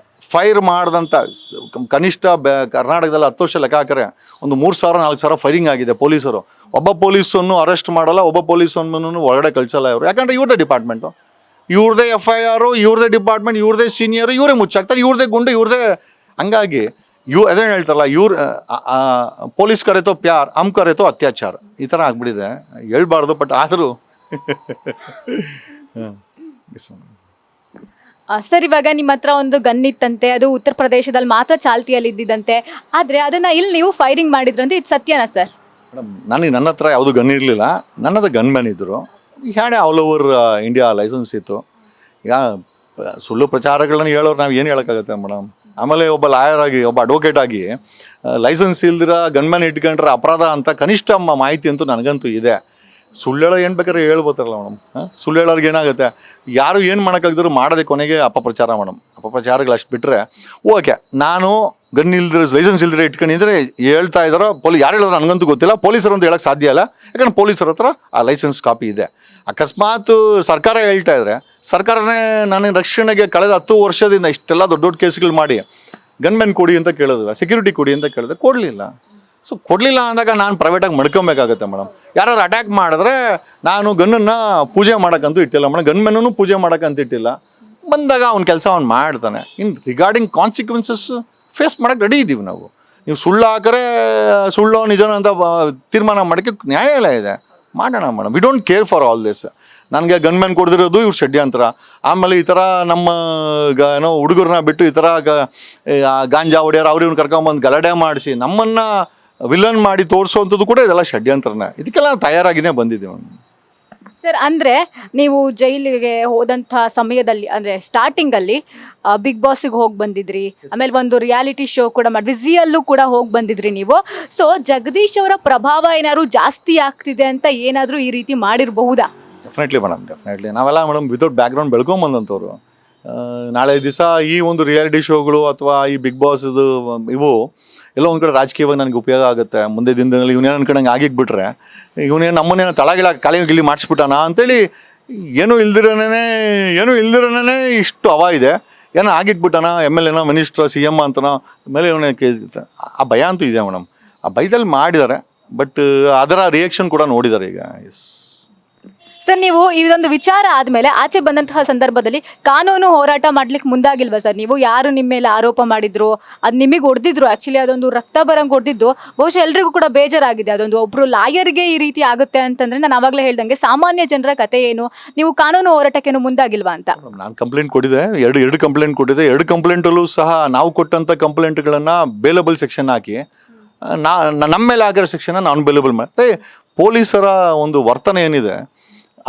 ಫೈರ್ ಮಾಡಿದಂಥ ಕನಿಷ್ಠ ಕರ್ನಾಟಕದಲ್ಲಿ 10 ವರ್ಷ ಲೆಕ್ಕ ಹಾಕಿದ್ರೆ ಒಂದು 3,000-4,000 ಫೈರಿಂಗ್ ಆಗಿದೆ. ಪೊಲೀಸರು ಒಬ್ಬ ಪೊಲೀಸನ್ನು ಅರೆಸ್ಟ್ ಮಾಡಲ್ಲ, ಒಬ್ಬ ಪೊಲೀಸನ್ನು ಒಳಗಡೆ ಕಳಿಸಲ್ಲ ಇವರು. ಯಾಕಂದರೆ ಇವ್ರದೇ ಡಿಪಾರ್ಟ್ಮೆಂಟು, ಇವ್ರದೇ FIR, ಇವ್ರದೇ ಡಿಪಾರ್ಟ್ಮೆಂಟ್, ಇವ್ರದೇ ಸೀನಿಯರು, ಇವರೇ ಮುಚ್ಚಾಕ್ತಾರೆ, ಇವ್ರದೇ ಗುಂಡು, ಇವ್ರದೇ. ಹಂಗಾಗಿ ಅದೇನು ಹೇಳ್ತಾರಲ್ಲ, ಪೊಲೀಸ್ ಕರೆತೋ ಪ್ಯಾರ್, ಹಮ್ ಕರೆತೋ ಅತ್ಯಾಚಾರ, ಈ ಥರ ಆಗ್ಬಿಟ್ಟಿದೆ. ಹೇಳ್ಬಾರ್ದು, ಬಟ್ ಆದರೂ ಸರ್ ಇವಾಗ ನಿಮ್ಮ ಹತ್ರ ಒಂದು ಗನ್ ಇತ್ತಂತೆ, ಅದು ಉತ್ತರ ಪ್ರದೇಶದಲ್ಲಿ ಮಾತ್ರ ಚಾಲ್ತಿಯಲ್ಲಿ ಇದ್ದಿದ್ದಂತೆ, ಆದರೆ ಅದನ್ನು ಇಲ್ಲಿ ನೀವು ಫೈರಿಂಗ್ ಮಾಡಿದ್ರಂತೆ, ಇದು ಸತ್ಯನಾ ಸರ್? ಮೇಡಮ್ ನನ್ನ ಹತ್ರ ಯಾವುದು ಗನ್ ಇರಲಿಲ್ಲ, ನನ್ನದು ಗನ್ ಮ್ಯಾನ್ ಇದ್ದರು. ಹ್ಯಾಡೆ ಆಲ್ ಓವರ್ ಇಂಡಿಯಾ ಲೈಸೆನ್ಸ್ ಇತ್ತು. ಈಗ ಸುಳ್ಳು ಪ್ರಚಾರಗಳನ್ನ ಹೇಳೋರು ನಾವು ಏನು ಹೇಳೋಕ್ಕಾಗುತ್ತೆ ಮೇಡಮ್. ಆಮೇಲೆ ಒಬ್ಬ ಲಾಯರ್ ಆಗಿ, ಒಬ್ಬ ಅಡ್ವೊಕೇಟ್ ಆಗಿ ಲೈಸೆನ್ಸ್ ಇಲ್ದಿರ ಗನ್ಮ್ಯಾನ್ ಇಟ್ಕೊಂಡ್ರೆ ಅಪರಾಧ ಅಂತ ಕನಿಷ್ಠ ಮಾಹಿತಿ ಅಂತೂ ನನಗಂತೂ ಇದೆ. ಸುಳ್ಳು ಹೇಳೋ ಏನು ಬೇಕಾದ್ರೆ ಹೇಳ್ಬೋತಾರಲ್ಲ ಮೇಡಮ್. ಸುಳ್ಳು ಹೇಳೋರ್ಗೆ ಏನಾಗುತ್ತೆ, ಯಾರು ಏನು ಮಾಡೋಕ್ಕಾಗಿದ್ರು ಮಾಡೋದೇ ಕೊನೆಗೆ ಅಪಪ್ರಚಾರ ಮೇಡಮ್. ಅಪಪ್ರಚಾರಗಳು ಅಷ್ಟು ಬಿಟ್ಟರೆ ಓಕೆ. ನಾನು ಗನ್ ಇಲ್ದಿರ ಲೈಸೆನ್ಸ್ ಇಲ್ದಿರ ಇಟ್ಕೊಂಡಿದ್ರೆ ಹೇಳ್ತಾ ಇದ್ದಾರೋ ಯಾರು ಹೇಳಿದ್ರು ನನಗಂತೂ ಗೊತ್ತಿಲ್ಲ. ಪೊಲೀಸರು ಅಂತ ಹೇಳೋಕ್ಕೆ ಸಾಧ್ಯ ಇಲ್ಲ, ಯಾಕಂದ್ರೆ ಪೊಲೀಸರ ಹತ್ರ ಆ ಲೈಸೆನ್ಸ್ ಕಾಪಿ ಇದೆ. ಅಕಸ್ಮಾತ್ ಸರ್ಕಾರ ಹೇಳ್ತಾ ಇದ್ರೆ, ಸರ್ಕಾರನೇ ನನಗೆ ರಕ್ಷಣೆಗೆ ಕಳೆದ 10 ವರ್ಷದಿಂದ ಇಷ್ಟೆಲ್ಲ ದೊಡ್ಡ ದೊಡ್ಡ ಕೇಸ್ಗಳು ಮಾಡಿ ಗನ್ಮೆನ್ ಕೊಡಿ ಅಂತ ಕೇಳಿದ್ವಿ, ಸೆಕ್ಯೂರಿಟಿ ಕೊಡಿ ಅಂತ ಕೇಳಿದ್ರೆ ಕೊಡಲಿಲ್ಲ. ಸೊ ಕೊಡಲಿಲ್ಲ ಅಂದಾಗ ನಾನು ಪ್ರೈವೇಟಾಗಿ ಮಡ್ಕೊಬೇಕಾಗತ್ತೆ ಮೇಡಮ್. ಯಾರು ಅಟ್ಯಾಕ್ ಮಾಡಿದ್ರೆ ನಾನು ಗನ್ನನ್ನು ಪೂಜೆ ಮಾಡೋಕ್ಕಂತೂ ಇಟ್ಟಿಲ್ಲ ಮೇಡಮ್, ಗನ್ಮೆನೂ ಪೂಜೆ ಮಾಡೋಕ್ಕಂತ ಇಟ್ಟಿಲ್ಲ. ಬಂದಾಗ ಅವ್ನ ಕೆಲಸ ಅವ್ನು ಮಾಡ್ತಾನೆ. ಇನ್ ರಿಗಾರ್ಡಿಂಗ್ ಕಾನ್ಸಿಕ್ವೆನ್ಸಸ್ ಫೇಸ್ ಮಾಡೋಕ್ಕೆ ರೆಡಿ ಇದ್ದೀವಿ ನಾವು. ನೀವು ಸುಳ್ಳು ಹಾಕರೆ ಸುಳ್ಳು ನಿಜನೋ ಅಂತ ತೀರ್ಮಾನ ಮಾಡೋಕ್ಕೆ ನ್ಯಾಯಾಲಯ ಇದೆ, ಮಾಡೋಣ madam. We don't care for all this. ನನಗೆ ಗನ್ಮ್ಯಾನ್ ಕೊಡ್ದಿರೋದು ಇವ್ರು ಷಡ್ಯಂತ್ರ. ಆಮೇಲೆ ಈ ಥರ ನಮ್ಮ ಏನೋ ಹುಡುಗರನ್ನ ಬಿಟ್ಟು ಈ ಥರ ಗಾಂಜಾ ಹೊಡೆಯೋರು ಅವ್ರು ಇವ್ನು ಕರ್ಕೊಂಬಂದು ಗಲಾಟೆ ಮಾಡಿಸಿ ನಮ್ಮನ್ನು ವಿಲನ್ ಮಾಡಿ ತೋರಿಸೋವಂಥದ್ದು ಕೂಡ ಇದೆಲ್ಲ ಷಡ್ಯಂತ್ರನೇ. ಇದಕ್ಕೆಲ್ಲ ತಯಾರಾಗಿಯೇ ಬಂದಿದ್ದೀವಿ ಮೇಡಮ್. ಸರ್ ಅಂದರೆ ನೀವು ಜೈಲಿಗೆ ಹೋದಂಥ ಸಮಯದಲ್ಲಿ, ಅಂದರೆ ಸ್ಟಾರ್ಟಿಂಗಲ್ಲಿ ಬಿಗ್ ಬಾಸಿಗೆ ಹೋಗಿ ಬಂದಿದ್ರಿ, ಆಮೇಲೆ ಒಂದು ರಿಯಾಲಿಟಿ ಶೋ ಕೂಡ ಮಾಡಿ ವಿಸಿಯಲ್ಲೂ ಕೂಡ ಹೋಗಿ ಬಂದಿದ್ರಿ ನೀವು. ಸೊ ಜಗದೀಶ್ ಅವರ ಪ್ರಭಾವ ಏನಾದ್ರು ಜಾಸ್ತಿ ಆಗ್ತಿದೆ ಅಂತ ಏನಾದರೂ ಈ ರೀತಿ ಮಾಡಿರಬಹುದಾ? Definitely madam, definitely. ನಾವೆಲ್ಲ ಮೇಡಮ್ ವಿತೌಟ್ ಬ್ಯಾಕ್ಗ್ರೌಂಡ್ ಬೆಳ್ಕೊಂಬಂದಂಥವ್ರು. ನಾಳೆ ದಿವಸ ಈ ಒಂದು ರಿಯಾಲಿಟಿ ಶೋಗಳು ಅಥವಾ ಈ ಬಿಗ್ ಬಾಸ್ ಇವು ಎಲ್ಲೋ ಒಂದು ಕಡೆ ರಾಜಕೀಯವಾಗಿ ನನಗೆ ಉಪಯೋಗ ಆಗುತ್ತೆ. ಮುಂದೆ ದಿನದಲ್ಲಿ ಇವನೇನು ಅನ್ಕೊಂಡಂಗೆ ಆಗಿಬಿಟ್ರೆ, ಇವನೇನು ನಮ್ಮನ್ನೇನೋ ತಳಗಿಳ ಕಾಲಿ ಗಿಲ್ಲಿ ಮಾಡಿಸ್ಬಿಟ್ಟಾನ ಅಂತೇಳಿ ಏನೂ ಇಲ್ದಿರೋನೇ ಇಷ್ಟು ಹವಾ ಇದೆ. ಏನೋ ಆಗಿಟ್ಬಿಟ್ಟಾನ, MLA ಮಿನಿಸ್ಟ್ರ CM ಅಂತನೋ ಮೇಲೆ ಇವನೇ ಆ ಭಯ ಅಂತೂ ಇದೆ ಮೇಡಮ್. ಆ ಭಯದಲ್ಲಿ ಮಾಡಿದ್ದಾರೆ, ಬಟ್ ಅದರ ರಿಯಾಕ್ಷನ್ ಕೂಡ ನೋಡಿದ್ದಾರೆ ಈಗ. ಎಸ್ ಸರ್, ನೀವು ಇದೊಂದು ವಿಚಾರ ಆದ್ಮೇಲೆ ಆಚೆ ಬಂದಂತಹ ಸಂದರ್ಭದಲ್ಲಿ ಕಾನೂನು ಹೋರಾಟ ಮಾಡ್ಲಿಕ್ಕೆ ಮುಂದಾಗಿಲ್ವಾ ಸರ್? ನೀವು ಯಾರು ನಿಮ್ಮ ಮೇಲೆ ಆರೋಪ ಮಾಡಿದ್ರು, ಅದು ನಿಮಗೆ ಹೊಡೆದಿದ್ರು, ಆಕ್ಚುಲಿ ಅದೊಂದು ರಕ್ತ ಬರಂಗ್ ಹೊಡೆದಿದ್ದು ಬಹುಶಃ ಎಲ್ರಿಗೂ ಕೂಡ ಬೇಜಾರಾಗಿದೆ. ಅದೊಂದು ಒಬ್ರು ಲಾಯರ್ಗೆ ಈ ರೀತಿ ಆಗುತ್ತೆ ಅಂತಂದ್ರೆ ನಾನು ಆವಾಗಲೇ ಹೇಳ್ದಂಗೆ ಸಾಮಾನ್ಯ ಜನರ ಕತೆ ಏನು, ನೀವು ಕಾನೂನು ಹೋರಾಟಕ್ಕೇನು ಮುಂದಾಗಿಲ್ವಾ ಅಂತ. ನಾನು ಕಂಪ್ಲೇಂಟ್ ಕೊಟ್ಟಿದ್ದೆ, ಎರಡು ಕಂಪ್ಲೇಂಟ್ ಕೊಟ್ಟಿದ್ದೆ. ಎರಡು ಕಂಪ್ಲೇಂಟಲ್ಲೂ ಸಹ ನಾವು ಕೊಟ್ಟಂಥ ಕಂಪ್ಲೇಂಟ್ಗಳನ್ನು ಬೇಲಬಲ್ ಸೆಕ್ಷನ್ ಹಾಕಿ ನಮ್ಮ ಮೇಲೆ ಆಗಿರೋ ಸೆಕ್ಷನ್ ನಾನ್ ಬೇಲಬಲ್ ಮತ್ತೆ ಪೊಲೀಸರ ಒಂದು ವರ್ತನೆ ಏನಿದೆ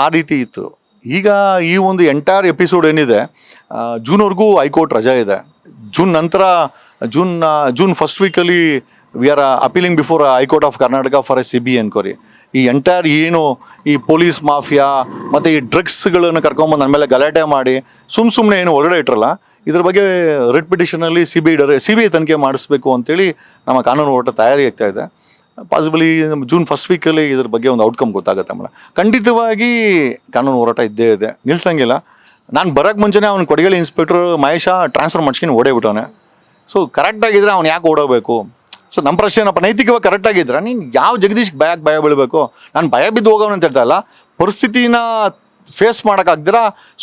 ಆ ರೀತಿ ಇತ್ತು. ಈಗ ಈ ಒಂದು ಎಂಟೈರ್ ಎಪಿಸೋಡ್ ಏನಿದೆ, ಜೂನ್ವರೆಗೂ ಹೈಕೋರ್ಟ್ ರಜಾ ಇದೆ. ಜೂನ್ ನಂತರ ಜೂನ್ ಫಸ್ಟ್ ವೀಕಲ್ಲಿ we are appealing before high court of Karnataka for A CBI enquiry. ಈ ಎಂಟೈರ್ ಏನು ಈ ಪೊಲೀಸ್ ಮಾಫಿಯಾ ಮತ್ತು ಈ ಡ್ರಗ್ಸ್ಗಳನ್ನು ಕರ್ಕೊಂಬಂದು ನನ್ನ ಮೇಲೆ ಗಲಾಟೆ ಮಾಡಿ ಸುಮ್ಮನೆ ಏನು ಒಳಗಡೆ ಇಟ್ರಲ್ಲ, ಇದ್ರ ಬಗ್ಗೆ ರಿಟ್ ಪಿಟಿಷನಲ್ಲಿ CBI ತನಿಖೆ ಮಾಡಿಸ್ಬೇಕು ಅಂತೇಳಿ ನಮ್ಮ ಕಾನೂನು ಹೋರಾಟ ತಯಾರಿ ಆಗ್ತಾ ಇದೆ. ಪಾಸಿಬಲಿ ಜೂನ್ ಫಸ್ಟ್ ವೀಕಲ್ಲಿ ಇದ್ರ ಬಗ್ಗೆ ಒಂದು ಔಟ್ಕಮ್ ಗೊತ್ತಾಗುತ್ತೆ ಮೇಡಮ್. ಖಂಡಿತವಾಗಿ ಕಾನೂನು ಹೋರಾಟ ಇದ್ದೇ ಇದೆ, ನಿಲ್ಸಂಗಿಲ್ಲ. ನಾನು ಬರೋಕ್ಕೆ ಮುಂಚೆನೇ ಅವ್ನು ಕೊಡಗೇಳಿ ಇನ್ಸ್ಪೆಕ್ಟ್ರು ಮಹೇಶ ಟ್ರಾನ್ಸ್ಫರ್ ಮಾಡ್ಸ್ಕೊಂಡು ಓಡೇಬಿಟ್ಟವನೆ. ಸೊ ಕರೆಕ್ಟಾಗಿದ್ದರೆ ಅವ್ನು ಯಾಕೆ ಓಡೋಬೇಕು? ಸೊ ನಮ್ಮ ಪ್ರಶ್ನೆ ಏನಪ್ಪ, ನೈತಿಕವಾಗಿ ಕರೆಕ್ಟಾಗಿದ್ರೆ ನೀನು ಯಾವ ಜಗದೀಶ್ ಭಯ ಬೀಳಬೇಕು? ನಾನು ಭಯ ಬಿದ್ದು ಹೋಗೋನು ಅಂತ ಹೇಳ್ತಾ ಇಲ್ಲ, ಪರಿಸ್ಥಿತಿನ ಫೇಸ್ ಮಾಡೋಕ್ಕಾಗ್ದಿರ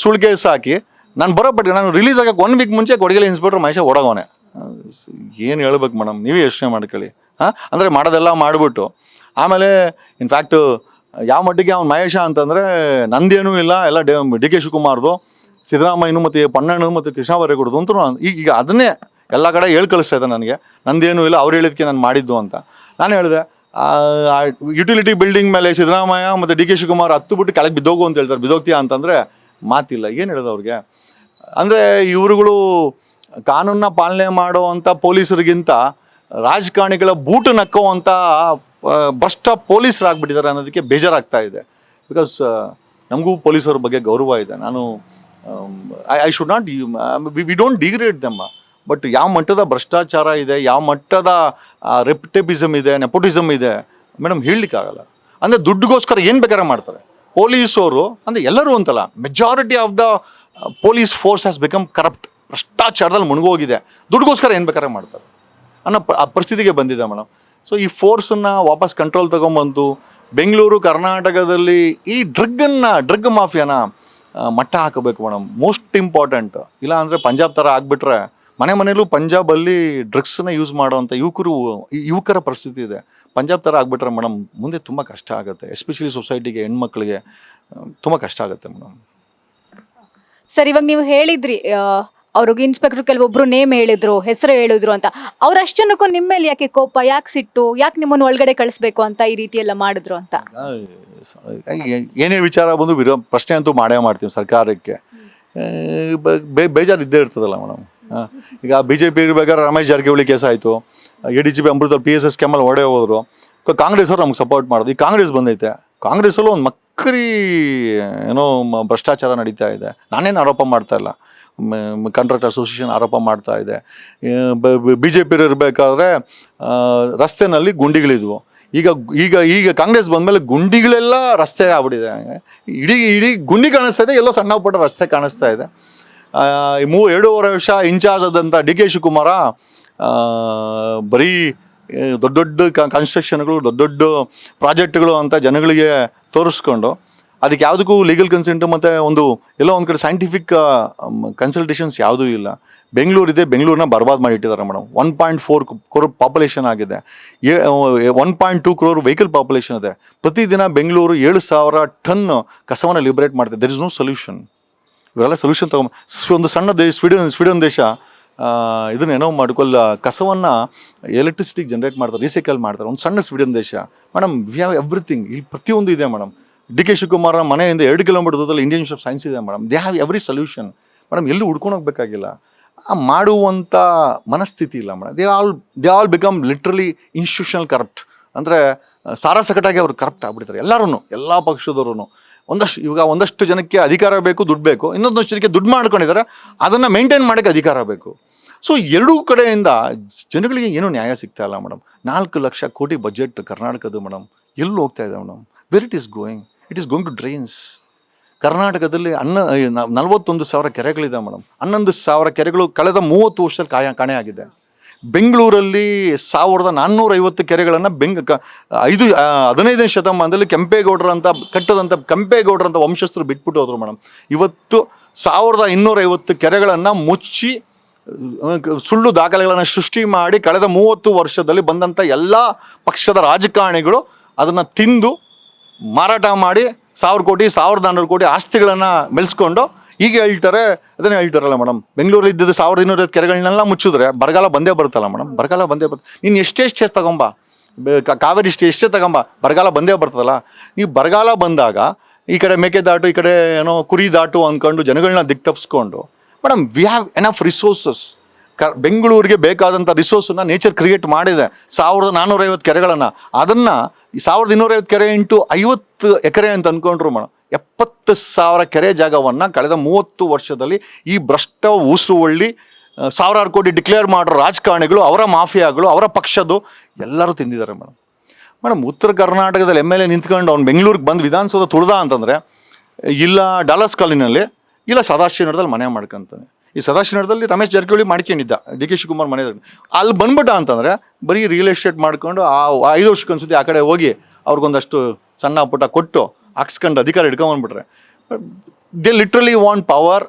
ಸುಳ್ಳು ಕೇಸ್ ಹಾಕಿ ನಾನು ಬರೋಬಟ್ಟು ನಾನು ರಿಲೀಸ್ ಆಗಕ್ಕೆ 1 ವೀಕ್ ಮುಂಚೆ ಕೊಡಗೇಳಿ ಇನ್ಸ್ಪೆಕ್ಟ್ರ್ ಮಹೇಶ ಓಡೋಗೋನೆ. ಏನು ಹೇಳ್ಬೇಕು ಮೇಡಮ್, ನೀವೇ ಯೋಚನೆ ಮಾಡ್ಕೊಳ್ಳಿ. ಅಂದರೆ ಮಾಡೋದೆಲ್ಲ ಮಾಡಿಬಿಟ್ಟು ಆಮೇಲೆ ಇನ್ಫ್ಯಾಕ್ಟು ಯಾವ ಮಟ್ಟಿಗೆ ಅವ್ನು ಮಹೇಶ ಅಂತಂದರೆ ನಂದೇನೂ ಇಲ್ಲ, ಎಲ್ಲ DK ಶಿವಕುಮಾರ್ದು, ಸಿದ್ದರಾಮಯ್ಯನು ಮತ್ತು ಪಣ್ಣಣ್ಣು ಮತ್ತು ಕೃಷ್ಣ ಬೈರೇಗೌಡದು ಅಂತೂ ಈಗ ಅದನ್ನೇ ಎಲ್ಲ ಕಡೆ ಕಳಿಸ್ತಾ ಇದ್ದೆ ನನಗೆ. ನಂದೇನೂ ಇಲ್ಲ, ಅವ್ರು ಹೇಳಿದ್ಕೆ ನಾನು ಮಾಡಿದ್ದು ಅಂತ. ನಾನು ಹೇಳಿದೆ ಯುಟಿಲಿಟಿ ಬಿಲ್ಡಿಂಗ್ ಮೇಲೆ ಸಿದ್ದರಾಮಯ್ಯ ಮತ್ತು DK ಶಿವಕುಮಾರ್ ಹತ್ತು ಕೆಳಗೆ ಬಿದ್ದೋಗು ಅಂತ ಹೇಳ್ತಾರೆ. ಬಿದ್ದೋಗ್ತೀಯಾ ಅಂತಂದರೆ ಮಾತಿಲ್ಲ. ಏನು ಹೇಳೋದು ಅವ್ರಿಗೆ? ಅಂದರೆ ಇವರುಗಳು ಕಾನೂನನ್ನ ಪಾಲನೆ ಮಾಡುವಂಥ ಪೊಲೀಸರಿಗಿಂತ ರಾಜಕಾರಣಿಗಳ ಬೂಟು ನಕ್ಕುವಂಥ ಭ್ರಷ್ಟ ಪೊಲೀಸರಾಗ್ಬಿಟ್ಟಿದ್ದಾರೆ ಅನ್ನೋದಕ್ಕೆ ಬೇಜಾರಾಗ್ತಾ ಇದೆ. ಬಿಕಾಸ್ ನಮಗೂ ಪೊಲೀಸರ ಬಗ್ಗೆ ಗೌರವ ಇದೆ. ನಾನು I should not we don't degrade them, but ಯಾವ ಮಟ್ಟದ ಭ್ರಷ್ಟಾಚಾರ ಇದೆ, ಯಾವ ಮಟ್ಟದ ರೆಪ್ಯುಟೇಬಿಸಮ್ ಇದೆ, ನೆಪೋಟಿಸಮ್ ಇದೆ ಮೇಡಮ್ ಹೇಳಲಿಕ್ಕಾಗಲ್ಲ. ಅಂದರೆ ದುಡ್ಡುಗೋಸ್ಕರ ಏನು ಬೇಕಾದ್ರೆ ಮಾಡ್ತಾರೆ ಪೊಲೀಸವರು. ಅಂದರೆ ಎಲ್ಲರೂ ಅಂತಲ್ಲ, majority of the police force has become corrupt. ಭ್ರಷ್ಟಾಚಾರದಲ್ಲಿ ಮುಳುಗೋಗಿದೆ, ದುಡ್ಡುಗೋಸ್ಕರ ಏನು ಬೇಕಾದ್ರೆ ಮಾಡ್ತಾರೆ ಅನ್ನೋ ಆ ಪರಿಸ್ಥಿತಿಗೆ ಬಂದಿದೆ ಮೇಡಮ್. ಸೊ ಈ ಫೋರ್ಸನ್ನು ವಾಪಸ್ ಕಂಟ್ರೋಲ್ ತೊಗೊಂಬಂದು ಬೆಂಗಳೂರು ಕರ್ನಾಟಕದಲ್ಲಿ ಈ ಡ್ರಗ್ ಮಾಫಿಯಾನ ಮಟ್ಟ ಹಾಕಬೇಕು ಮೇಡಮ್, ಮೋಸ್ಟ್ ಇಂಪಾರ್ಟೆಂಟ್. ಇಲ್ಲ ಅಂದರೆ ಪಂಜಾಬ್ ಥರ ಆಗಿಬಿಟ್ರೆ ಮನೆಯಲ್ಲೂ ಪಂಜಾಬಲ್ಲಿ ಡ್ರಗ್ಸನ್ನ ಯೂಸ್ ಮಾಡೋವಂಥ ಯುವಕರ ಪರಿಸ್ಥಿತಿ ಇದೆ. ಪಂಜಾಬ್ ಥರ ಆಗಿಬಿಟ್ರೆ ಮೇಡಮ್ ಮುಂದೆ ತುಂಬ ಕಷ್ಟ ಆಗುತ್ತೆ, ಎಸ್ಪೆಷಲಿ ಸೊಸೈಟಿಗೆ, ಹೆಣ್ಮಕ್ಳಿಗೆ ತುಂಬ ಕಷ್ಟ ಆಗುತ್ತೆ ಮೇಡಮ್. ಸರ್, ಇವಾಗ ನೀವು ಹೇಳಿದ್ರಿ ಅವ್ರಿಗೆ ಇನ್ಸ್ಪೆಕ್ಟರ್ ಕೆಲವೊಬ್ರು ನೇಮ್ ಹೇಳಿದ್ರು, ಹೆಸರು ಹೇಳಿದ್ರು ಅಂತ. ಅವ್ರು ಅಷ್ಟನ್ನಕ್ಕೂ ನಿಮ್ಮ ಮೇಲೆ ಯಾಕೆ ಕೋಪ, ಯಾಕೆ ಸಿಟ್ಟು, ಯಾಕೆ ನಿಮ್ಮನ್ನು ಒಳಗಡೆ ಕಳಿಸ್ಬೇಕು ಅಂತ ಈ ರೀತಿ ಎಲ್ಲ ಮಾಡಿದ್ರು ಅಂತ? ಏನೇ ವಿಚಾರ ಬಂದು ಪ್ರಶ್ನೆ ಅಂತೂ ಮಾಡೇ ಮಾಡ್ತೀವಿ ಸರ್ಕಾರಕ್ಕೆ. ಬೇಜಾರು ಇದ್ದೇ ಇರ್ತದಲ್ಲ ಮೇಡಮ್. ಈಗ BJP ಇರ್ಬೇಕಾದ್ರೆ ರಮೇಶ್ ಜಾರಕಿಹೊಳಿ ಕೇಸ್ ಆಯಿತು, ADGP ಅಮೃತ PSS ಸ್ಕ್ಯಾಮಲ್ಲಿ ಹೊಡೆ ಹೋದ್ರು. ಕಾಂಗ್ರೆಸ್ ಅವ್ರು ನಮ್ಗೆ ಸಪೋರ್ಟ್ ಮಾಡೋದು. ಈ ಕಾಂಗ್ರೆಸ್ ಬಂದೈತೆ, ಕಾಂಗ್ರೆಸ್ಸಲ್ಲೂ ಒಂದು ಮಕ್ಕರಿ ಏನೋ ಭ್ರಷ್ಟಾಚಾರ ನಡೀತಾ ಇದೆ. ನಾನೇನು ಆರೋಪ ಮಾಡ್ತಾ ಇಲ್ಲ, ಕಾಂಟ್ರಾಕ್ಟರ್ ಅಸೋಸಿಯೇಷನ್ ಆರೋಪ ಮಾಡ್ತಾ ಇದೆ. BJP ಇರಬೇಕಾದ್ರೆ ರಸ್ತೆನಲ್ಲಿ ಗುಂಡಿಗಳಿದ್ವು. ಈಗ ಕಾಂಗ್ರೆಸ್ ಬಂದಮೇಲೆ ಗುಂಡಿಗಳೆಲ್ಲ ರಸ್ತೆ ಆಗ್ಬಿಟ್ಟಿದೆ. ಇಡೀ ಗುಂಡಿ ಕಾಣಿಸ್ತಾ ಇದೆ, ಎಲ್ಲೋ ಸಣ್ಣ ಪುಟ್ಟ ರಸ್ತೆ ಕಾಣಿಸ್ತಾ ಇದೆ. 2.5 ವರ್ಷ ಇನ್ಚಾರ್ಜ್ ಆದಂಥ DK ಶಿವಕುಮಾರ ಬರೀ ದೊಡ್ಡ ಕನ್ಸ್ಟ್ರಕ್ಷನ್ಗಳು, ದೊಡ್ಡ ಪ್ರಾಜೆಕ್ಟ್ಗಳು ಅಂತ ಜನಗಳಿಗೆ ತೋರಿಸ್ಕೊಂಡು ಅದಕ್ಕೆ ಯಾವುದಕ್ಕೂ ಲೀಗಲ್ ಕನ್ಸೆಂಟು ಮತ್ತು ಎಲ್ಲೋ ಒಂದು ಕಡೆ ಸೈಂಟಿಫಿಕ್ ಕನ್ಸಲ್ಟೇಷನ್ಸ್ ಯಾವುದೂ ಇಲ್ಲ. ಬೆಂಗಳೂರಿದೆ, ಬೆಂಗಳೂರನ್ನ ಬರ್ಬಾದ್ ಮಾಡಿಟ್ಟಿದ್ದಾರೆ ಮೇಡಮ್. 1.4 crore ಪಾಪ್ಯುಲೇಷನ್ ಆಗಿದೆ, 1.2 crore ವೆಹಿಕಲ್ ಪಾಪ್ಯುಲೇಷನ್ ಇದೆ. ಪ್ರತಿದಿನ ಬೆಂಗಳೂರು 7,000 ಟನ್ ಕಸವನ್ನು ಲಿಬರೇಟ್ ಮಾಡ್ತಿದೆ. There is no solution. ಇವರೆಲ್ಲ ಸೊಲ್ಯೂಷನ್ ಒಂದು ಸಣ್ಣ ದೇಶ ಸ್ವೀಡನ್ ದೇಶ ಇದನ್ನೇನೋ ಮಾಡ್ಕೊಳ್ಳ ಕಸವನ್ನು ಎಲೆಕ್ಟ್ರಿಸಿಟಿಗೆ ಜನ್ರೇಟ್ ಮಾಡ್ತಾರೆ, ರೀಸೈಕಲ್ ಮಾಡ್ತಾರೆ. ಒಂದು ಸಣ್ಣ ಸ್ವೀಡನ್ ದೇಶ ಮೇಡಮ್. We have everything. ಇಲ್ಲಿ ಪ್ರತಿಯೊಂದು ಇದೆ ಮೇಡಮ್. DK ಶಿವಕುಮಾರ್ ಮನೆಯಿಂದ 2 ಕಿಲೋಮೀಟರ್ ದೂರದಲ್ಲಿ ಇಂಡಿಯನ್ ಇನ್ಸ್ಟಿಟ್ಯೂಟ್ ಆಫ್ ಸೈನ್ಸ್ ಇದೆ madam. They have every solution madam. ಎಲ್ಲೂ ಹುಡ್ಕೊಂಡು ಹೋಗ್ಬೇಕಾಗಿಲ್ಲ. ಮಾಡುವಂಥ ಮನಸ್ಥಿತಿ ಇಲ್ಲ madam. They all become literally institutional corrupt. ಅಂದರೆ ಸಾರಾಸಗಟಾಗಿ ಅವ್ರು ಕರಪ್ಟ್ ಆಗ್ಬಿಡ್ತಾರೆ ಎಲ್ಲರೂ, ಎಲ್ಲ ಪಕ್ಷದವರು. ಒಂದಷ್ಟು ಜನಕ್ಕೆ ಅಧಿಕಾರ ಬೇಕು, ದುಡ್ಡು ಬೇಕು. ಇನ್ನೊಂದಷ್ಟು ಜನಕ್ಕೆ ದುಡ್ಡು ಮಾಡ್ಕೊಂಡಿದ್ದಾರೆ, ಅದನ್ನು ಮೇಂಟೈನ್ ಮಾಡೋಕ್ಕೆ ಅಧಿಕಾರ ಬೇಕು. ಸೊ ಎರಡೂ ಕಡೆಯಿಂದ ಜನಗಳಿಗೆ ಏನೂ ನ್ಯಾಯ ಸಿಗ್ತಾ ಇಲ್ಲ ಮೇಡಮ್. 4 ಲಕ್ಷ ಕೋಟಿ ಬಜೆಟ್ ಕರ್ನಾಟಕದ್ದು ಮೇಡಮ್. ಎಲ್ಲೂ ಹೋಗ್ತಾ ಇದೆ madam. Where it is going? It is going to drains. ಕರ್ನಾಟಕದಲ್ಲಿ 41,000 ಕೆರೆಗಳಿದೆ ಮೇಡಮ್. 11,000 ಕೆರೆಗಳು ಕಳೆದ 30 ವರ್ಷದಲ್ಲಿ ಕಾಣೆ ಆಗಿದೆ. ಬೆಂಗಳೂರಲ್ಲಿ 1450 ಕೆರೆಗಳನ್ನು 15ನೇ ಶತಮಾನದಲ್ಲಿ ಕೆಂಪೇಗೌಡರಂತ ಕಟ್ಟದಂಥ ಕೆಂಪೇಗೌಡರಂತ ವಂಶಸ್ಥರು ಬಿಟ್ಬಿಟ್ಟು ಹೋದ್ರು ಮೇಡಮ್. ಇವತ್ತು 1250 ಕೆರೆಗಳನ್ನು ಮುಚ್ಚಿ ಸುಳ್ಳು ದಾಖಲೆಗಳನ್ನು ಸೃಷ್ಟಿ ಮಾಡಿ ಕಳೆದ 30 ವರ್ಷದಲ್ಲಿ ಬಂದಂಥ ಎಲ್ಲ ಪಕ್ಷದ ರಾಜಕಾರಣಿಗಳು ಅದನ್ನು ತಿಂದು ಮಾರಾಟ ಮಾಡಿ 1000 ಕೋಟಿ 1400 ಕೋಟಿ ಆಸ್ತಿಗಳನ್ನು ಮೆಲ್ಸ್ಕೊಂಡು ಈಗ ಅದನ್ನೇ ಹೇಳ್ತಾರಲ್ಲ ಮೇಡಮ್, ಬೆಂಗಳೂರಲ್ಲಿ ಇದ್ದಿದ್ದು 1250 ಕೆರೆಗಳನ್ನೆಲ್ಲ ಮುಚ್ಚಿದ್ರೆ ಬರಗಾಲ ಬಂದೇ ಬರುತ್ತಲ್ಲ ಮೇಡಮ್, ಬರಗಾಲ ಬಂದೇ ಬರುತ್ತೆ. ನೀನು ಎಷ್ಟೇ ತಗೊಂಬ, ಕಾವೇರಿ ಎಷ್ಟೇ ತಗೊಂಬ, ಬರಗಾಲ ಬಂದೇ ಬರ್ತದಲ್ಲ. ನೀವು ಬರಗಾಲ ಬಂದಾಗ ಈ ಕಡೆ ಮೇಕೆದಾಟು, ಈ ಕಡೆ ಏನೋ ಕುರಿ ದಾಟು ಅಂದ್ಕೊಂಡು ಜನಗಳನ್ನ ದಿಕ್ತಪ್ಪಿಸ್ಕೊಂಡು madam, we have enough resources. ಬೆಂಗಳೂರಿಗೆ ಬೇಕಾದಂಥ ರಿಸೋರ್ಸನ್ನ ನೇಚರ್ ಕ್ರಿಯೇಟ್ ಮಾಡಿದೆ. 1450 ಕೆರೆಗಳನ್ನು, ಅದನ್ನು 1250 ಕೆರೆ ಇಂಟು 50 ಎಕರೆ ಅಂತ ಅಂದ್ಕೊಂಡ್ರು ಮೇಡಮ್. 70,000 ಕೆರೆ ಜಾಗವನ್ನು ಕಳೆದ 30 ವರ್ಷದಲ್ಲಿ ಈ ಭ್ರಷ್ಟ ಉಸುವಳ್ಳಿ 1000 ಕೋಟಿ ಡಿಕ್ಲೇರ್ ಮಾಡೋ ರಾಜಕಾರಣಿಗಳು, ಅವರ ಮಾಫಿಯಾಗಳು, ಅವರ ಪಕ್ಷದ್ದು ಎಲ್ಲರೂ ತಿಂದಿದ್ದಾರೆ ಮೇಡಮ್. ಉತ್ತರ ಕರ್ನಾಟಕದಲ್ಲಿ MLA ನಿಂತ್ಕೊಂಡು ಅವ್ನು ಬೆಂಗಳೂರಿಗೆ ಬಂದು ವಿಧಾನಸೌಧ ತುಳ್ದ ಅಂತಂದರೆ, ಇಲ್ಲ ಡಾಲರ್ಸ್ ಕಾಲಿನಲ್ಲಿ, ಇಲ್ಲ ಸದಾಶಿವನಗರದಲ್ಲಿ ಮನೆ ಮಾಡ್ಕೊಂತಾನೆ. ಈ ಸದಾಶಿವನಗರದಲ್ಲಿ ರಮೇಶ್ ಜಾರಕಿಹೊಳಿ ಮಾಡ್ಕೊಂಡಿದ್ದ, DK ಶಿವಕುಮಾರ್ ಮನೆ ಅಲ್ಲಿ ಬಂದ್ಬಿಟ್ಟ ಅಂತಂದರೆ ಬರೀ ರಿಯಲ್ ಎಸ್ಟೇಟ್ ಮಾಡ್ಕೊಂಡು 5 ವರ್ಷಕ್ಕೊಂದ್ಸತಿ ಆ ಕಡೆ ಹೋಗಿ ಅವ್ರಿಗೊಂದಷ್ಟು ಸಣ್ಣ ಪುಟ್ಟ ಕೊಟ್ಟು ಹಾಕ್ಸ್ಕೊಂಡು ಅಧಿಕಾರ ಹಿಡ್ಕೊಂಬಂದ್ಬಿಟ್ರೆ, ದೇ ಲಿಟ್ರಲಿ ವಾಂಟ್ ಪವರ್.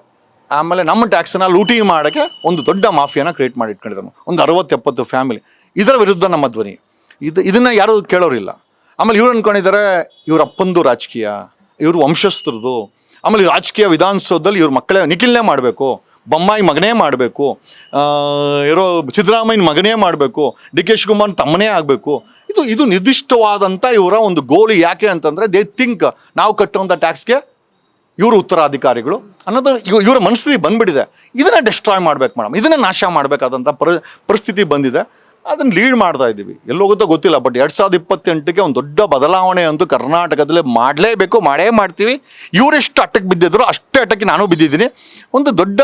ಆಮೇಲೆ ನಮ್ಮ ಟ್ಯಾಕ್ಸನ್ನ ಲೂಟಿ ಮಾಡೋಕ್ಕೆ ಒಂದು ದೊಡ್ಡ ಮಾಫಿಯಾನ ಕ್ರಿಯೇಟ್ ಮಾಡಿ ಇಟ್ಕೊಂಡಿದ್ದಾರೆ. ಒಂದು 60-70 ಫ್ಯಾಮಿಲಿ. ಇದರ ವಿರುದ್ಧ ನಮ್ಮ ಧ್ವನಿ. ಇದನ್ನು ಯಾರೂ ಕೇಳೋರಿಲ್ಲ. ಆಮೇಲೆ ಇವ್ರು ಅಂದ್ಕೊಂಡಿದ್ದಾರೆ ಇವ್ರ ಅಪ್ಪಂದು ರಾಜಕೀಯ, ಇವ್ರ ವಂಶಸ್ಥರದು. ಆಮೇಲೆ ರಾಜಕೀಯ ವಿಧಾನಸೌಧದಲ್ಲಿ ಇವ್ರ ಮಕ್ಕಳೇ ನಿಖಿಲ್ನೇ ಮಾಡಬೇಕು, ಬೊಮ್ಮಾಯಿ ಮಗನೇ ಮಾಡಬೇಕು, ಇರೋ ಸಿದ್ದರಾಮಯ್ಯನ ಮಗನೇ ಮಾಡಬೇಕು, DK ಶಿವಕುಮಾರ್ ತಮ್ಮನೇ ಆಗಬೇಕು. ಇದು ನಿರ್ದಿಷ್ಟವಾದಂಥ ಇವರ ಒಂದು ಗೋಲು. ಯಾಕೆ ಅಂತಂದರೆ ದೇ ಥಿಂಕ್ ನಾವು ಕಟ್ಟುವಂಥ ಟ್ಯಾಕ್ಸ್ಗೆ ಇವರು ಉತ್ತರಾಧಿಕಾರಿಗಳು ಅನ್ನೋದು ಇವರ ಮನಸ್ಥಿತಿ ಬಂದ್ಬಿಟ್ಟಿದೆ. ಇದನ್ನು ಡೆಸ್ಟ್ರಾಯ್ ಮಾಡ್ಬೇಕು ಮೇಡಮ್, ಇದನ್ನು ನಾಶ ಮಾಡಬೇಕಾದಂಥ ಪರಿಸ್ಥಿತಿ ಬಂದಿದೆ. ಅದನ್ನು ಲೀಡ್ ಮಾಡ್ತಾ ಇದ್ದೀವಿ. ಎಲ್ಲೋಗುತ್ತೋ ಗೊತ್ತಿಲ್ಲ, ಬಟ್ 2028ಕ್ಕೆ ಒಂದು ದೊಡ್ಡ ಬದಲಾವಣೆ ಅಂತೂ ಕರ್ನಾಟಕದಲ್ಲೇ ಮಾಡಲೇಬೇಕು, ಮಾಡೇ ಮಾಡ್ತೀವಿ. ಇವರೆಷ್ಟು ಅಟ್ಟಕ್ಕೆ ಬಿದ್ದಿದ್ರು ಅಷ್ಟೇ ಅಟ್ಟಕ್ಕೆ ನಾನು ಬಿದ್ದಿದ್ದೀನಿ. ಒಂದು ದೊಡ್ಡ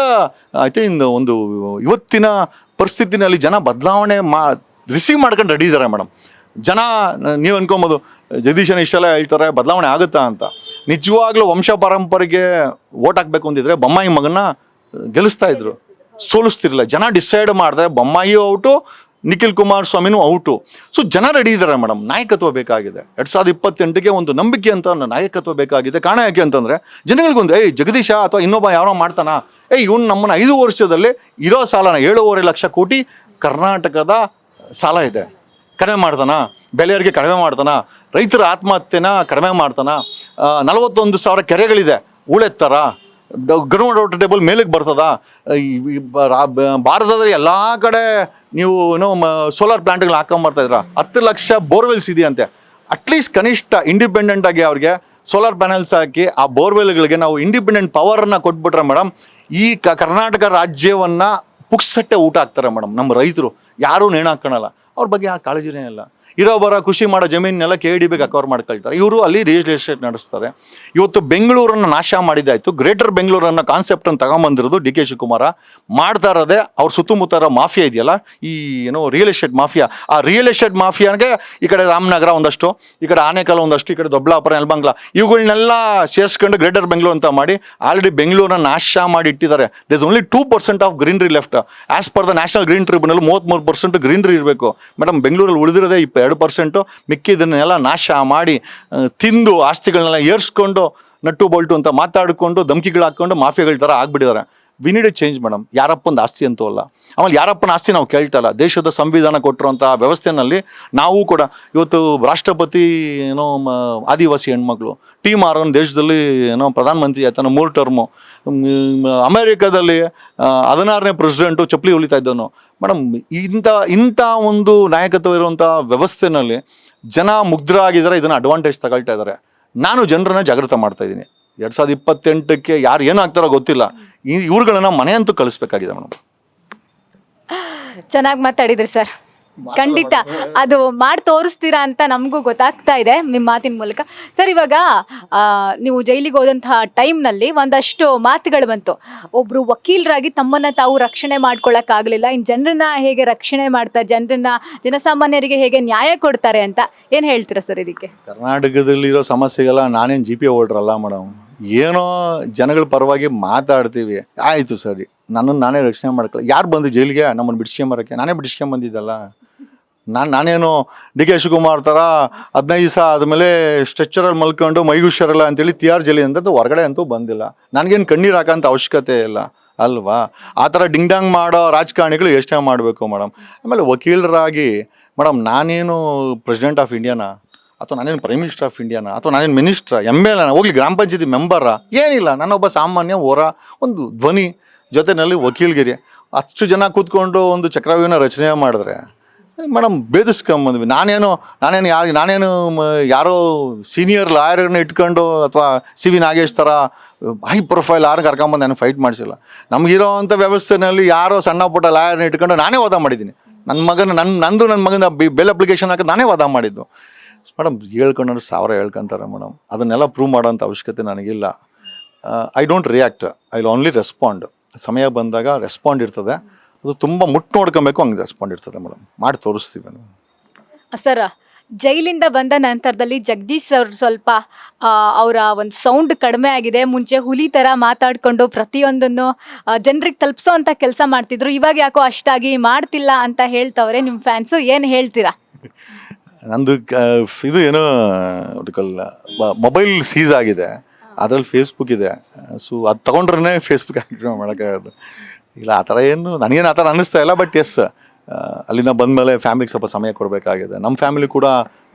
ಒಂದು ಇವತ್ತಿನ ಪರಿಸ್ಥಿತಿನಲ್ಲಿ ಜನ ಬದಲಾವಣೆ ರಿಸೀವ್ ಮಾಡ್ಕೊಂಡು ರೆಡಿ ಇದ್ದಾರೆ ಮೇಡಮ್. ಜನ, ನೀವು ಅನ್ಕೊಬೋದು ಜಗದೀಶನ ಇಷ್ಟೆಲ್ಲ ಹೇಳ್ತಾರೆ ಬದಲಾವಣೆ ಆಗುತ್ತಾ ಅಂತ. ನಿಜವಾಗ್ಲೂ ವಂಶ ಪರಂಪರೆಗೆ ಓಟ್ ಹಾಕಬೇಕು ಅಂತಿದ್ರೆ ಬೊಮ್ಮಾಯಿ ಮಗನ ಗೆಲ್ಲಿಸ್ತಾ ಇದ್ರು, ಸೋಲಿಸ್ತಿರಲಿಲ್ಲ. ಜನ ಡಿಸೈಡ್ ಮಾಡಿದ್ರೆ ಬೊಮ್ಮಾಯಿಯೂ ಔಟು, ನಿಖಿಲ್ ಕುಮಾರಸ್ವಾಮಿನೂ ಔಟು. ಸೊ ಜನ ರೆಡಿ ಇದ್ದಾರೆ ಮೇಡಮ್. ನಾಯಕತ್ವ ಬೇಕಾಗಿದೆ. 2028ಕ್ಕೆ ಒಂದು ನಂಬಿಕೆ ಅಂತ ನಾಯಕತ್ವ ಬೇಕಾಗಿದೆ. ಕಾರಣ ಯಾಕೆ ಅಂತಂದರೆ ಜನಗಳಿಗೊಂದು ಜಗದೀಶ ಅಥವಾ ಇನ್ನೊಬ್ಬ ಯಾರೋ ಮಾಡ್ತಾನ, ಇವ್ನು ನಮ್ಮನ್ನು 5 ವರ್ಷದಲ್ಲಿ ಇರೋ ಸಾಲನ 7.5 ಲಕ್ಷ ಕೋಟಿ ಕರ್ನಾಟಕದ ಸಾಲ ಇದೆ, ಕಡಿಮೆ ಮಾಡ್ತಾನ, ಬೆಳೆಯವರಿಗೆ ಕಡಿಮೆ ಮಾಡ್ತಾನ, ರೈತರ ಆತ್ಮಹತ್ಯೆನ ಕಡಿಮೆ ಮಾಡ್ತಾನ, 41,000 ಕೆರೆಗಳಿದೆ ಉಳೆತ್ತರ, ಗ್ರೌಂಡ್ ಟೇಬಲ್ ಮೇಲಕ್ಕೆ ಬರ್ತದ. ಭಾರತದಲ್ಲಿ ಎಲ್ಲ ಕಡೆ ನೀವು ಏನೋ ಸೋಲಾರ್ ಪ್ಲಾಂಟ್ಗಳು ಹಾಕೊಂಬರ್ತಾಯಿದ್ರ, 10 ಲಕ್ಷ ಬೋರ್ವೆಲ್ಸ್ ಇದೆಯಂತೆ. ಅಟ್ಲೀಸ್ಟ್ ಕನಿಷ್ಠ ಇಂಡಿಪೆಂಡೆಂಟ್ ಆಗಿ ಅವ್ರಿಗೆ ಸೋಲಾರ್ ಪ್ಯಾನೆಲ್ಸ್ ಹಾಕಿ ಆ ಬೋರ್ವೆಲ್ಗಳಿಗೆ ನಾವು ಇಂಡಿಪೆಂಡೆಂಟ್ ಪವರನ್ನು ಕೊಟ್ಬಿಟ್ರೆ ಮೇಡಮ್, ಈ ಕರ್ನಾಟಕ ರಾಜ್ಯವನ್ನು ಪುಕ್ಸಟ್ಟೆ ಊಟ ಹಾಕ್ತಾರೆ ಮೇಡಮ್. ನಮ್ಮ ರೈತರು ಯಾರೂ ನೇಣು ಹಾಕೋಣಲ್ಲ, ಅವ್ರ ಬಗ್ಗೆ ಆ ಕಾಳಜಿನೇ ಇಲ್ಲ. ಇರೋಬರ ಕೃಷಿ ಮಾಡೋ ಜಮೀನೆಲ್ಲ KIDB ಅಕವರ್ ಮಾಡ್ಕೊಳ್ತಾರೆ. ಇವರು ಅಲ್ಲಿ ರಿಯಲ್ ಎಸ್ಟೇಟ್ ನಡೆಸ್ತಾರೆ. ಇವತ್ತು ಬೆಂಗಳೂರನ್ನು ನಾಶ ಮಾಡಿದ್ದಾಯಿತು. ಗ್ರೇಟರ್ ಬೆಂಗಳೂರನ್ನ ಕಾನ್ಸೆಪ್ಟನ್ನು ತಗೊಂಬಂದಿರೋದು DK ಶಿವಕುಮಾರ. ಮಾಡ್ತಾ ಇರೋದೇ ಅವ್ರ ಸುತ್ತಮುತ್ತ ಇರೋ ಮಾಫಿಯಾ ಇದೆಯಲ್ಲ, ಈ ಏನೋ ರಿಯಲ್ ಎಸ್ಟೇಟ್ ಮಾಫಿಯಾ. ಆ ರಿಯಲ್ ಎಸ್ಟೇಟ್ ಮಾಫಿಯಾಗೆ ಈ ಕಡೆ ರಾಮನಗರ ಒಂದಷ್ಟು, ಈ ಕಡೆ ಆನೇಕಲ್ ಒಂದಷ್ಟು, ಈ ಕಡೆ ದೊಡ್ಡಬಳ್ಳಾಪುರ, ನೆಲಮಂಗಲ, ಇವುಗಳನ್ನೆಲ್ಲ ಸೇರಿಸ್ಕೊಂಡು ಗ್ರೇಟರ್ ಬೆಂಗಳೂರು ಅಂತ ಮಾಡಿ ಆಲ್ರೆಡಿ ಬೆಂಗಳೂರನ್ನ ನಾಶ ಮಾಡಿ ಇಟ್ಟಿದ್ದಾರೆ. There is only 2% of greenery left. As per the national green tribunal 33% greenery ಇರಬೇಕು ಮೇಡಮ್. ಬೆಂಗಳೂರಲ್ಲಿ ಉಳಿದಿರೋದೇ 2%. ಮಿಕ್ಕಿದನ್ನೆಲ್ಲ ನಾಶ ಮಾಡಿ ತಿಂದು ಆಸ್ತಿಗಳನ್ನೆಲ್ಲ ಏರ್ಸ್ಕೊಂಡು ನಟ್ಟು ಬೋಲ್ಟು ಅಂತ ಮಾತಾಡಿಕೊಂಡು ಧಮಕಿಗಳು ಹಾಕ್ಕೊಂಡು ಮಾಫಿಯಾಗಳ ಥರ ಆಗ್ಬಿಟ್ಟಿದ್ದಾರೆ. We need a change madam. ಯಾರಪ್ಪಂದು ಆಸ್ತಿ ಅಂತೂ ಅಲ್ಲ. ಆಮೇಲೆ ಯಾರಪ್ಪನ ಆಸ್ತಿ ನಾವು ಕೇಳ್ತಾ ಇಲ್ಲ. ದೇಶದ ಸಂವಿಧಾನ ಕೊಟ್ಟಿರುವಂಥ ವ್ಯವಸ್ಥೆಯಲ್ಲಿ ನಾವು ಕೂಡ ಇವತ್ತು ರಾಷ್ಟ್ರಪತಿ ಏನೋ ಆದಿವಾಸಿ ಹೆಣ್ಮಕ್ಳು, T. ದೇಶದಲ್ಲಿ ಏನೋ ಪ್ರಧಾನಮಂತ್ರಿ ಆಯ್ತಾನೆ 3 ಟರ್ಮು. ಅಮೇರಿಕಾದಲ್ಲಿ 16ನೇ ಪ್ರೆಸಿಡೆಂಟು ಚಪ್ಪಲಿ ಹೊಲಿತಾ ಇದ್ದವನು ಮೇಡಮ್. ಇಂಥ ಒಂದು ನಾಯಕತ್ವ ಇರುವಂಥ ವ್ಯವಸ್ಥೆನಲ್ಲಿ ಜನ ಮುಗ್ಧರಾಗಿದ್ದಾರೆ. ಇದನ್ನು ಅಡ್ವಾಂಟೇಜ್ ತಗೊಳ್ತಾ ಇದ್ದಾರೆ. ನಾನು ಜನರನ್ನ ಜಾಗೃತ ಮಾಡ್ತಾ ಇದ್ದೀನಿ. 2028ಕ್ಕೆ ಯಾರು ಏನಾಗ್ತಾರೋ ಗೊತ್ತಿಲ್ಲ, ಇವ್ರುಗಳನ್ನ ಮನೆ ಅಂತೂ ಕಳಿಸ್ಬೇಕಾಗಿದೆ ಮೇಡಮ್. ಚೆನ್ನಾಗಿ ಮಾತಾಡಿದ್ರಿ ಸರ್. ಖಂಡಿತ ಅದು ಮಾಡಿ ತೋರಿಸ್ತೀರಾ ಅಂತ ನಮಗೂ ಗೊತ್ತಾಗ್ತಾ ಇದೆ ನಿಮ್ಮ ಮಾತಿನ ಮೂಲಕ. ಸರ್, ಇವಾಗ ನೀವು ಜೈಲಿಗೆ ಹೋದಂತಹ ಟೈಮ್ನಲ್ಲಿ ಒಂದಷ್ಟು ಮಾತುಗಳು ಬಂತು. ಒಬ್ರು ವಕೀಲರಾಗಿ ತಮ್ಮನ್ನ ತಾವು ರಕ್ಷಣೆ ಮಾಡ್ಕೊಳ್ಳೋಕ್ಕಾಗಲಿಲ್ಲ, ಇನ್ನು ಜನರನ್ನ ಹೇಗೆ ರಕ್ಷಣೆ ಮಾಡ್ತಾರೆ, ಜನಸಾಮಾನ್ಯರಿಗೆ ಹೇಗೆ ನ್ಯಾಯ ಕೊಡ್ತಾರೆ ಅಂತ ಏನು ಹೇಳ್ತೀರಾ ಸರ್ ಇದಕ್ಕೆ? ಕರ್ನಾಟಕದಲ್ಲಿರೋ ಸಮಸ್ಯೆಗೆಲ್ಲ ನಾನೇನು GP ಹೋಲ್ಡರ್ ಅಲ್ಲ ಮೇಡಮ್. ಏನೋ ಜನಗಳ ಪರವಾಗಿ ಮಾತಾಡ್ತೀವಿ, ಆಯಿತು ಸರಿ, ನನ್ನನ್ನು ನಾನೇ ರಕ್ಷಣೆ ಮಾಡ್ಕೊಳ್ಳಿ. ಯಾರು ಬಂದು ಜೈಲಿಗೆ ನಮ್ಮನ್ನು ಬಿಡಿಸ್ಕೊಂಬರೋಕ್ಕೆ? ನಾನೇ ಬಿಡಿಸ್ಕೊಂಬಂದಿದ್ದಲ್ಲ. ನಾನೇನು ಡಿ ಕೆ ಶಿವಕುಮಾರ್ ಥರ 15 ದಿವಸ ಆದಮೇಲೆ ಸ್ಟ್ರೆಚ್ಚರಲ್ಲಿ ಮಲ್ಕೊಂಡು ಮೈಗುಷರಲ್ಲ ಅಂತೇಳಿ ತಿಹಾರ್ ಜೈಲಿ ಅಂತದ್ದು ಹೊರಗಡೆ ಅಂತೂ ಬಂದಿಲ್ಲ. ನನಗೇನು ಕಣ್ಣೀರು ಹಾಕೋಂಥ ಅವಶ್ಯಕತೆ ಇಲ್ಲ ಅಲ್ವಾ? ಆ ಥರ ಡಿಂಗ್ಡಾಂಗ್ ಮಾಡೋ ರಾಜಕಾರಣಿಗಳು ಎಷ್ಟೇ ಮಾಡಬೇಕು ಮೇಡಮ್. ಆಮೇಲೆ ವಕೀಲರಾಗಿ ಮೇಡಮ್ ನಾನೇನು ಪ್ರೆಸಿಡೆಂಟ್ ಆಫ್ ಇಂಡಿಯಾನಾ, ಅಥವಾ ನಾನೇನು ಪ್ರೈಮ್ ಮಿನಿಸ್ಟರ್ ಆಫ್ ಇಂಡಿಯಾನಾ, ಅಥವಾ ನಾನೇನು ಮಿನಿಸ್ಟ್ರಾ, MLA ಹೋಗ್ಲಿ ಗ್ರಾಮ ಪಂಚಾಯತಿ ಮೆಂಬರಾ? ಏನಿಲ್ಲ, ನಾನೊಬ್ಬ ಸಾಮಾನ್ಯ ಒಂದು ಧ್ವನಿ ಜೊತೆಯಲ್ಲಿ ವಕೀಲಗಿರಿ. ಅಷ್ಟು ಜನ ಕೂತ್ಕೊಂಡು ಒಂದು ಚಕ್ರವ್ಯೂಹನ ರಚನೆ ಮಾಡಿದ್ರೆ ಮೇಡಮ್ ಭೇದಿಸ್ಕೊಂಬಂದ್ವಿ. ನಾನೇನು ಯಾರೋ ಸೀನಿಯರ್ ಲಾಯರ್ನ ಇಟ್ಕೊಂಡು ಅಥವಾ CV ನಾಗೇಶ್ ಥರ ಹೈ ಪ್ರೊಫೈಲ್ ಯಾರು ಕರ್ಕೊಂಬಂದು ನಾನು ಫೈಟ್ ಮಾಡಿಸಿಲ್ಲ. ನಮಗಿರೋ ಅಂಥ ವ್ಯವಸ್ಥೆಯಲ್ಲಿ ಯಾರೋ ಸಣ್ಣ ಪುಟ್ಟ ಲಾಯರ್ನ ಇಟ್ಕೊಂಡು ನಾನೇ ವಾದ ಮಾಡಿದ್ದೀನಿ. ನನ್ನ ಮಗನ ಬೇಲ್ ಅಪ್ಲಿಕೇಶನ್ ಹಾಕಿ ನಾನೇ ವಾದ ಮಾಡಿದ್ದು ಮೇಡಮ್. ಹೇಳ್ಕೊಂಡ್ರೆ 1000 ಹೇಳ್ಕೊಂತಾರೆ ಮೇಡಮ್. ಅದನ್ನೆಲ್ಲ ಪ್ರೂವ್ ಮಾಡೋಂಥ ಅವಶ್ಯಕತೆ ನನಗಿಲ್ಲ. I don't react, I will only respond. ಸಮಯ ಬಂದಾಗ ರೆಸ್ಪಾಂಡ್ ಇರ್ತದೆ, ಅದು ತುಂಬ ಮುಟ್ಟು ನೋಡ್ಕೊಬೇಕು, ಹಂಗೆ ರೆಸ್ಪಾಂಡ್ ಇರ್ತದೆ ಮೇಡಮ್. ಮಾಡಿ ತೋರಿಸ್ತೀವಿ ನಾವು. ಸರ್, ಜೈಲಿಂದ ಬಂದ ನಂತರದಲ್ಲಿ ಜಗದೀಶ್ ಸರ್ ಸ್ವಲ್ಪ ಅವರ ಒಂದು ಸೌಂಡ್ ಕಡಿಮೆ ಆಗಿದೆ. ಮುಂಚೆ ಹುಲಿ ಥರ ಮಾತಾಡಿಕೊಂಡು ಪ್ರತಿಯೊಂದನ್ನು ಜನರಿಗೆ ತಲುಪಿಸೋ ಅಂತ ಕೆಲಸ ಮಾಡ್ತಿದ್ರು. ಇವಾಗ ಯಾಕೋ ಅಷ್ಟಾಗಿ ಮಾಡ್ತಿಲ್ಲ ಅಂತ ಹೇಳ್ತವ್ರೆ ನಿಮ್ಮ ಫ್ಯಾನ್ಸು. ಏನು ಹೇಳ್ತೀರಾ? ನಂದು ಇದು ಏನೋ ಮೊಬೈಲ್ ಸೀಸ್ ಆಗಿದೆ, ಅದರಲ್ಲಿ ಫೇಸ್ಬುಕ್ ಇದೆ. ಸೊ ಅದು ತೊಗೊಂಡ್ರೆ ಫೇಸ್ಬುಕ್ ಆ್ಯಕ್ಟಿವ್ ಮಾಡೋಕ್ಕಾಗೋದು ಇಲ್ಲ. ಆ ಥರ ಏನು ನನಗೇನು ಆ ಥರ ಅನ್ನಿಸ್ತಾ ಇಲ್ಲ. ಬಟ್ ಎಸ್, ಅಲ್ಲಿಂದ ಬಂದಮೇಲೆ ಫ್ಯಾಮಿಲಿಗೆ ಸ್ವಲ್ಪ ಸಮಯ ಕೊಡಬೇಕಾಗಿದೆ. ನಮ್ಮ ಫ್ಯಾಮಿಲಿ ಕೂಡ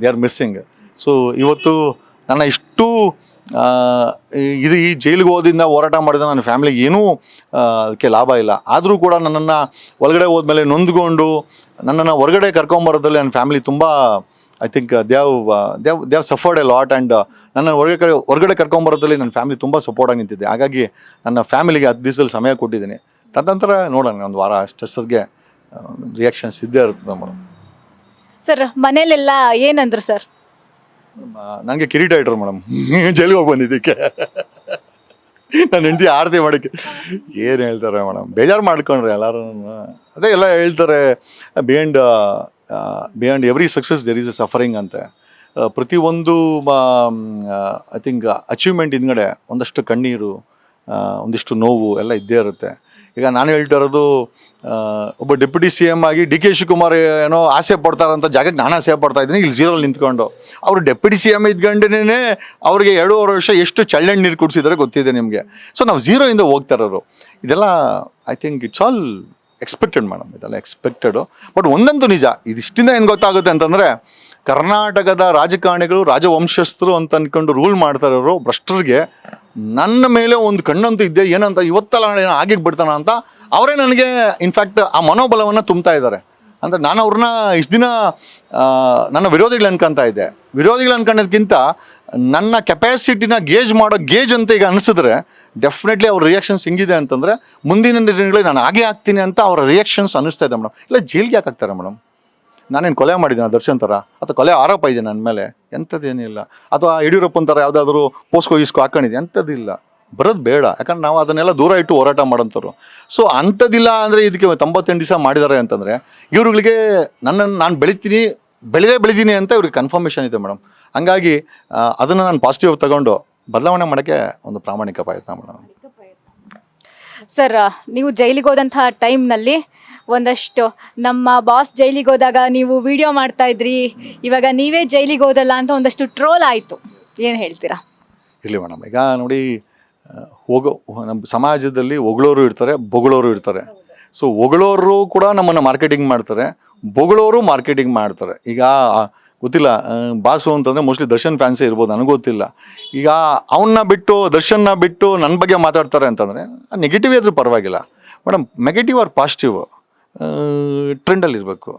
ದೇ ಆರ್ ಮಿಸ್ಸಿಂಗ್. ಸೊ ಇವತ್ತು ನನ್ನ ಇಷ್ಟು ಈ ಜೈಲಿಗೆ ಹೋದಿಂದ ಹೋರಾಟ ಮಾಡಿದ ನನ್ನ ಫ್ಯಾಮಿಲಿಗೆ ಏನೂ ಅದಕ್ಕೆ ಲಾಭ ಇಲ್ಲ. ಆದರೂ ಕೂಡ ನನ್ನನ್ನು ಒಳಗಡೆ ಹೋದ್ಮೇಲೆ ನೊಂದ್ಕೊಂಡು ನನ್ನನ್ನು ಹೊರಗಡೆ ಕರ್ಕೊಂಬರೋದ್ರಲ್ಲಿ ನನ್ನ ಫ್ಯಾಮಿಲಿ ತುಂಬ I think they have suffered A lot. And ನನ್ನ ಹೊರಗಡೆ ಕರ್ಕೊಂಬರೋದ್ರಲ್ಲಿ ನನ್ನ ಫ್ಯಾಮಿಲಿ ತುಂಬ ಸಪೋರ್ಟಾಗಿ ನಿಂತಿದ್ದೆ. ಹಾಗಾಗಿ ನನ್ನ ಫ್ಯಾಮಿಲಿಗೆ 10 ದಿವಸದಲ್ಲಿ ಸಮಯ ಕೊಟ್ಟಿದ್ದೀನಿ. ತದನಂತರ ನೋಡೋಣ, ಒಂದು ವಾರ ಅಷ್ಟೊತ್ತಿಗೆ ರಿಯಾಕ್ಷನ್ಸ್ ಇದ್ದೇ ಇರ್ತದೆ ಮೇಡಮ್. ಸರ್, ಮನೇಲೆಲ್ಲ ಏನಂದ್ರು ಸರ್? ನನಗೆ ಕಿರೀಟ ಇಟ್ರು ಮೇಡಮ್ ಜೈಲಿಗೆ ಹೋಗಿ ಬಂದಿದ್ದಕ್ಕೆ. ನನ್ನ ಹೆಂಡತಿ ಆರತಿ ಮಾಡೋಕ್ಕೆ ಏನು ಹೇಳ್ತಾರೆ ಮೇಡಮ್, ಬೇಜಾರು ಮಾಡ್ಕೊಂಡ್ರೆ ಎಲ್ಲರೂ. ಅದೇ ಎಲ್ಲ ಹೇಳ್ತಾರೆ, beyond every success there is a suffering ಅಂತ. ಪ್ರತಿಯೊಂದು ಐ ಥಿಂಕ್ ಅಚೀವ್ಮೆಂಟ್ ಹಿಂದ್ಗಡೆ ಒಂದಷ್ಟು ಕಣ್ಣೀರು, ಒಂದಿಷ್ಟು ನೋವು ಎಲ್ಲ ಇದ್ದೇ ಇರುತ್ತೆ. ಈಗ ನಾನು ಹೇಳ್ತಾ ಇರೋದು, ಒಬ್ಬ ಡೆಪ್ಯೂಟಿ CM ಆಗಿ ಡಿ ಕೆ ಶಿವಕುಮಾರ್ ಏನೋ ಆಸೆ ಪಡ್ತಾರಂಥ ಜಾಗಕ್ಕೆ ನಾನು ಆಸೆ ಪಡ್ತಾ ಇದ್ದೀನಿ ಇಲ್ಲಿ ಝೀರೋಲ್ಲಿ ನಿಂತ್ಕೊಂಡು. ಅವರು ಡೆಪ್ಯೂಟಿ CM ಇದ್ಕೊಂಡೇ ಅವ್ರಿಗೆ 2.5 ವರ್ಷ ಎಷ್ಟು ಚಳ್ಳಣ್ಣು ನೀರು ಕುಡಿಸಿದ್ರೆ ಗೊತ್ತಿದೆ ನಿಮಗೆ. ಸೊ ನಾವು ಝೀರೋಯಿಂದ ಹೋಗ್ತಾ ಇರೋರು. ಇದೆಲ್ಲ I think it's all expected madam, ಇದೆಲ್ಲ ಎಕ್ಸ್ಪೆಕ್ಟೆಡು. ಬಟ್ ಒಂದಂತೂ ನಿಜ, ಇದಿಷ್ಟಿಂದ ಏನು ಗೊತ್ತಾಗುತ್ತೆ ಅಂತಂದರೆ, ಕರ್ನಾಟಕದ ರಾಜಕಾರಣಿಗಳು ರಾಜವಂಶಸ್ಥರು ಅಂತ ಅಂದ್ಕೊಂಡು ರೂಲ್ ಮಾಡ್ತಾ ಇರೋರು ಭ್ರಷ್ಟರಿಗೆ ನನ್ನ ಮೇಲೆ ಒಂದು ಕಣ್ಣಂತೂ ಇದ್ದೆ, ಏನಂತ ಇವತ್ತಲ್ಲ ಏನೋ ಆಗಿಗೆ ಬಿಡ್ತಾನ ಅಂತ ಅವರೇ ನನಗೆ ಇನ್ಫ್ಯಾಕ್ಟ್ ಆ ಮನೋಬಲವನ್ನು ತುಂಬ್ತಾ ಇದ್ದಾರೆ. ಅಂದರೆ ನಾನು ಅವ್ರನ್ನ ಇಷ್ಟು ದಿನ ನನ್ನ ವಿರೋಧಿಗಳು ಅನ್ಕೊತಾ ಇದ್ದೆ. ವಿರೋಧಿಗಳು ಅನ್ಕೊಂಡೋದಕ್ಕಿಂತ ನನ್ನ ಕೆಪಾಸಿಟಿನ ಗೇಜ್ ಮಾಡೋ ಗೇಜ್ ಅಂತ ಈಗ ಅನಿಸಿದ್ರೆ ಡೆಫಿನೆಟ್ಲಿ ಅವ್ರ ರಿಯಾಕ್ಷನ್ಸ್ ಹಿಂಗಿದೆ ಅಂತಂದರೆ ಮುಂದಿನ ದಿನಗಳಲ್ಲಿ ನಾನು ಹಾಗೆ ಆಗ್ತೀನಿ ಅಂತ ಅವರ ರಿಯಾಕ್ಷನ್ಸ್ ಅನ್ನಿಸ್ತಾ ಇದೆ ಮೇಡಮ್. ಇಲ್ಲ ಜೈಲಿಗೆ ಯಾಕೆ ಹಾಕ್ತಾರೆ ಮೇಡಮ್? ನಾನೇನು ಕೊಲೆ ಮಾಡಿದ್ದೀನಿ ದರ್ಶನ್ ಥರ, ಅಥವಾ ಕೊಲೆ ಆರೋಪ ಇದೆ ನನ್ನ ಮೇಲೆ? ಎಂಥದ್ದೇನಿಲ್ಲ. ಅಥವಾ ಯಡಿಯೂರಪ್ಪನ ಥರ ಯಾವುದಾದ್ರೂ ಪೋಸ್ಕೋ ಹಾಕೊಂಡಿದೆ? ಅಂಥದ್ದಿಲ್ಲ. ಬರೋದು ಬೇಡ, ಯಾಕಂದ್ರೆ ನಾವು ಅದನ್ನೆಲ್ಲ ದೂರ ಇಟ್ಟು ಹೋರಾಟ ಮಾಡೋಂಥವ್ರು. ಸೊ ಅಂಥದ್ದಿಲ್ಲ ಅಂದರೆ ಇದಕ್ಕೆ 98 ದಿವಸ ಮಾಡಿದ್ದಾರೆ ಅಂತಂದರೆ ಇವ್ರುಗಳಿಗೆ ನಾನು ಬೆಳೆದೀನಿ ಅಂತ ಇವ್ರಿಗೆ ಕನ್ಫರ್ಮೇಷನ್ ಇದೆ ಮೇಡಮ್. ಹಂಗಾಗಿ ಅದನ್ನು ನಾನು ಪಾಸಿಟಿವ್ ತಗೊಂಡು ಬದಲಾವಣೆ ಮಾಡೋಕ್ಕೆ ಒಂದು ಪ್ರಾಮಾಣಿಕ ಪ್ರಯತ್ನ ಮೇಡಮ್. ಸರ್, ನೀವು ಜೈಲಿಗೆ ಹೋದಂತಹ ಟೈಮ್ನಲ್ಲಿ ಒಂದಷ್ಟು ನಮ್ಮ ಬಾಸ್ ಜೈಲಿಗೆ ಹೋದಾಗ ನೀವು ವಿಡಿಯೋ ಮಾಡ್ತಾ ಇದ್ರಿ, ಇವಾಗ ನೀವೇ ಜೈಲಿಗೆ ಹೋದಲ್ಲ ಅಂತ ಒಂದಷ್ಟು ಟ್ರೋಲ್ ಆಯಿತು. ಏನು ಹೇಳ್ತೀರಾ? ಇರಲಿ ಮೇಡಮ್, ಈಗ ನೋಡಿ, ನಮ್ಮ ಸಮಾಜದಲ್ಲಿ ಹೊಗಳೋರು ಇರ್ತಾರೆ, ಬೊಗಳೋರು ಇರ್ತಾರೆ. ಸೊ ಹೊಗಳೋರು ಕೂಡ ನಮ್ಮನ್ನು ಮಾರ್ಕೆಟಿಂಗ್ ಮಾಡ್ತಾರೆ, ಬೊಗಳೋರು ಮಾರ್ಕೆಟಿಂಗ್ ಮಾಡ್ತಾರೆ. ಈಗ ಗೊತ್ತಿಲ್ಲ, ಬಾಸು ಅಂತಂದರೆ ಮೋಸ್ಟ್ಲಿ ದರ್ಶನ್ ಫ್ಯಾನ್ಸೇ ಇರ್ಬೋದು, ನನಗೆ ಗೊತ್ತಿಲ್ಲ. ಈಗ ಅವನ್ನ ಬಿಟ್ಟು ದರ್ಶನ್ನ ಬಿಟ್ಟು ನನ್ನ ಬಗ್ಗೆ ಮಾತಾಡ್ತಾರೆ ಅಂತಂದರೆ ನೆಗೆಟಿವ್ ಇದ್ರೂ ಪರವಾಗಿಲ್ಲ ಮೇಡಮ್. ನೆಗೆಟಿವ್ ಆರ್ ಪಾಸಿಟಿವ್ ಟ್ರೆಂಡಲ್ಲಿರಬೇಕು.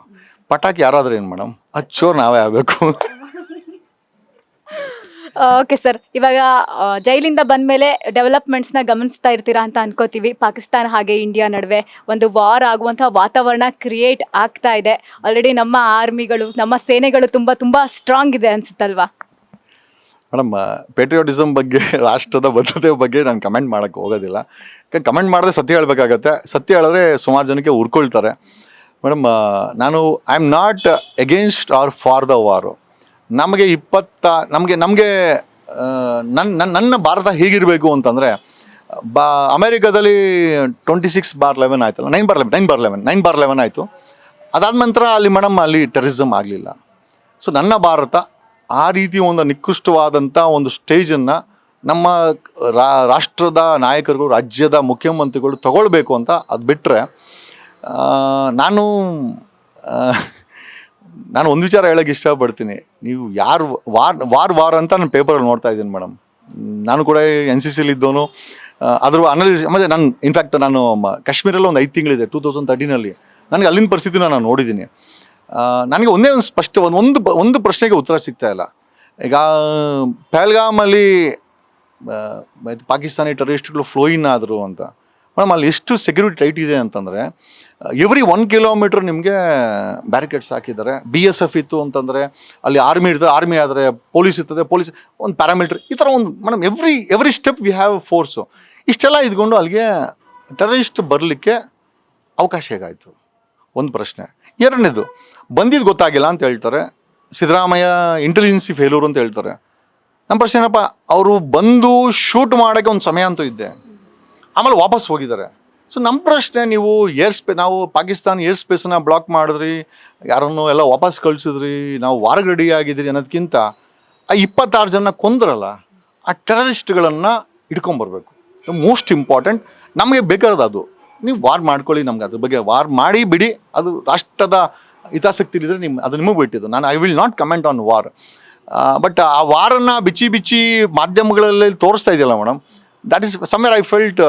ಪಟಾಕಿ ಯಾರಾದ್ರೆ ಏನು ಮೇಡಮ್, ಹಚ್ಚೋರು ನಾವೇ ಆಗಬೇಕು. ಓಕೆ ಸರ್, ಇವಾಗ ಜೈಲಿಂದ ಬಂದಮೇಲೆ ಡೆವಲಪ್ಮೆಂಟ್ಸ್ನ ಗಮನಿಸ್ತಾ ಇರ್ತೀರಾ ಅಂತ ಅನ್ಕೋತೀವಿ. ಪಾಕಿಸ್ತಾನ ಹಾಗೆ ಇಂಡಿಯಾ ನಡುವೆ ಒಂದು ವಾರ್ ಆಗುವಂಥ ವಾತಾವರಣ ಕ್ರಿಯೇಟ್ ಆಗ್ತಾ ಇದೆ. ಆಲ್ರೆಡಿ ನಮ್ಮ ಆರ್ಮಿಗಳು, ನಮ್ಮ ಸೇನೆಗಳು ತುಂಬ ಸ್ಟ್ರಾಂಗ್ ಇದೆ ಅನ್ಸುತ್ತಲ್ವಾ ಮೇಡಮ್? ಪೇಟ್ರಿಯಾಟಿಸಮ್ ಬಗ್ಗೆ, ರಾಷ್ಟ್ರದ ಬದ್ಧತೆ ಬಗ್ಗೆ ನಾನು ಕಮೆಂಟ್ ಮಾಡೋಕ್ಕೆ ಹೋಗೋದಿಲ್ಲ. ಕಮೆಂಟ್ ಮಾಡಿದ್ರೆ ಸತ್ಯ ಹೇಳಬೇಕಾಗತ್ತೆ. ಸತ್ಯ ಹೇಳಿದ್ರೆ ಸುಮಾರು ಜನಕ್ಕೆ ಉರ್ಕೊಳ್ತಾರೆ ಮೇಡಮ್. ನಾನು I am not against or for the war. ನಮಗೆ ನನ್ನ ಭಾರತ ಹೇಗಿರಬೇಕು ಅಂತಂದರೆ, ಅಮೇರಿಕಾದಲ್ಲಿ 26/11 ಆಯ್ತಲ್ಲ, 9/11 ಆಯಿತು. ಅದಾದ ನಂತರ ಅಲ್ಲಿ ಅಲ್ಲಿ ಟೆರರಿಸಮ್ ಆಗಲಿಲ್ಲ. ಸೊ ನನ್ನ ಭಾರತ ಆ ರೀತಿ ಒಂದು ನಿಕೃಷ್ಟವಾದಂಥ ಒಂದು ಸ್ಟೇಜನ್ನು ನಮ್ಮ ರಾಷ್ಟ್ರದ ನಾಯಕರು, ರಾಜ್ಯದ ಮುಖ್ಯಮಂತ್ರಿಗಳು ತಗೊಳ್ಬೇಕು ಅಂತ. ಅದು ಬಿಟ್ಟರೆ ನಾನು ಒಂದು ವಿಚಾರ ಹೇಳೋಕ್ಕೆ ಇಷ್ಟಪಡ್ತೀನಿ. ನೀವು ಯಾರು ವಾರ್ ಅಂತ ನಾನು ಪೇಪರಲ್ಲಿ ನೋಡ್ತಾ ಇದ್ದೀನಿ ಮೇಡಮ್. ನಾನು ಕೂಡ NCCಲಿ ಇದ್ದವನು. ಅದ್ರ ಅನಾಲಿಸಿಸ್ ಮತ್ತು ಇನ್ಫ್ಯಾಕ್ಟ್ ನಾನು ಕಾಶ್ಮೀರಲ್ಲಿ ಒಂದು 5 ತಿಂಗಳಿದೆ 2013. ನನಗೆ ಅಲ್ಲಿನ ಪರಿಸ್ಥಿತಿನ ನಾನು ನೋಡಿದ್ದೀನಿ. ನನಗೆ ಒಂದೇ ಒಂದು ಸ್ಪಷ್ಟ ಒಂದು ಪ್ರಶ್ನೆಗೆ ಉತ್ತರ ಸಿಗ್ತಾ ಇಲ್ಲ. ಈಗ ಪಹಲ್ಗಾಮಲ್ಲಿ ಪಾಕಿಸ್ತಾನಿ ಟೆರರಿಸ್ಟ್ಗಳು ಫ್ಲೋ ಇನ್ ಆದರು ಅಂತ. ಮೇಡಮ್ ಅಲ್ಲಿ ಎಷ್ಟು ಸೆಕ್ಯೂರಿಟಿ ಟೈಟ್ ಇದೆ ಅಂತಂದರೆ, ಎವ್ರಿ 1 ಕಿಲೋಮೀಟ್ರ್ ನಿಮಗೆ ಬ್ಯಾರಿಕೇಡ್ಸ್ ಹಾಕಿದ್ದಾರೆ. BSF ಇತ್ತು ಅಂತಂದರೆ ಅಲ್ಲಿ ಆರ್ಮಿ ಇರ್ತದೆ, ಆರ್ಮಿ ಆದರೆ ಪೊಲೀಸ್ ಇರ್ತದೆ, ಪೊಲೀಸ್ ಒಂದು ಪ್ಯಾರಾಮಿಲಿಟ್ರಿ, ಈ ಥರ ಒಂದು madam every step we have force. ಇಷ್ಟೆಲ್ಲ ಇದ್ಕೊಂಡು ಅಲ್ಲಿಗೆ ಟೆರರಿಸ್ಟ್ ಬರಲಿಕ್ಕೆ ಅವಕಾಶ ಹೇಗಾಯಿತು? ಒಂದು ಪ್ರಶ್ನೆ. ಎರಡನೇದು, ಬಂದಿದ್ದು ಗೊತ್ತಾಗಿಲ್ಲ ಅಂತ ಹೇಳ್ತಾರೆ. ಸಿದ್ದರಾಮಯ್ಯ ಇಂಟೆಲಿಜೆನ್ಸಿ ಫೇಲ್ಯೂರ್ ಅಂತ ಹೇಳ್ತಾರೆ. ನಮ್ಮ ಪ್ರಶ್ನೆ ಏನಪ್ಪ, ಅವರು ಬಂದು ಶೂಟ್ ಮಾಡೋಕ್ಕೆ ಒಂದು ಸಮಯ ಅಂತೂ ಇದ್ದೆ, ಆಮೇಲೆ ವಾಪಸ್ ಹೋಗಿದ್ದಾರೆ. ಸೊ ನಮ್ಮ ಪ್ರಶ್ನೆ, ನೀವು ನಾವು ಪಾಕಿಸ್ತಾನ ಏರ್ ಸ್ಪೇಸನ್ನ ಬ್ಲಾಕ್ ಮಾಡಿದ್ರಿ, ಯಾರನ್ನು ಎಲ್ಲ ವಾಪಸ್ ಕಳಿಸಿದ್ರಿ, ನಾವು ವಾರ್ಗೆ ರೆಡಿ ಆಗಿದ್ರಿ ಅನ್ನೋದಕ್ಕಿಂತ ಆ 26 ಜನ ಕೊಂದ್ರಲ್ಲ, ಆ ಟೆರರಿಸ್ಟ್ಗಳನ್ನು ಹಿಡ್ಕೊಂಬರ್ಬೇಕು. Most important. ನಮಗೆ ಬೇಕಾದ ಅದು, ನೀವು ವಾರ್ ಮಾಡ್ಕೊಳ್ಳಿ, ನಮ್ಗೆ ಅದ್ರ ಬಗ್ಗೆ ವಾರ್ ಮಾಡಿ ಬಿಡಿ, ಅದು ರಾಷ್ಟ್ರದ ಹಿತಾಸಕ್ತಿ ಇದ್ದರೆ ಅದು ನಿಮಗೆ ಬಿಟ್ಟಿದ್ದು. ನಾನು I will not comment on war. But ಆ ವಾರನ್ನು ಬಿಚ್ಚಿ ಮಾಧ್ಯಮಗಳಲ್ಲಿ ತೋರಿಸ್ತಾ ಇದೆಯಲ್ಲ madam, that is somewhere I felt,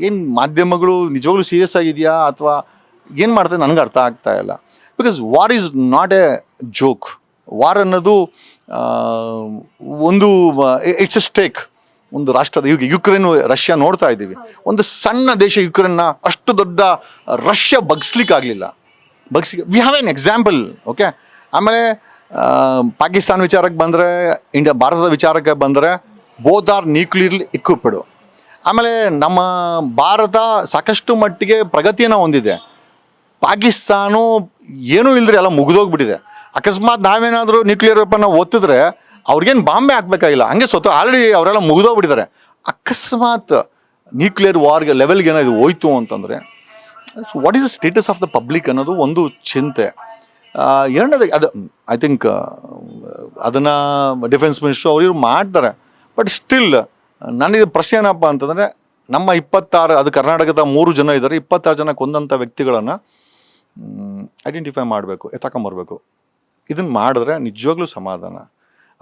ಏನು ಮಾಧ್ಯಮಗಳು ನಿಜವಾಗ್ಲೂ ಸೀರಿಯಸ್ ಆಗಿದೆಯಾ ಅಥವಾ ಏನು ಮಾಡ್ತಾರೆ ನನಗೆ ಅರ್ಥ ಆಗ್ತಾ ಇಲ್ಲ. Because war is not A joke. War ಅನ್ನೋದು ಒಂದು ಇಟ್ಸ್ ಎ ಸ್ಟೇಕ್. ಒಂದು ರಾಷ್ಟ್ರದ ಯುಕ್ರೇನ್ ರಷ್ಯಾ ನೋಡ್ತಾ ಇದ್ದೀವಿ. ಒಂದು ಸಣ್ಣ ದೇಶ ಯುಕ್ರೇನ್ನ ಅಷ್ಟು ದೊಡ್ಡ ರಷ್ಯಾ ಬಗ್ಸ್ಲಿಕ್ಕಾಗಲಿಲ್ಲ. We have an example. Okay, ಆಮೇಲೆ ಪಾಕಿಸ್ತಾನ ವಿಚಾರಕ್ಕೆ ಬಂದರೆ, ಭಾರತದ ವಿಚಾರಕ್ಕೆ ಬಂದರೆ, ಬೋತ್ ಆರ್ ನ್ಯೂಕ್ಲಿಯರ್ಲಿ ಇಕ್ವಿಪ್ಡ್. ಆಮೇಲೆ ನಮ್ಮ ಭಾರತ ಸಾಕಷ್ಟು ಮಟ್ಟಿಗೆ ಪ್ರಗತಿಯನ್ನು ಹೊಂದಿದೆ. ಪಾಕಿಸ್ತಾನ ಏನೂ ಇಲ್ಲದ್ರೆ ಎಲ್ಲ ಮುಗಿದೋಗ್ಬಿಟ್ಟಿದೆ. ಅಕಸ್ಮಾತ್ ನಾವೇನಾದರೂ ನ್ಯೂಕ್ಲಿಯರ್ ವೆಪನ್ನ ಒತ್ತಿದ್ರೆ ಅವ್ರಿಗೇನು ಬಾಂಬೆ ಹಾಕ್ಬೇಕಾಗಿಲ್ಲ, ಹಂಗೆ ಸ್ವತಃ ಆಲ್ರೆಡಿ ಅವರೆಲ್ಲ ಮುಗಿದೋಗ್ಬಿಟ್ಟಿದ್ದಾರೆ. ಅಕಸ್ಮಾತ್ ನ್ಯೂಕ್ಲಿಯರ್ ವಾರ್ಗೆ ಲೆವೆಲ್ಗೆ ಏನಾದ್ರು ಹೋಯ್ತು ಅಂತಂದರೆ, what is the status of the public ಅನ್ನೋದು ಒಂದು ಚಿಂತೆ. ಎರಡನೇದು, ಅದು ಐ ಥಿಂಕ್ ಅದನ್ನು ಡಿಫೆನ್ಸ್ ಮಿನಿಸ್ಟ್ರು ಅವ್ರು ಮಾಡ್ತಾರೆ. ಬಟ್ ಸ್ಟಿಲ್ ನನಗೆ ಪ್ರಶ್ನೆ ಏನಪ್ಪ ಅಂತಂದರೆ, ನಮ್ಮ 26, ಅದು ಕರ್ನಾಟಕದ 3 ಜನ ಇದ್ದಾರೆ, 26 ಜನ ಕೊಂದಂಥ ವ್ಯಕ್ತಿಗಳನ್ನು ಐಡೆಂಟಿಫೈ ಮಾಡಬೇಕು, ಎತ್ತಾಕೊಂಬರ್ಬೇಕು. ಇದನ್ನು ಮಾಡಿದ್ರೆ ನಿಜವಾಗ್ಲೂ ಸಮಾಧಾನ.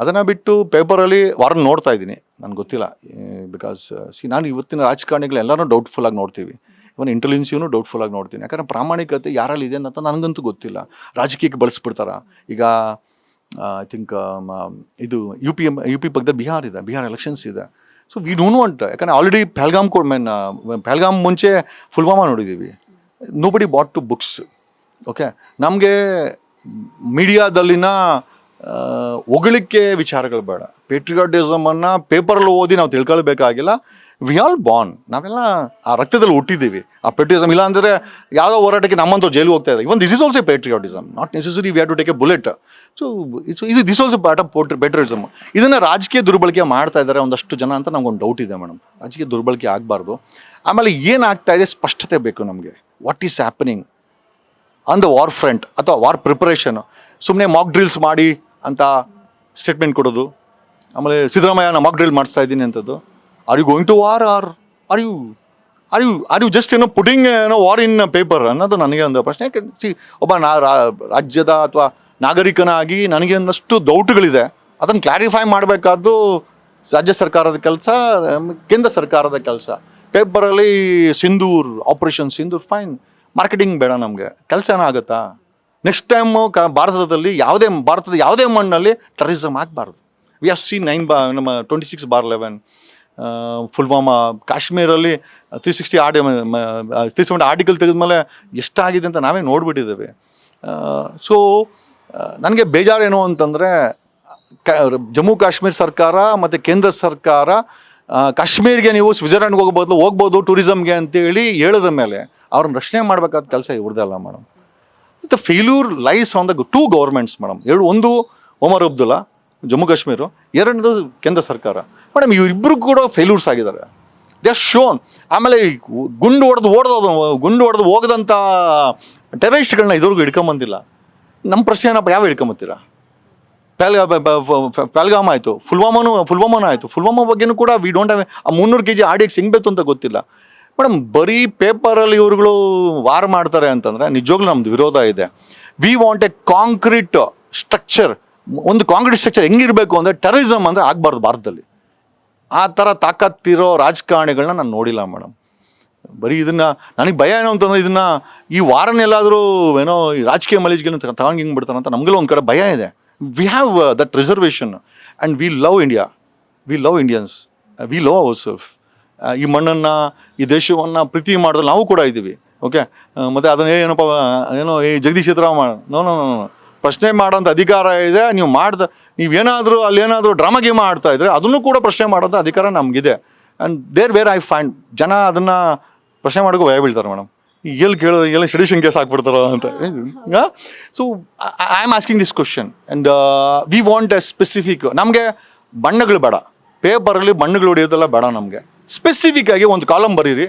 ಅದನ್ನು ಬಿಟ್ಟು ಪೇಪರಲ್ಲಿ ವಾರನ್ನು ನೋಡ್ತಾ ಇದ್ದೀನಿ, ನನಗೆ ಗೊತ್ತಿಲ್ಲ. ಬಿಕಾಸ್ ನಾನು ಇವತ್ತಿನ ರಾಜಕಾರಣಿಗಳು ಎಲ್ಲರೂ ಡೌಟ್ಫುಲ್ಲಾಗಿ ನೋಡ್ತೀವಿ. ಇವನ್ ಇಂಟೆಲಿಜೆನ್ಸಿಯೂ ಡೌಟ್ಫುಲ್ಲಾಗಿ ನೋಡ್ತೀನಿ. ಯಾಕಂದರೆ ಪ್ರಾಮಾಣಿಕತೆ ಯಾರಲ್ಲಿ ಇದೆ ಅಂತ ನನಗಂತೂ ಗೊತ್ತಿಲ್ಲ. ರಾಜಕೀಯಕ್ಕೆ ಬಳಸ್ಬಿಡ್ತಾರ. ಈಗ ಐ ಥಿಂಕ್ ಇದು ಯು ಪಿ ಪಕ್ಕದ ಬಿಹಾರ್ ಎಲೆಕ್ಷನ್ಸ್ ಇದೆ. ಸೊ ವಿ ಡೋಂಟ್ ವಾಂಟ್, ಯಾಕಂದರೆ ಆಲ್ರೆಡಿ ಪಹಲ್ಗಾಮ್ ಮುಂಚೆ ಪುಲ್ವಾಮಾ ನೋಡಿದ್ದೀವಿ. ನೋ ಬಡಿ ಬಾಟ್ ಟು ಬುಕ್ಸ್. ಓಕೆ, ನಮಗೆ ಮೀಡಿಯಾದಲ್ಲಿನ ಹೊಗಳಿಕೆ ವಿಚಾರಗಳು ಬೇಡ. ಪೇಟ್ರಿಯಾಟಿಸಮನ್ನು ಪೇಪರಲ್ಲಿ ಓದಿ ನಾವು ತಿಳ್ಕೊಳ್ಬೇಕಾಗಿಲ್ಲ. ವಿ ಆಲ್ ಬಾರ್ನ್, ನಾವೆಲ್ಲ ಆ ರಕ್ತದಲ್ಲಿ ಹುಟ್ಟಿದ್ದೀವಿ. ಆ ಪೇಟ್ರಿಯಾಟಿಸಮ್ ಇಲ್ಲ ಅಂದರೆ ಯಾವುದೋ ಹೋರಾಟಕ್ಕೆ ನಮ್ಮಂತೂ ಜೈಲಿಗೆ ಹೋಗ್ತಾ ಇದ್ದಾರೆ. Even this is also patriotism, not necessary we have to take a bullet. So this also part of patriotism. ಇದನ್ನು ರಾಜಕೀಯ ದುರ್ಬಳಕೆ ಮಾಡ್ತಾ ಇದ್ದಾರೆ ಒಂದಷ್ಟು ಜನ ಅಂತ ನಮ್ಗೊಂದು ಡೌಟ್ ಇದೆ ಮೇಡಮ್. ರಾಜಕೀಯ ದುರ್ಬಳಕೆ ಆಗಬಾರ್ದು. ಆಮೇಲೆ ಏನಾಗ್ತಾ ಇದೆ ಸ್ಪಷ್ಟತೆ ಬೇಕು ನಮಗೆ. What is happening on the war front ಅಥವಾ ವಾರ್ ಪ್ರಿಪರೇಷನ್. ಸುಮ್ಮನೆ ಮಾಕ್ ಡ್ರಿಲ್ಸ್ ಮಾಡಿ ಅಂತ ಸ್ಟೇಟ್ಮೆಂಟ್ ಕೊಡೋದು, ಆಮೇಲೆ ಸಿದ್ದರಾಮಯ್ಯ ಮಾಕ್ ಡ್ರಿಲ್ ಮಾಡಿಸ್ತಾ ಇದ್ದೀನಿ ಅಂತದ್ದು. Are you going to war are are you just putting war in paper ಅನ್ನೋದು ನನಗೆ ಒಂದು ಪ್ರಶ್ನೆ. ಒಬ್ಬ ರಾಜ್ಯದ ಅಥವಾ ನಾಗರಿಕನಾಗಿ ನನಗೆ ಒಂದಷ್ಟು ಡೌಟ್ಗಳಿದೆ. ಅದನ್ನು ಕ್ಲಾರಿಫೈ ಮಾಡಬೇಕಾದ್ದು ರಾಜ್ಯ ಸರ್ಕಾರದ ಕೆಲಸ, ಕೇಂದ್ರ ಸರ್ಕಾರದ ಕೆಲಸ. ಪೇಪರಲ್ಲಿ Sindoor, operation Sindoor, fine, marketing ಬೇಡ ನಮಗೆ. ಕೆಲಸ ಏನಾಗುತ್ತಾ? ನೆಕ್ಸ್ಟ್ ಟೈಮು ಭಾರತದ ಯಾವುದೇ ಮಣ್ಣಲ್ಲಿ ಟೆರರಿಸಮ್ ಆಗಬಾರ್ದು. ವಿ ಹ್ಯಾವ್ ಸೀನ್ ನಮ್ಮ 26/11 ಪುಲ್ವಾಮಾ, ಕಾಶ್ಮೀರಲ್ಲಿ 370 ಆರ್ಟಿಕಲ್ ತೆಗೆದ್ಮೇಲೆ ಎಷ್ಟಾಗಿದೆ ಅಂತ ನಾವೇ ನೋಡಿಬಿಟ್ಟಿದ್ದೇವೆ. ಸೊ ನನಗೆ ಬೇಜಾರೇನು ಅಂತಂದರೆ, ಜಮ್ಮು ಕಾಶ್ಮೀರ ಸರ್ಕಾರ ಮತ್ತು ಕೇಂದ್ರ ಸರ್ಕಾರ ಕಾಶ್ಮೀರ್ಗೆ ನೀವು ಸ್ವಿಟ್ಜರ್ಲ್ಯಾಂಡ್ಗೆ ಹೋಗ್ಬೋದು ಟೂರಿಸಮ್ಗೆ ಅಂತೇಳಿ ಹೇಳಿದ ಮೇಲೆ ಅವ್ರನ್ನ ರಕ್ಷಣೆ ಮಾಡಬೇಕಾದ ಕೆಲಸ ಇವ್ರದ್ದಲ್ಲ madam. The failure lies on the 2 governments madam. ಒಂದು ಒಮರ್ ಅಬ್ದುಲ್ಲಾ, ಜಮ್ಮು ಕಾಶ್ಮೀರ, ಎರಡನೇದು ಕೇಂದ್ರ ಸರ್ಕಾರ. ಮೇಡಮ್ ಇವರಿಬ್ಬರು ಕೂಡ ಫೇಲ್ಯೂರ್ಸ್ ಆಗಿದ್ದಾರೆ. They are shown. ಆಮೇಲೆ ಈ ಗುಂಡು ಹೊಡೆದು ಹೋಗದಂಥ ಟೆರರಿಸ್ಟ್ಗಳನ್ನ ಇದುವರೆಗೂ ಹಿಡ್ಕೊಂಬಂದಿಲ್ಲ. ನಮ್ಮ ಪ್ರಶ್ನೆ ಏನಪ್ಪ, ಯಾವ ಹಿಡ್ಕೊಂಬತ್ತೀರಾ? ಪಹಲ್ಗಾಮ್ ಆಯಿತು, ಪುಲ್ವಾಮಾನೂ ಆಯಿತು. ಪುಲ್ವಾಮಾ ಬಗ್ಗೆನೂ ಕೂಡ ವಿ ಡೋಂಟ್ ಹ್ಯಾವ್ ಆ 300 kg ಆಡಿಯಕ್ಕೆ ಸಿಗಬೇಕು ಅಂತ ಗೊತ್ತಿಲ್ಲ. ಮೇಡಮ್ ಬರೀ ಪೇಪರಲ್ಲಿ ಇವ್ರುಗಳು ವಾರ್ ಮಾಡ್ತಾರೆ ಅಂತಂದರೆ ನಿಜವಾಗ್ಲೂ ನಮ್ಮದು ವಿರೋಧ ಇದೆ. V want A concrete structure. ಒಂದು ಕಾಂಕ್ರೀಟ್ ಸ್ಟ್ರಕ್ಚರ್ ಹೆಂಗಿರಬೇಕು ಅಂದರೆ ಟೆರರಿಸಮ್ ಅಂದರೆ ಆಗಬಾರ್ದು ಭಾರತದಲ್ಲಿ. ಆ ಥರ ತಾಕತ್ತಿರೋ ರಾಜಕಾರಣಿಗಳನ್ನ ನಾನು ನೋಡಿಲ್ಲ ಮೇಡಮ್. ಬರೀ ಇದನ್ನು ನನಗೆ ಭಯ ಏನೋ ಅಂತಂದರೆ ಈ ವಾರನೆಲ್ಲಾದರೂ ಏನೋ ಈ ರಾಜಕೀಯ ಮಲೀಜ್ಗಳನ್ನ ತಗೊಂಡು ಹಿಂಗೆ ಬಿಡ್ತಾನೆ ಅಂತ ನಮಗೆಲ್ಲ ಒಂದು ಕಡೆ ಭಯ ಇದೆ. We have that reservation and we love India, we love Indians, we love our self. ಈ ಮಣ್ಣನ್ನು, ಈ ದೇಶವನ್ನು ಪ್ರೀತಿ ಮಾಡಿದ್ರೆ ನಾವು ಕೂಡ ಇದ್ದೀವಿ. ಓಕೆ, ಮತ್ತು ಅದನ್ನೇ ಏನೋ ಈ ಜಗದೀಶ್ ಶೆಟ್ಟರ್ ನೋ ಪ್ರಶ್ನೆ ಮಾಡೋಂಥ ಅಧಿಕಾರ ಇದೆ. ನೀವೇನಾದರೂ ಅಲ್ಲೇನಾದರೂ ಡ್ರಾಮಾ ಗೇಮ್ ಆಡ್ತಾ ಇದ್ರೆ ಅದನ್ನು ಕೂಡ ಪ್ರಶ್ನೆ ಮಾಡೋಂಥ ಅಧಿಕಾರ ನಮಗಿದೆ. ಆ್ಯಂಡ್ ವೇರ್ ಐ ಫೈಂಡ್ ಜನ ಅದನ್ನು ಪ್ರಶ್ನೆ ಮಾಡೋಕ್ಕೂ ಭಯ ಬೀಳ್ತಾರೆ ಮೇಡಮ್. ಎಲ್ಲಿ ಸೆಡಿಷನ್ ಕೇಸ್ ಹಾಕ್ಬಿಡ್ತಾರೋ ಅಂತ. So I am asking this question and we want A specific. ನಮಗೆ ಬಣ್ಣಗಳು ಬೇಡ, ಪೇಪರಲ್ಲಿ ಬಣ್ಣಗಳು ಹೊಡೆಯೋದೆಲ್ಲ ಬೇಡ. ನಮಗೆ ಸ್ಪೆಸಿಫಿಕ್ ಆಗಿ ಒಂದು ಕಾಲಮ್ ಬರೀರಿ,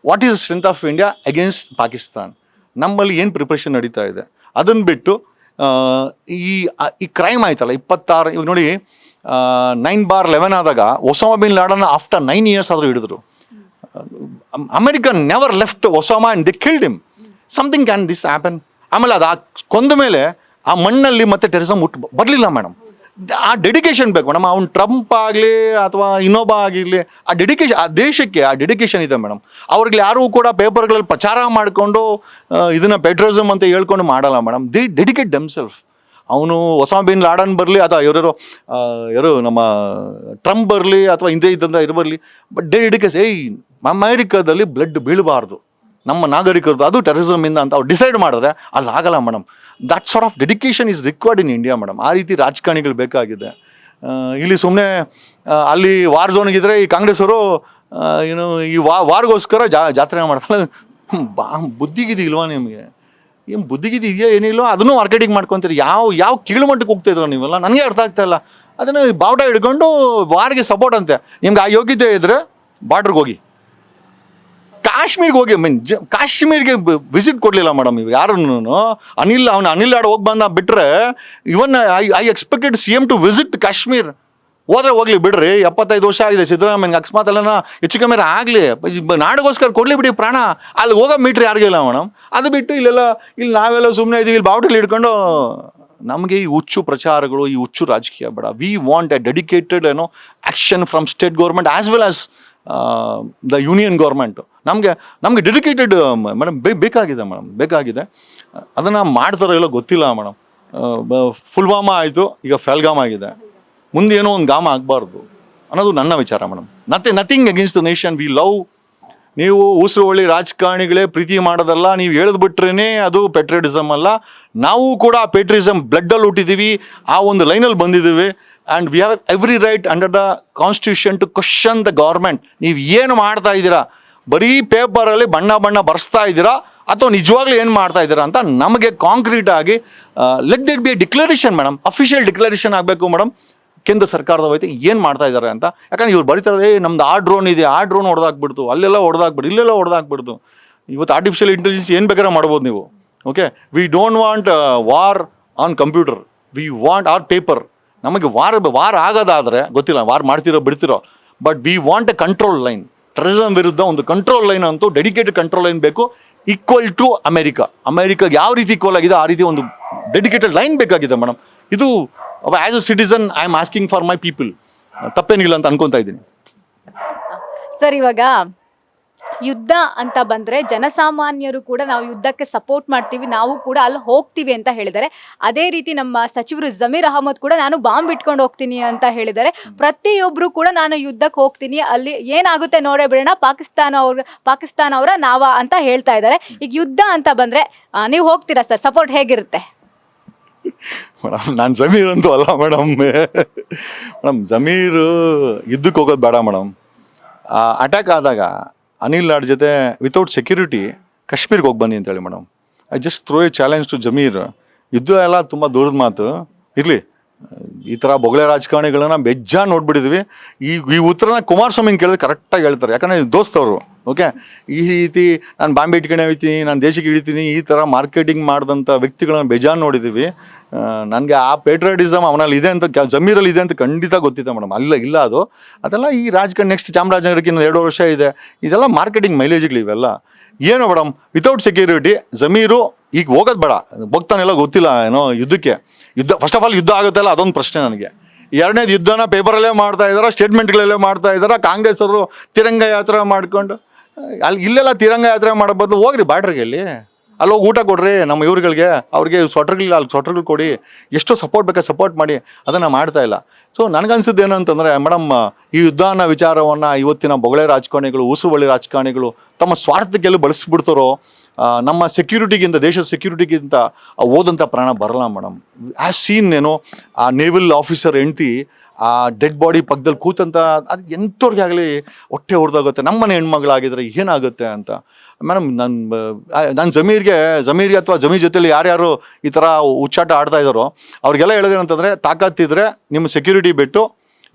what is the strength of India against Pakistan, ನಮ್ಮಲ್ಲಿ ಏನು ಪ್ರಿಪ್ರೇಷನ್ ನಡೀತಾ ಇದೆ ಅದನ್ನು ಬಿಟ್ಟು ಈ ಕ್ರೈಮ್ ಆಯ್ತಲ್ಲ 26. ಇವಾಗ ನೋಡಿ 9/11 ಆದಾಗ Osama bin Laden after 9 years ಆದರೂ ಹಿಡಿದ್ರು. America never left Osama and they killed him. Something can this happen. ಆಮೇಲೆ ಅದು ಕೊಂದ ಮೇಲೆ ಆ ಮಣ್ಣಲ್ಲಿ ಮತ್ತೆ ಟೆರರಿಸಮ್ ಬರಲಿಲ್ಲ ಮೇಡಮ್. ಆ ಡೆಡಿಕೇಶನ್ ಬೇಕು ಮೇಡಮ್. ಅವ್ನು ಟ್ರಂಪ್ ಆಗಲಿ ಅಥವಾ ಇನ್ನೊಬ್ಬ ಆಗಿರಲಿ, ಆ ಡೆಡಿಕೇಶನ್, ಆ ದೇಶಕ್ಕೆ ಆ ಡೆಡಿಕೇಶನ್ ಇದೆ ಮೇಡಮ್. ಅವ್ರಿಗೆ ಯಾರೂ ಕೂಡ ಪೇಪರ್ಗಳಲ್ಲಿ ಪ್ರಚಾರ ಮಾಡಿಕೊಂಡು ಇದನ್ನು ಪೆಟ್ರೋಲಿಸಮ್ ಅಂತ ಹೇಳ್ಕೊಂಡು ಮಾಡಲ್ಲ ಮೇಡಮ್. They dedicate themself. ಅವನು ಒಸಾಮಾ ಬಿನ್ ಲಾಡನ್ ಬರಲಿ ಅಥವಾ ಯಾರು ನಮ್ಮ ಟ್ರಂಪ್ ಬರಲಿ ಅಥವಾ ಹಿಂದೆ ಇದ್ದಂಥ ಇರಬರಲಿ, ಬಟ್ ಡೆಡಿಕೇಶನ್ ಅಮೇರಿಕಾದಲ್ಲಿ ಬ್ಲಡ್ ಬೀಳಬಾರ್ದು ನಮ್ಮ ನಾಗರಿಕರದ್ದು, ಅದು ಟೆರರಿಸಮಿಂದ ಅಂತ ಅವ್ರು ಡಿಸೈಡ್ ಮಾಡಿದ್ರೆ ಅಲ್ಲಿ ಆಗಲ್ಲ madam. That sort of dedication is required in India madam. ಆ ರೀತಿ ರಾಜಕಾರಣಿಗಳು ಬೇಕಾಗಿದೆ. ಇಲ್ಲಿ ಸುಮ್ಮನೆ ಅಲ್ಲಿ ವಾರ್ ಝೋನ್ಗಿದ್ರೆ ಈ ಕಾಂಗ್ರೆಸ್ಸವರು ಈ ವಾರ್ಗೋಸ್ಕರ ಜಾತ್ರೆ ಮಾಡ್ತಾರೆ. ಬುದ್ಧಿಗಿದಿ ಇಲ್ವಾ ನಿಮಗೆ? ಏನು ಬುದ್ಧಿಗಿದಿ ಇದೆಯಾ? ಏನಿಲ್ವೋ ಅದನ್ನು ಮಾರ್ಕೆಟಿಂಗ್ ಮಾಡ್ಕೊತೀರಿ. ಯಾವ ಕೀಳುಮಟ್ಟಕ್ಕೆ ಹೋಗ್ತಾಯಿದ್ರು ನೀವೆಲ್ಲ, ನನಗೆ ಅರ್ಥ ಆಗ್ತಾ ಇಲ್ಲ. ಅದನ್ನು ಬಾವುಟ ಹಿಡ್ಕೊಂಡು ವಾರ್ಗೆ ಸಪೋರ್ಟ್ ಅಂತೆ. ನಿಮ್ಗೆ ಆ ಯೋಗ್ಯತೆ ಇದ್ದರೆ ಬಾರ್ಡ್ರಿಗೆ ಹೋಗಿ, ಕಾಶ್ಮೀರ್ಗೆ ಹೋಗಿ. ಕಾಶ್ಮೀರ್ಗೆ ವಿಸಿಟ್ ಕೊಡಲಿಲ್ಲ ಮೇಡಮ್ ಇವ್ರು ಯಾರೂ. ಅನಿಲ್ ಆಡ್ ಹೋಗಿ ಬಂದ ಬಿಟ್ಟರೆ even I expected CM to visit Kashmir. ಹೋದ್ರೆ ಹೋಗ್ಲಿ ಬಿಡ್ರಿ, 75 ವರ್ಷ ಆಗಿದೆ ಸಿದ್ದರಾಮಯ್ಯಗೆ, ಅಕಸ್ಮಾತ್ ಎಲ್ಲ ಹೆಚ್ಚು ಕಮ್ಮಿ ಆಗಲಿ, ನಾಡಿಗೋಸ್ಕರ ಕೊಡಲಿ ಬಿಡಿ ಪ್ರಾಣ. ಅಲ್ಲಿ ಹೋಗೋ ಮೀಟ್ರ್ ಯಾರಿಗಿಲ್ಲ ಮೇಡಮ್. ಅದು ಬಿಟ್ಟು ಇಲ್ಲಿ ನಾವೆಲ್ಲ ಸುಮ್ಮನೆ ಇದೀವಿ, ಇಲ್ಲಿ ಬಾವುಟಲ್ಲಿ ಹಿಡ್ಕೊಂಡು. ನಮಗೆ ಈ ಹುಚ್ಚು ಪ್ರಚಾರಗಳು, ಈ ಹುಚ್ಚು ರಾಜಕೀಯ ಬೇಡ. V want A dedicated action from state government as well as the union government. ನಮಗೆ ಡೆಡಿಕೇಟೆಡ್ ಮೇಡಮ್ ಬೇಕಾಗಿದೆ ಮೇಡಮ್, ಬೇಕಾಗಿದೆ. ಅದನ್ನು ಮಾಡ್ತಾರೋ ಇಲ್ಲೋ ಗೊತ್ತಿಲ್ಲ ಮೇಡಮ್. ಪುಲ್ವಾಮಾ ಆಯಿತು, ಈಗ ಪಹಲ್ಗಾಮ್ ಆಗಿದೆ. ಮುಂದೆ ಏನೋ ಒಂದು ಗಾಮ ಆಗಬಾರ್ದು ಅನ್ನೋದು ನನ್ನ ವಿಚಾರ madam. Nothing against the nation. We love. ನೀವು ಉಸಿರು ಒಳ್ಳಿ ರಾಜಕಾರಣಿಗಳೇ ಪ್ರೀತಿ ಮಾಡೋದಲ್ಲ, ನೀವು ಹೇಳಿದ್ಬಿಟ್ರೇ ಅದು ಪೆಟ್ರಿಯಟಿಸಮ್ ಅಲ್ಲ. ನಾವು ಕೂಡ ಪೆಟ್ರಿಯಟಿಸಮ್ ಬ್ಲಡ್ಡಲ್ಲಿ ಹುಟ್ಟಿದ್ದೀವಿ, ಆ ಒಂದು ಲೈನಲ್ಲಿ ಬಂದಿದ್ದೀವಿ. And we have every right under the constitution to question the government. ನೀವು ಏನು ಮಾಡ್ತಾ ಇದ್ದೀರಾ, ಬರೀ ಪೇಪರಲ್ಲಿ ಬಣ್ಣ ಬರೆಸ್ತಾ ಇದ್ದೀರಾ ಅಥವಾ ನಿಜವಾಗ್ಲೂ ಏನು ಮಾಡ್ತಾ ಇದ್ದೀರಾ ಅಂತ ನಮಗೆ ಕಾಂಕ್ರೀಟ್ ಆಗಿ let ದೇಟ್ B A declaration madam. Official declaration ಆಗಬೇಕು ಮೇಡಮ್ ಕೇಂದ್ರ ಸರ್ಕಾರದ ವೈತೆ ಏನು ಮಾಡ್ತಾ ಇದ್ದಾರೆ ಅಂತ. ಯಾಕಂದ್ರೆ ಇವ್ರು ಬರೀತಾರೆ ನಮ್ದು ಆ ಡ್ರೋನ್ ಇದೆ, ಆ ಡ್ರೋನ್ ಹೊಡೆದಾಕ್ಬಿಡ್ತು, ಅಲ್ಲೆಲ್ಲ ಹೊಡೆದಾಕ್ಬಿಡ್ತು, ಇಲ್ಲೆಲ್ಲ ಹೊಡೆದಾಕ್ಬಿಡ್ತು. ಇವತ್ತು ಆರ್ಟಿಫಿಷಿಯಲ್ ಇಂಟೆಲಿಜೆನ್ಸ್ ಏನು ಬೇಕಾದ್ರೆ ಮಾಡ್ಬೋದು ನೀವು. Okay, we don't want war on computer, we want our paper. ನಮಗೆ ವಾರ್ ಆಗೋದಾದರೆ ಗೊತ್ತಿಲ್ಲ, ವಾರ್ ಮಾಡ್ತಿರೋ ಬಿಡ್ತಿರೋ, but we want a control line. Terrorism ವಿರುದ್ಧ ಒಂದು ಕಂಟ್ರೋಲ್ ಲೈನ್ ಅಂತೂ, ಡೆಡಿಕೇಟೆಡ್ ಕಂಟ್ರೋಲ್ ಲೈನ್ ಬೇಕು. ಈಕ್ವಲ್ ಟು ಅಮೆರಿಕಾಗೆ ಯಾವ ರೀತಿ ಈಕ್ವಲ್ ಆಗಿದೆ ಆ ರೀತಿ ಒಂದು ಡೆಡಿಕೇಟೆಡ್ ಲೈನ್ ಬೇಕಾಗಿದೆ ಮೇಡಮ್. ಇದು as a citizen I am asking for my people. ತಪ್ಪೇನಿಲ್ಲ ಅಂತ ಅನ್ಕೊತಾ ಇದ್ದೀನಿ ಸರ್. ಇವಾಗ ಯುದ್ಧ ಅಂತ ಬಂದ್ರೆ ಜನಸಾಮಾನ್ಯರು ಕೂಡ ನಾವು ಯುದ್ಧಕ್ಕೆ ಸಪೋರ್ಟ್ ಮಾಡ್ತೀವಿ, ನಾವು ಕೂಡ ಅಲ್ಲಿ ಹೋಗ್ತೀವಿ ಅಂತ ಹೇಳಿದ್ದಾರೆ. ಅದೇ ರೀತಿ ನಮ್ಮ ಸಚಿವರು ಜಮೀರ್ ಅಹಮದ್ ಕೂಡ ನಾನು ಬಾಂಬ್ ಇಟ್ಕೊಂಡು ಹೋಗ್ತೀನಿ ಅಂತ ಹೇಳಿದ್ದಾರೆ. ಪ್ರತಿಯೊಬ್ರು ಕೂಡ ನಾನು ಯುದ್ಧಕ್ಕೆ ಹೋಗ್ತೀನಿ, ಅಲ್ಲಿ ಏನಾಗುತ್ತೆ ನೋಡೇ ಬಿಡೋಣ, ಪಾಕಿಸ್ತಾನ ಅವರ ನಾವ ಅಂತ ಹೇಳ್ತಾ ಇದ್ದಾರೆ. ಈಗ ಯುದ್ಧ ಅಂತ ಬಂದ್ರೆ ನೀವು ಹೋಗ್ತೀರಾ ಸರ್? ಸಪೋರ್ಟ್ ಹೇಗಿರುತ್ತೆ ಮೇಡಮ್? ನಾನು ಜಮೀರ್ ಅಂತೂ ಅಲ್ಲ ಮೇಡಮ್. ಜಮೀರು ಯುದ್ಧಕ್ಕೆ ಹೋಗೋದು ಬೇಡ ಮೇಡಮ್. ಅಟ್ಯಾಕ್ ಆದಾಗ ಅನಿಲ್ ಲಾಡ್ ಜೊತೆ ವಿತೌಟ್ ಸೆಕ್ಯೂರಿಟಿ ಕಾಶ್ಮೀರ್ಗೆ ಹೋಗಿ ಬನ್ನಿ ಅಂತೇಳಿ madam. I just throw a challenge to Zameer. ಯುದ್ಧ ಎಲ್ಲ ತುಂಬ ದೂರದ ಮಾತು ಇರಲಿ, ಈ ಥರ ಬೊಗಳೆ ರಾಜಕಾರಣಿಗಳನ್ನ ಬೆಜ್ಜಾನ್ ನೋಡ್ಬಿಟ್ಟಿದ್ವಿ. ಈ ಉತ್ತರನ ಕುಮಾರಸ್ವಾಮಿ ಕೇಳಿದ್ರೆ ಕರೆಕ್ಟಾಗಿ ಹೇಳ್ತಾರೆ, ಯಾಕಂದರೆ ದೋಸ್ತವರು. ಓಕೆ, ಈ ರೀತಿ ನಾನು ಬಾಂಬೆ ಇಟ್ಕೊಂಡೆ ಹೋಗ್ತೀನಿ, ನಾನು ದೇಶಕ್ಕೆ ಇಳಿತೀನಿ, ಈ ಥರ ಮಾರ್ಕೆಟಿಂಗ್ ಮಾಡಿದಂಥ ವ್ಯಕ್ತಿಗಳನ್ನ ಬೇಜಾನ್ ನೋಡಿದ್ದೀವಿ. ನನಗೆ ಆ ಪೇಟ್ರಿಯಾಟಿಸಮ್ ಅವನಲ್ಲಿ ಇದೆ ಅಂತ, ಜಮೀರಲ್ಲಿ ಇದೆ ಅಂತ ಖಂಡಿತ ಗೊತ್ತಿದೆ ಮೇಡಮ್. ಇಲ್ಲ ಅದೆಲ್ಲ ಈ ರಾಜಕಾರಣ. ನೆಕ್ಸ್ಟ್ ಚಾಮರಾಜನಗರಕ್ಕೆ ಇನ್ನೂ 2 ವರ್ಷ ಇದೆ. ಇದೆಲ್ಲ ಮಾರ್ಕೆಟಿಂಗ್ ಮೈಲೇಜ್ಗಳು ಇವೆಲ್ಲ. ಏನೋ ಮೇಡಮ್, ವಿತೌಟ್ ಸೆಕ್ಯೂರಿಟಿ ಜಮೀರು ಈಗ ಹೋಗೋದು ಬೇಡ, ಹೋಗ್ತಾನೆಲ್ಲ ಗೊತ್ತಿಲ್ಲ ಏನೋ ಯುದ್ಧಕ್ಕೆ. ಫಸ್ಟ್ ಆಫ್ ಆಲ್ ಯುದ್ಧ ಆಗುತ್ತಲ್ಲ, ಅದೊಂದು ಪ್ರಶ್ನೆ ನನಗೆ. ಎರಡನೇದು ಯುದ್ಧನ ಪೇಪರಲ್ಲೇ ಮಾಡ್ತಾ ಇದ್ದಾರೆ, ಸ್ಟೇಟ್ಮೆಂಟ್ಗಳಲ್ಲೇ ಮಾಡ್ತಾ ಇದ್ದಾರೆ. ಕಾಂಗ್ರೆಸ್ ಅವರು ತಿರಂಗ ಯಾತ್ರೆ ಮಾಡ್ಕೊಂಡು ಇಲ್ಲೆಲ್ಲ ತಿರಂಗ ಯಾತ್ರೆ ಮಾಡೋ ಬದಲು ಹೋಗ್ರಿ ಬಾರ್ಡ್ರಿಗೆ, ಅಲ್ಲಿ ಹೋಗಿ ಊಟ ಕೊಡ್ರಿ ನಮ್ಮ ಇವ್ರುಗಳಿಗೆ, ಅವ್ರಿಗೆ ಸ್ವೆಟ್ರ್ಗಳಿಲ್ಲ ಅಲ್ಲಿ ಸ್ವೆಟ್ರ್ಗಳು ಕೊಡಿ, ಎಷ್ಟು ಸಪೋರ್ಟ್ ಬೇಕಾ ಸಪೋರ್ಟ್ ಮಾಡಿ, ಅದನ್ನು ಮಾಡ್ತಾ ಇಲ್ಲ. ಸೊ ನನಗನ್ಸಿದ್ದು ಏನಂತಂದರೆ ಮೇಡಮ್, ಈ ಯುದ್ಧನ ವಿಚಾರವನ್ನು ಇವತ್ತಿನ ಬೊಗಳೆ ರಾಜಕಾರಣಿಗಳು, ಉಸುರುವಳ್ಳಿ ರಾಜಕಾರಣಿಗಳು ತಮ್ಮ ಸ್ವಾರ್ಥಕ್ಕೆಲ್ಲ ಬಳಸಿಬಿಡ್ತಾರೋ. ನಮ್ಮ ಸೆಕ್ಯೂರಿಟಿಗಿಂತ, ದೇಶದ ಸೆಕ್ಯೂರಿಟಿಗಿಂತ ಓದಂಥ ಪ್ರಾಣ ಬರಲ್ಲ ಮೇಡಮ್. ಆ್ಯಸ್ ಸೀನ್ ಏನೋ ಆ ನೇವಲ್ ಆಫೀಸರ್ ಹೆಂಡ್ತಿ ಆ ಡೆಡ್ ಬಾಡಿ ಪಕ್ಕದಲ್ಲಿ ಕೂತಂತ, ಅದು ಎಂಥವ್ರಿಗೆ ಆಗಲಿ ಹೊಟ್ಟೆ ಹೊಡೆದಾಗುತ್ತೆ. ನಮ್ಮನೆ ಹೆಣ್ಮಗಳಾಗಿದ್ರೆ ಏನಾಗುತ್ತೆ ಅಂತ ಮೇಡಮ್. ನಾನು ಜಮೀರ್ಗೆ ಅಥವಾ ಜಮೀರ್ ಜೊತೆಲಿ ಯಾರ್ಯಾರು ಈ ಥರ ಹುಚ್ಚಾಟ ಆಡ್ತಾ ಇದ್ದಾರೋ ಅವ್ರಿಗೆಲ್ಲ ಹೇಳೋದೇನಂತಂದರೆ, ತಾಕತ್ತಿದ್ರೆ ನಿಮ್ಮ ಸೆಕ್ಯೂರಿಟಿ ಬಿಟ್ಟು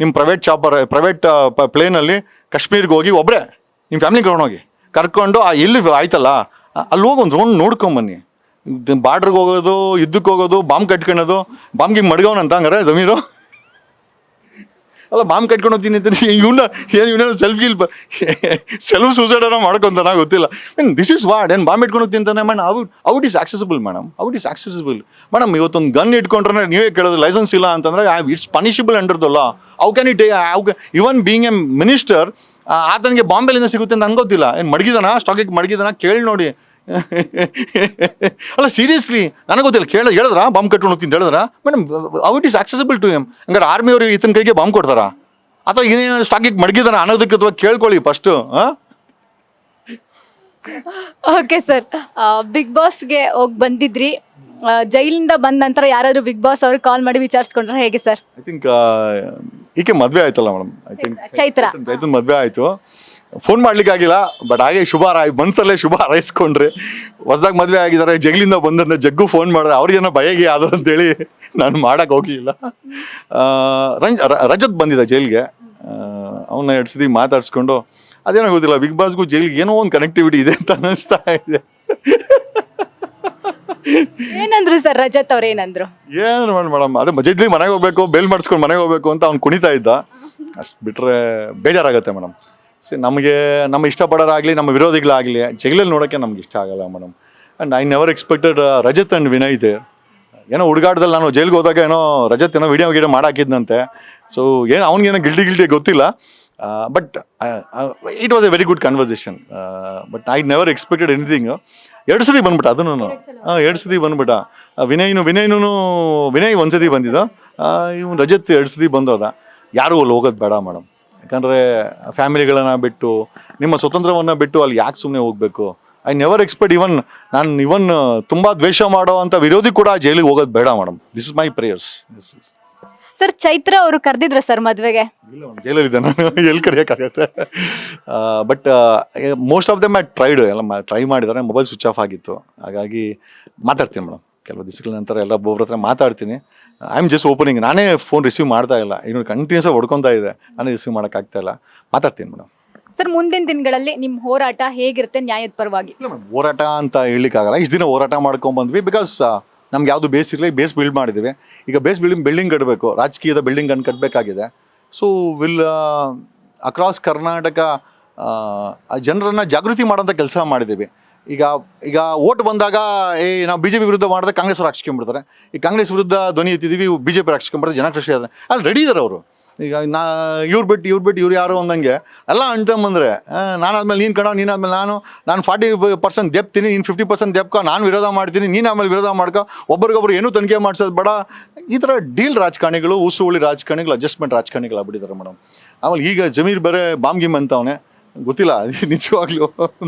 ನಿಮ್ಮ ಪ್ರೈವೇಟ್ ಪ್ಲೇನಲ್ಲಿ ಕಾಶ್ಮೀರ್ಗೆ ಹೋಗಿ ಒಬ್ಬರೇ ನಿಮ್ಮ ಫ್ಯಾಮಿಲಿ ಕರ್ಕೊಂಡು ಎಲ್ಲಿ ಆಯ್ತಲ್ಲ ಅಲ್ಲಿ ಹೋಗಿ ಒಂದು ರೌಂಡ್ ನೋಡ್ಕೊಂಬನ್ನಿ. ಬಾರ್ಡ್ರಿಗೆ ಹೋಗೋದು, ಯುದ್ಧಕ್ಕೆ ಹೋಗೋದು, ಬಾಂಬ್ ಕಟ್ಕೊಳ್ಳೋದು, ಬಾಂಬ್ಗೆ ಮಡ್ಗವನಂತ ಹಂಗಾರೆ ಜಮೀರು ಅಲ್ಲ, ಬಾಂಬ್ ಕಟ್ಕೊಂಡು ಹೋಗ್ತೀನಿ ಅಂತ ಇವನ ಸೆಲ್ಫ್ ಸೂಸೈಡನ್ನ ಮಾಡ್ಕೊಂತಾನ ಗೊತ್ತಿಲ್ಲ. ದಿಸ್ ಇಸ್ ವಾಟ್ ಏನು ಬಾಂಬ್ ಇಟ್ಕೊಂಡು ಹೋಗ್ತೀನಿ ಅಂತಾನೆ madam. Out is accessible madam, out is accessible madam. ಇವತ್ತೊಂದು ಗನ್ ಇಟ್ಕೊಂಡ್ರೆ ನೀವೇ ಕೇಳೋದು, ಲೈಸೆನ್ಸ್ ಇಲ್ಲ ಅಂತಂದರೆ it's punishable under the law. How can it even being A minister ಆತನಿಗೆ ಬಾಂಬೆಲಿಂದ ಸಿಗುತ್ತೆ ಅಂತ ಅನ್ಕೋತಿಲ್ಲ. ಏನು ಮಡಗಿದಾನ, ಸ್ಟಾಕಿಗೆ ಮಡಗಿದಾನ ಕೇಳಿ ನೋಡಿ. ಅಲ್ಲ ಸೀರಿಯಸ್ಲಿ ನನಗೆ ಗೊತ್ತಿಲ್ಲ. ಹೇಳಿದ್ರ ಬಾಂಬ್ ಕಟ್ಕೊಂಡು ಹೋಗ್ತೀನಿ ಹೇಳಿದ್ರ madam, out is accessible to them. ಹಂಗಾರೆ ಆರ್ಮಿಯವ್ರಿಗೆ ಈತನ ಕೈಗೆ ಬಾಂಬ್ ಕೊಡ್ತಾರಾ ಅಥವಾ ಏನೇನು ಸ್ಟಾಕಿಗೆ ಮಡಗಿದಾನ ಅನ್ನೋದಕ್ಕೆ ಅಥವಾ ಕೇಳ್ಕೊಳ್ಳಿ ಫಸ್ಟು. ಓಕೆ ಸರ್, ಬಿಗ್ ಬಾಸ್ಗೆ ಹೋಗಿ ಬಂದಿದ್ರಿ. ಜೈಲಿಂದ ಬಂದ ನಂತರ ಯಾರಾದರೂ ಬಿಗ್ ಬಾಸ್ ಅವ್ರಿಗೆ ಕಾಲ್ ಮಾಡಿ ವಿಚಾರಿಸ್ಕೊಂಡ್ರೆ ಹೇಗೆ ಸರ್? ಐ ಥಿಂಕ್ ಈಕೆ ಮದುವೆ ಆಯ್ತಲ್ಲ ಮೇಡಮ್. ಐ ಥಿಂಕ್ ಚೈತ್ರ ಮದುವೆ ಆಯಿತು. ಫೋನ್ ಮಾಡ್ಲಿಕ್ಕೆ ಆಗಿಲ್ಲ, ಬಟ್ ಹಾಗೆ ಮನಸ್ಸಲ್ಲೇ ಶುಭ ಹಾರೈಸ್ಕೊಂಡ್ರೆ. ಹೊಸದಾಗಿ ಮದುವೆ ಆಗಿದ್ದಾರೆ, ಜೈಲಿಂದ ಬಂದಂತ ಜಗ್ಗು ಫೋನ್ ಮಾಡಿದೆ. ಅವ್ರಿಗೇನೋ ಭಯಗೆ ಆದ ಅಂತೇಳಿ ನಾನು ಮಾಡೋಕ್ಕೆ ಹೋಗಲಿಲ್ಲ. ರಜತ್ ಬಂದಿದ್ದ ಜೈಲಿಗೆ, ಅವನ್ನ 2 ಸತಿ ಮಾತಾಡ್ಸ್ಕೊಂಡು, ಅದೇನೋ ಗೊತ್ತಿಲ್ಲ, ಬಿಗ್ ಬಾಸ್ಗೂ ಜೈಲಿಗೆ ಏನೋ ಒಂದು ಕನೆಕ್ಟಿವಿಟಿ ಇದೆ ಅಂತ ಅನ್ನಿಸ್ತಾ ಇದೆ. ಏನಂದ್ರು ಸರ್ ರಜತ್ ಅವ್ರು? ಏನಂದ್ರು ಮೇಡಮ್, ಅದೇ ಜೈಲಿ ಮನೆಗೆ ಹೋಗ್ಬೇಕು, ಬೇಲ್ ಮಾಡಿಸ್ಕೊಂಡು ಮನೆಗೆ ಹೋಗ್ಬೇಕು ಅಂತ ಅವ್ನು ಕುಣಿತಾ ಇದ್ದ. ಅಷ್ಟು ಬಿಟ್ಟರೆ ಬೇಜಾರಾಗುತ್ತೆ ಮೇಡಮ್. ನಮಗೆ ನಮ್ಮ ಇಷ್ಟಪಡೋರಾಗಲಿ ನಮ್ಮ ವಿರೋಧಿಗಳಾಗಲಿ ಜೈಲಲ್ಲಿ ನೋಡೋಕ್ಕೆ ನಮ್ಗೆ ಇಷ್ಟ ಆಗಲ್ಲ madam. And I never expected Rajat and Vinay there. ಏನೋ ಹುಡುಗಾಟದಲ್ಲಿ ನಾನು ಜೈಲಿಗೆ ಹೋದಾಗ ಏನೋ ರಜತ್ ಏನೋ ವಿಡಿಯೋ ಮಾಡಾಕಿದ್ನಂತೆ. ಸೊ ಏನೋ ಅವ್ನಿಗೇನೋ ಗಿಲ್ಟಿ ಗೊತ್ತಿಲ್ಲ. But it was A very good conversation. But I never expected anything. 2 ಸತಿ ಬಂದ್ಬಿಟ್ಟ ಅದನ್ನು. 2 ಸತಿ ಬಂದ್ಬಿಟ್ಟ. ವಿನಯ್ 1 ಸತಿ ಬಂದಿದ್ದ, ಇವನು ರಜತ್ 2 ಸತಿ ಬಂದೋದ. ಯಾರೂ ಅಲ್ಲಿ ಹೋಗೋದು ಬೇಡ ಮೇಡಮ್. ಯಾಕಂದರೆ ಫ್ಯಾಮಿಲಿಗಳನ್ನು ಬಿಟ್ಟು, ನಿಮ್ಮ ಸ್ವತಂತ್ರವನ್ನು ಬಿಟ್ಟು ಅಲ್ಲಿ ಯಾಕೆ ಸುಮ್ಮನೆ ಹೋಗಬೇಕು? I never expect. ಇವನ್ ತುಂಬ ದ್ವೇಷ ಮಾಡೋ ಅಂಥ ವಿರೋಧಿ ಕೂಡ ಜೈಲಿಗೆ ಹೋಗೋದು ಬೇಡ madam. This is my prayers. Sir, Chaitra ಅವರು ಕರೆದಿದ್ರ ಸರ್ ಮದುವೆಗೆ? ಇಲ್ಲ, ಜೈಲಲ್ಲಿದ್ದೆ ನಾನು, ಎಲ್ಲಿ ಕರೆಯೋಕ್ಕಾಗತ್ತೆ. But most of them I tried, ಎಲ್ಲ ಟ್ರೈ ಮಾಡಿದ್ದಾರೆ. ಮೊಬೈಲ್ ಸ್ವಿಚ್ ಆಫ್ ಆಗಿತ್ತು, ಹಾಗಾಗಿ ಮಾತಾಡ್ತೀನಿ ಮೇಡಮ್. ಕೆಲವು ದಿವಸಗಳ ನಂತರ ಎಲ್ಲ ಒಬ್ಬರ ಹತ್ರ ಮಾತಾಡ್ತೀನಿ. I am just opening. ನಾನೇ ಫೋನ್ ರಿಸೀವ್ ಮಾಡ್ತಾ ಇಲ್ಲ, ಇನ್ನು ಕಂಟಿನ್ಯೂಸ್ ಹೊಡ್ಕೊತಾ ಇದೆ. ನಾನೇ ರಿಸೀವ್ ಮಾಡೋಕ್ಕಾಗ್ತಾ ಇಲ್ಲ. ಮಾತಾಡ್ತೀನಿ ಮೇಡಮ್. ಸರ್, ಮುಂದಿನ ದಿನಗಳಲ್ಲಿ ನಿಮ್ಮ ಹೋರಾಟ ಹೇಗಿರುತ್ತೆ ನ್ಯಾಯದ ಪರವಾಗಿ? ಹೋರಾಟ ಅಂತ ಹೇಳಲಿಕ್ಕಾಗಲ್ಲ. ಇಷ್ಟು ದಿನ ಹೋರಾಟ ಮಾಡ್ಕೊಂಡ್ಬಂದ್ವಿ. ಬಿಕಾಸ್ ನಮ್ಗೆ ಯಾವುದು ಬೇಸ್ ಇಲ್ಲ, ಬೇಸ್ ಬಿಲ್ಡ್ ಮಾಡಿದ್ದೀವಿ. ಈಗ ಬೇಸ್ ಬಿಲ್ಡಿಂಗ್ ಕಟ್ಟಬೇಕು, ರಾಜಕೀಯದ ಬಿಲ್ಡಿಂಗ್ ಕಟ್ಟಬೇಕಾಗಿದೆ. ಸೊ ಅಕ್ರಾಸ್ ಕರ್ನಾಟಕ ಜನರನ್ನು ಜಾಗೃತಿ ಮಾಡೋಂಥ ಕೆಲಸ ಮಾಡಿದ್ದೀವಿ. ಈಗ ಓಟ್ ಬಂದಾಗ ನಾವು BJP ವಿರುದ್ಧ ಮಾಡಿದ್ರೆ ಕಾಂಗ್ರೆಸ್ ಅವ್ರು ಹಾಕ್ಸ್ಕೊಂಡ್ಬಿಡ್ತಾರೆ. ಈ ಕಾಂಗ್ರೆಸ್ ವಿರುದ್ಧ ಧ್ವನಿ ಎತ್ತಿದ್ದೀವಿ, BJP ಹಾಕ್ಸ್ಕೊಂಡ್ಬಿಡ್ತಾರೆ. ಜನ ಖುಷಿ ಆದರೆ ಅಲ್ಲಿ ರೆಡಿ ಇದ್ದಾರೆ ಅವರು. ಈಗ ಇವ್ರು ಬಿಟ್ಟು ಇವ್ರು ಯಾರು ಅಂದಂಗೆ ಎಲ್ಲ ಅಂಟಂಬಂದರೆ, ನಾನಾದ್ಮೇಲೆ ನೀನಾದ್ಮೇಲೆ ನಾನು 40% ದೆಪ್ತೀನಿ, ನೀನು 50% ದೆಪ್ಕೊ, ನಾನು ವಿರೋಧ ಮಾಡ್ತೀನಿ, ನೀನು ಆಮೇಲೆ ವಿರೋಧ ಮಾಡ್ಕೊ, ಒಬ್ರಿಗೊಬ್ರು ಏನೂ ತನಿಖೆ ಮಾಡಿಸೋದು ಬೇಡ. ಈ ಥರ ಡೀಲ್ ರಾಜಕಾರಣಿಗಳು, ಉಸುಳಿ ರಾಜಕಾರಣಿಗಳು, ಅಡ್ಜಸ್ಟ್ಮೆಂಟ್ ರಾಜಕಾರಣಿಗಳು ಆಗ್ಬಿಟ್ಟಿದ್ದಾರೆ ಮೇಡಮ್. ಆಮೇಲೆ ಈಗ ಜಮೀರ್ ಬೇರೆ ಬಾಂಬ್ಗಿಮ್ ಅಂತವನೇ, ಗೊತ್ತಿಲ್ಲ ನಿಜವಾಗ್ಲೂ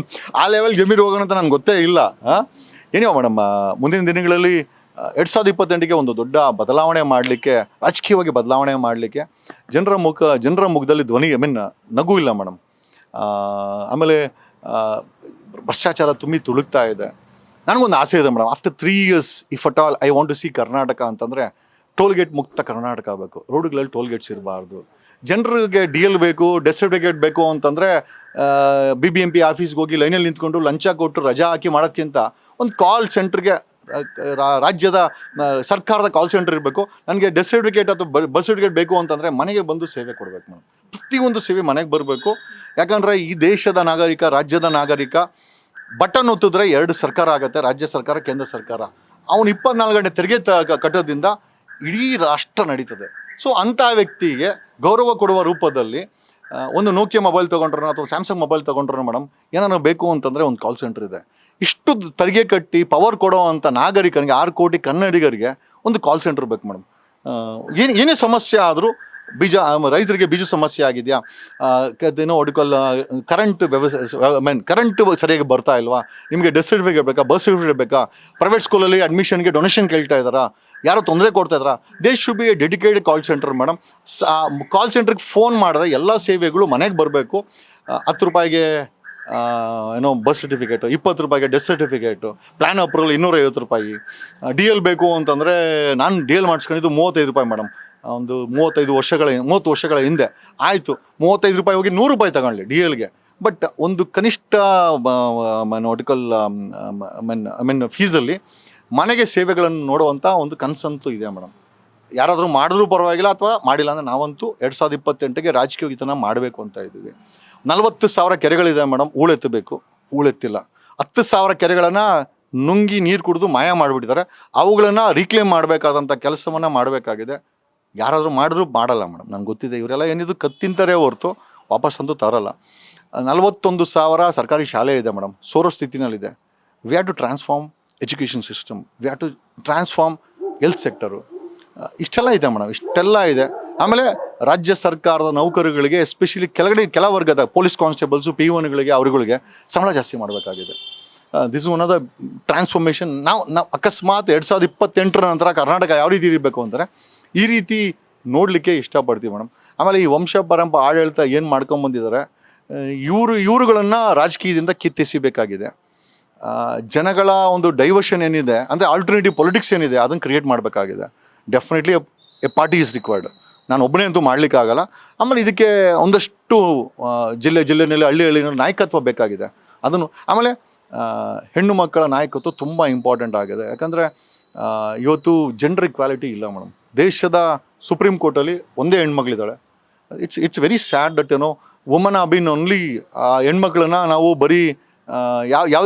ಆ ಲೆವೆಲ್ ಜಮೀರ್ ಹೋಗೋಣ ಅಂತ ನನಗೆ ಗೊತ್ತೇ ಇಲ್ಲ. ಏನೋ ಮೇಡಮ್, ಮುಂದಿನ ದಿನಗಳಲ್ಲಿ 2028ಗೆ ಒಂದು ದೊಡ್ಡ ಬದಲಾವಣೆ ಮಾಡಲಿಕ್ಕೆ, ರಾಜಕೀಯವಾಗಿ ಬದಲಾವಣೆ ಮಾಡಲಿಕ್ಕೆ ಜನರ ಮುಖದಲ್ಲಿ ಧ್ವನಿ ನಗು ಇಲ್ಲ ಮೇಡಮ್. ಆಮೇಲೆ ಭ್ರಷ್ಟಾಚಾರ ತುಳುಕ್ತಾ ಇದೆ. ನನಗೊಂದು ಆಸೆ ಇದೆ ಮೇಡಮ್. After 3 years if at all I want to see Karnataka ಅಂತಂದರೆ ಟೋಲ್ ಗೇಟ್ ಮುಕ್ತ ಕರ್ನಾಟಕ ಆಗಬೇಕು, ರೋಡ್ಗಳಲ್ಲಿ ಟೋಲ್ ಗೇಟ್ಸ್ ಇರಬಾರ್ದು, ಜನರಿಗೆ ಡಿ ಎಲ್ ಬೇಕು, ಡೆತ್ ಸರ್ಟಿಫಿಕೇಟ್ ಬೇಕು ಅಂತಂದರೆ BBMP ಆಫೀಸ್ಗೆ ಹೋಗಿ ಲೈನಲ್ಲಿ ನಿಂತ್ಕೊಂಡು ಲಂಚ ಕೊಟ್ಟು ರಜಾ ಹಾಕಿ ಮಾಡೋದಕ್ಕಿಂತ ಒಂದು ಕಾಲ್ ಸೆಂಟ್ರಿಗೆ ರಾಜ್ಯದ ಸರ್ಕಾರದ ಕಾಲ್ ಸೆಂಟರ್ ಇರಬೇಕು. ನನಗೆ ಡೆತ್ ಸರ್ಟಿಫಿಕೇಟ್ ಅಥವಾ ಬಸ್ ಸರ್ಟಿಫಿಕೇಟ್ ಬೇಕು ಅಂತಂದರೆ ಮನೆಗೆ ಬಂದು ಸೇವೆ ಕೊಡಬೇಕು ಮೇಡಮ್. ಪ್ರತಿಯೊಂದು ಸೇವೆ ಮನೆಗೆ ಬರಬೇಕು. ಯಾಕಂದರೆ ಈ ದೇಶದ ನಾಗರಿಕ, ರಾಜ್ಯದ ನಾಗರಿಕ ಬಟನ್ ಒತ್ತಿದ್ರೆ 2 ಸರ್ಕಾರ ಆಗುತ್ತೆ, ರಾಜ್ಯ ಸರ್ಕಾರ, ಕೇಂದ್ರ ಸರ್ಕಾರ. ಅವನು 24 ಗಂಟೆ ತೆರಿಗೆ ಕಟ್ಟೋದ್ರಿಂದ ಇಡೀ ರಾಷ್ಟ್ರ ನಡೀತದೆ. ಸೊ ಅಂಥ ವ್ಯಕ್ತಿಗೆ ಗೌರವ ಕೊಡುವ ರೂಪದಲ್ಲಿ ಒಂದು ನೋಕಿಯಾ ಮೊಬೈಲ್ ತೊಗೊಂಡ್ರೆ ಅಥವಾ ಸ್ಯಾಮ್ಸಂಗ್ ಮೊಬೈಲ್ ತೊಗೊಂಡ್ರೆ ಮೇಡಮ್ ಏನಾರು ಬೇಕು ಅಂತಂದರೆ ಒಂದು ಕಾಲ್ ಸೆಂಟರ್ ಇದೆ. ಇಷ್ಟು ತೆರಿಗೆ ಕಟ್ಟಿ ಪವರ್ ಕೊಡೋ ಅಂಥ ನಾಗರಿಕನಿಗೆ 6 ಕೋಟಿ ಕನ್ನಡಿಗರಿಗೆ ಒಂದು ಕಾಲ್ ಸೆಂಟರ್ ಬೇಕು ಮೇಡಮ್. ಏನೇ ಸಮಸ್ಯೆ ಆದರೂ ರೈತರಿಗೆ ಬೀಜ ಸಮಸ್ಯೆ ಆಗಿದೆಯಾ, ಏನೋ ಒಡ್ಕಲ್ ಕರೆಂಟ್ ಕರೆಂಟ್ ಸರಿಯಾಗಿ ಬರ್ತಾ ಇಲ್ವಾ, ನಿಮಗೆ ಡೆತ್ ಸರ್ಟಿಫಿಕೇಟ್ ಬೇಕಾ, ಬರ್ತ್ ಸರ್ಟಿಫಿಕೇಟ್ ಬೇಕಾ, ಪ್ರೈವೇಟ್ ಸ್ಕೂಲಲ್ಲಿ ಅಡ್ಮಿಷನ್ಗೆ ಡೊನೇಷನ್ ಕೇಳ್ತಾ ಇದ್ದಾರಾ, ಯಾರೋ ತೊಂದರೆ ಕೊಡ್ತಾ ಇದ್ದಾರಾ, they should be a dedicated call center madam. Call ಸೆಂಟ್ರಿಗೆ ಫೋನ್ ಮಾಡಿದ್ರೆ ಎಲ್ಲ ಸೇವೆಗಳು ಮನೆಗೆ ಬರಬೇಕು. 10 ರೂಪಾಯಿಗೆ ಏನೋ ಬರ್ತ್ ಸರ್ಟಿಫಿಕೇಟು, 20 ರೂಪಾಯಿಗೆ ಡೆತ್ ಸರ್ಟಿಫಿಕೇಟು, ಪ್ಲ್ಯಾನ್ ಅಪ್ರೂವಲ್ 250 ರೂಪಾಯಿ. DL ಬೇಕು ಅಂತಂದರೆ ನಾನು DL ಮಾಡಿಸ್ಕೊಂಡಿದ್ದು 35 ರೂಪಾಯಿ ಮೇಡಮ್. ಒಂದು 30 ವರ್ಷಗಳ ಹಿಂದೆ ಆಯಿತು. 35 ರೂಪಾಯಿ ಹೋಗಿ 100 ರೂಪಾಯಿ ತಗೊಳ್ಳಿ DLಗೆ. ಬಟ್ ಒಂದು ಕನಿಷ್ಠ ಒಟಿಕಲ್ ಫೀಸಲ್ಲಿ ಮನೆಗೆ ಸೇವೆಗಳನ್ನು ನೋಡುವಂಥ ಒಂದು ಕನಸಂತೂ ಇದೆ ಮೇಡಮ್. ಯಾರಾದರೂ ಮಾಡಿದ್ರೂ ಪರವಾಗಿಲ್ಲ, ಅಥವಾ ಮಾಡಿಲ್ಲ ಅಂದರೆ ನಾವಂತೂ 2028ಗೆ ರಾಜಕೀಯ ಇದನ್ನು ಮಾಡಬೇಕು ಅಂತ ಇದ್ದೀವಿ. 40,000 ಕೆರೆಗಳಿದೆ ಮೇಡಮ್, ಹೂಳೆತ್ತಬೇಕು, ಹೂಳೆತ್ತಿಲ್ಲ. 10,000 ಕೆರೆಗಳನ್ನು ನುಂಗಿ ನೀರು ಕುಡಿದು ಮಾಯ ಮಾಡಿಬಿಟ್ಟಿದ್ದಾರೆ. ಅವುಗಳನ್ನು ರೀಕ್ಲೇಮ್ ಮಾಡಬೇಕಾದಂಥ ಕೆಲಸವನ್ನು ಮಾಡಬೇಕಾಗಿದೆ. ಯಾರಾದರೂ ಮಾಡಿದ್ರೂ ಮಾಡಲ್ಲ ಮೇಡಮ್, ನಂಗೆ ಗೊತ್ತಿದೆ. ಇವರೆಲ್ಲ ಏನಿದು ಕತ್ತಿಂತಾರೆ ಹೊರತು ವಾಪಸ್ ಅಂತೂ ತರಲ್ಲ. 41,000 ಸರ್ಕಾರಿ ಶಾಲೆ ಇದೆ ಮೇಡಮ್, ಸೋರೋ ಸ್ಥಿತಿನಲ್ಲಿದೆ. We have to transform education system, we have to transform health sector. ಇಷ್ಟೆಲ್ಲ ಇದೆ ಮೇಡಮ್, ಇಷ್ಟೆಲ್ಲ ಇದೆ. ಆಮೇಲೆ ರಾಜ್ಯ ಸರ್ಕಾರದ ನೌಕರರಿಗೆ ಎಸ್ಪೆಷಲಿ ಕೆಲ ವರ್ಗದ ಪೊಲೀಸ್ ಕಾನ್ಸ್ಟೇಬಲ್ಸು, P1ಗಳಿಗೆ ಅವರುಗಳಿಗೆ ಸಂಬಳ ಜಾಸ್ತಿ ಮಾಡಬೇಕಾಗಿದೆ. This one of the transformation. ನಾವು ಅಕಸ್ಮಾತ್ 2028 ನಂತರ ಕರ್ನಾಟಕ ಯಾವ ರೀತಿ ಇರಬೇಕು ಅಂದರೆ ಈ ರೀತಿ ನೋಡಲಿಕ್ಕೆ ಇಷ್ಟಪಡ್ತೀವಿ ಮೇಡಮ್. ಆಮೇಲೆ ಈ ವಂಶ ಪರಂಪರೆ ಆಡಳಿತ ಏನು ಮಾಡ್ಕೊಂಬಂದಿದ್ದಾರೆ, ಇವರುಗಳನ್ನು ರಾಜಕೀಯದಿಂದ ಕಿತ್ತೆಸಿಬೇಕಾಗಿದೆ. ಜನಗಳ ಒಂದು ಡೈವರ್ಷನ್ ಏನಿದೆ ಅಂದರೆ ಆಲ್ಟರ್ನೇಟಿವ್ ಪೊಲಿಟಿಕ್ಸ್ ಏನಿದೆ ಅದನ್ನು ಕ್ರಿಯೇಟ್ ಮಾಡಬೇಕಾಗಿದೆ. Definitely A party is required. ನಾನು ಒಬ್ಬನೇ ಅಂತೂ ಮಾಡಲಿಕ್ಕಾಗಲ್ಲ. ಆಮೇಲೆ ಇದಕ್ಕೆ ಒಂದಷ್ಟು ಜಿಲ್ಲೆನಲ್ಲಿ ಹಳ್ಳಿನಲ್ಲಿ ನಾಯಕತ್ವ ಬೇಕಾಗಿದೆ. ಅದನ್ನು ಆಮೇಲೆ ಹೆಣ್ಣು ಮಕ್ಕಳ ನಾಯಕತ್ವ ತುಂಬ ಇಂಪಾರ್ಟೆಂಟ್ ಆಗಿದೆ. ಯಾಕಂದರೆ ಇವತ್ತು ಜೆಂಡರ್ ಇಕ್ವಾಲಿಟಿ ಇಲ್ಲ ಮೇಡಮ್. ದೇಶದ ಸುಪ್ರೀಂ ಕೋರ್ಟಲ್ಲಿ ಒಂದೇ ಹೆಣ್ಮಗಳಿದ್ದಾಳೆ. It's very sad that woman have been only. ಹೆಣ್ಮಕ್ಳನ್ನ ನಾವು ಬರೀ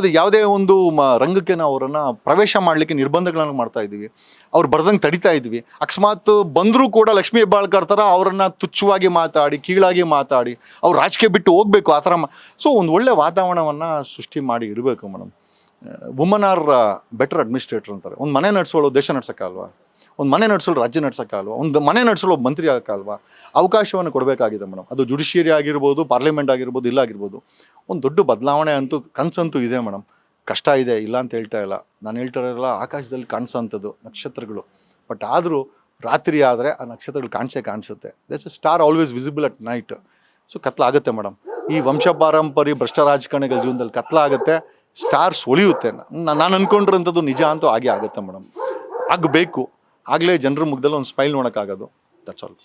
ಯಾವುದೇ ಒಂದು ರಂಗಕ್ಕೆ ನಾವು ಅವರನ್ನು ಪ್ರವೇಶ ಮಾಡಲಿಕ್ಕೆ ನಿರ್ಬಂಧಗಳನ್ನು ಮಾಡ್ತಾ ಇದ್ದೀವಿ. ಅವ್ರು ಬರ್ದಂಗೆ ತಡಿತಾ ಇದ್ವಿ. ಅಕಸ್ಮಾತ್ ಬಂದರೂ ಕೂಡ ಲಕ್ಷ್ಮೀ ಹೆಬ್ಬಾಳ್ಕರ್ ಥರ ಅವರನ್ನು ತುಚ್ಛವಾಗಿ ಮಾತಾಡಿ, ಕೀಳಾಗಿ ಮಾತಾಡಿ ಅವ್ರು ರಾಜಕೀಯ ಬಿಟ್ಟು ಹೋಗಬೇಕು ಆ ಥರ. ಸೊ ಒಂದು ಒಳ್ಳೆ ವಾತಾವರಣವನ್ನು ಸೃಷ್ಟಿ ಮಾಡಿ ಇಡಬೇಕು madam. Woman are better administrator ಅಂತಾರೆ. ಒಂದು ಮನೆ ನಡೆಸೋಳು ದೇಶ ನಡ್ಸೋಕ್ಕಲ್ವಾ, ಒಂದು ಮನೆ ನಡೆಸೋಳು ರಾಜ್ಯ ನಡ್ಸೋಕ್ಕಲ್ವಾ, ಒಂದು ಮನೆ ನಡೆಸೋಳು ಒಬ್ಬ ಮಂತ್ರಿ ಆಗೋಕ್ಕಲ್ವಾ. ಅವಕಾಶವನ್ನು ಕೊಡಬೇಕಾಗಿದೆ ಮೇಡಮ್. ಅದು ಜುಡಿಷಿಯರಿ ಆಗಿರ್ಬೋದು, ಪಾರ್ಲಿಮೆಂಟ್ ಆಗಿರ್ಬೋದು, ಇಲ್ಲ ಆಗಿರ್ಬೋದು. ಒಂದು ದೊಡ್ಡ ಬದಲಾವಣೆ ಅಂತೂ ಕನಸಂತೂ ಇದೆ ಮೇಡಮ್. ಕಷ್ಟ ಇದೆ, ಇಲ್ಲ ಅಂತ ಹೇಳ್ತಾ ಇಲ್ಲ. ನಾನು ಹೇಳ್ತಾರಲ್ಲ, ಆಕಾಶದಲ್ಲಿ ಕಾಣಿಸೋಂಥದ್ದು ನಕ್ಷತ್ರಗಳು. ಬಟ್ ಆದರೂ ರಾತ್ರಿ ಆದರೆ ಆ ನಕ್ಷತ್ರಗಳು ಕಾಣಿಸುತ್ತೆ. That's a star always visible at night. So ಕತ್ಲಾಗುತ್ತೆ ಮೇಡಮ್. ಈ ವಂಶ ಪಾರಂಪರಿ ಭ್ರಷ್ಟ ರಾಜಕಾರಣಿಗಳ ಜೀವನದಲ್ಲಿ ಕತ್ಲಾಗುತ್ತೆ, ಸ್ಟಾರ್ಸ್ ಒಳಿಯುತ್ತೆ. ನಾನು ಅಂದ್ಕೊಂಡಿರೋಂಥದ್ದು ನಿಜ ಅಂತೂ ಆಗೇ ಆಗುತ್ತೆ ಮೇಡಮ್. ಆಗಬೇಕು. ಆಗಲೇ ಜನರ ಮುಖದಲ್ಲಿ ಒಂದು ಸ್ಮೈಲ್ ನೋಡೋಕ್ಕಾಗೋದು. That's all.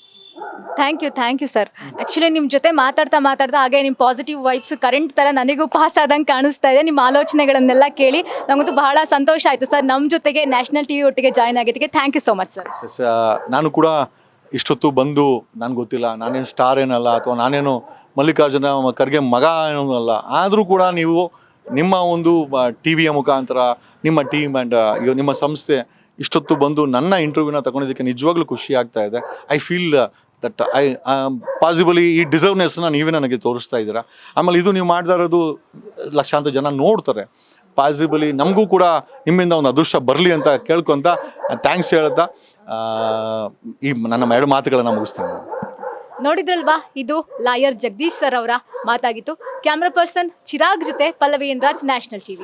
Thank you sir. Actually ನಿಮ್ಮ ಜೊತೆ ಮಾತಾಡ್ತಾ ಹಾಗೆ ನಿಮ್ಮ ಪಾಸಿಟಿವ್ ವೈಬ್ಸ್ ಕರೆಂಟ್ ಥರ ನನಗೂ ಪಾಸ್ ಆದಂಗೆ ಕಾಣಿಸ್ತಾ ಇದೆ. ನಿಮ್ಮ ಆಲೋಚನೆಗಳನ್ನೆಲ್ಲ ಕೇಳಿ ನನಗಂತೂ ಬಹಳ ಸಂತೋಷ ಆಯಿತು ಸರ್. ನಮ್ಮ ಜೊತೆಗೆ ನ್ಯಾಷನಲ್ TV ಒಟ್ಟಿಗೆ ಜಾಯ್ನ್ ಆಗಿದ್ದಕ್ಕೆ thank you so much sir. ನಾನು ಕೂಡ ಇಷ್ಟೊತ್ತು ಬಂದು, ನನಗೆ ಗೊತ್ತಿಲ್ಲ, ನಾನೇನು ಸ್ಟಾರ್ ಏನಲ್ಲ, ಅಥವಾ ನಾನೇನು ಮಲ್ಲಿಕಾರ್ಜುನ ಖರ್ಗೆ ಮಗ ಏನೂ ಅಲ್ಲ. ಆದರೂ ಕೂಡ ನೀವು ನಿಮ್ಮ ಒಂದು TVಯ ಮುಖಾಂತರ ನಿಮ್ಮ ಟೀಮ್ ಆ್ಯಂಡ್ ನಿಮ್ಮ ಸಂಸ್ಥೆ ಇಷ್ಟೊತ್ತು ಬಂದು ನನ್ನ ಇಂಟರ್ವ್ಯೂನ ತಗೊಂಡಿದ್ದಕ್ಕೆ ನಿಜವಾಗ್ಲೂ ಖುಷಿ ಆಗ್ತಾ ಇದೆ. ಐ ಫೀಲ್ ದಟ್ ಪಾಸಿಬಲಿ ಈ ಡಿಸರ್ವ್ನೆಸ್ನ ನೀವೇ ನನಗೆ ತೋರಿಸ್ತಾ ಇದ್ದೀರಾ. ಆಮೇಲೆ ಇದು ನೀವು ಮಾಡ್ತಾ ಇರೋದು ಲಕ್ಷಾಂತರ ಜನ ನೋಡ್ತಾರೆ. ಪಾಸಿಬಲಿ ನಮಗೂ ಕೂಡ ನಿಮ್ಮಿಂದ ಒಂದು ಅದೃಷ್ಟ ಬರಲಿ ಅಂತ ಕೇಳ್ಕೊತ ಥ್ಯಾಂಕ್ಸ್ ಹೇಳ್ತಾ ಈ ನನ್ನ 2 ಮಾತುಗಳನ್ನು ಮುಗಿಸ್ತೇನೆ. ನೋಡಿದ್ರಲ್ವಾ, ಇದು ಲಾಯರ್ ಜಗದೀಶ್ ಸರ್ ಅವರ ಮಾತಾಗಿತ್ತು. ಕ್ಯಾಮ್ರಾ ಪರ್ಸನ್ ಚಿರಾಗ್ ಜೊತೆ Pallavi N Raj, national TV.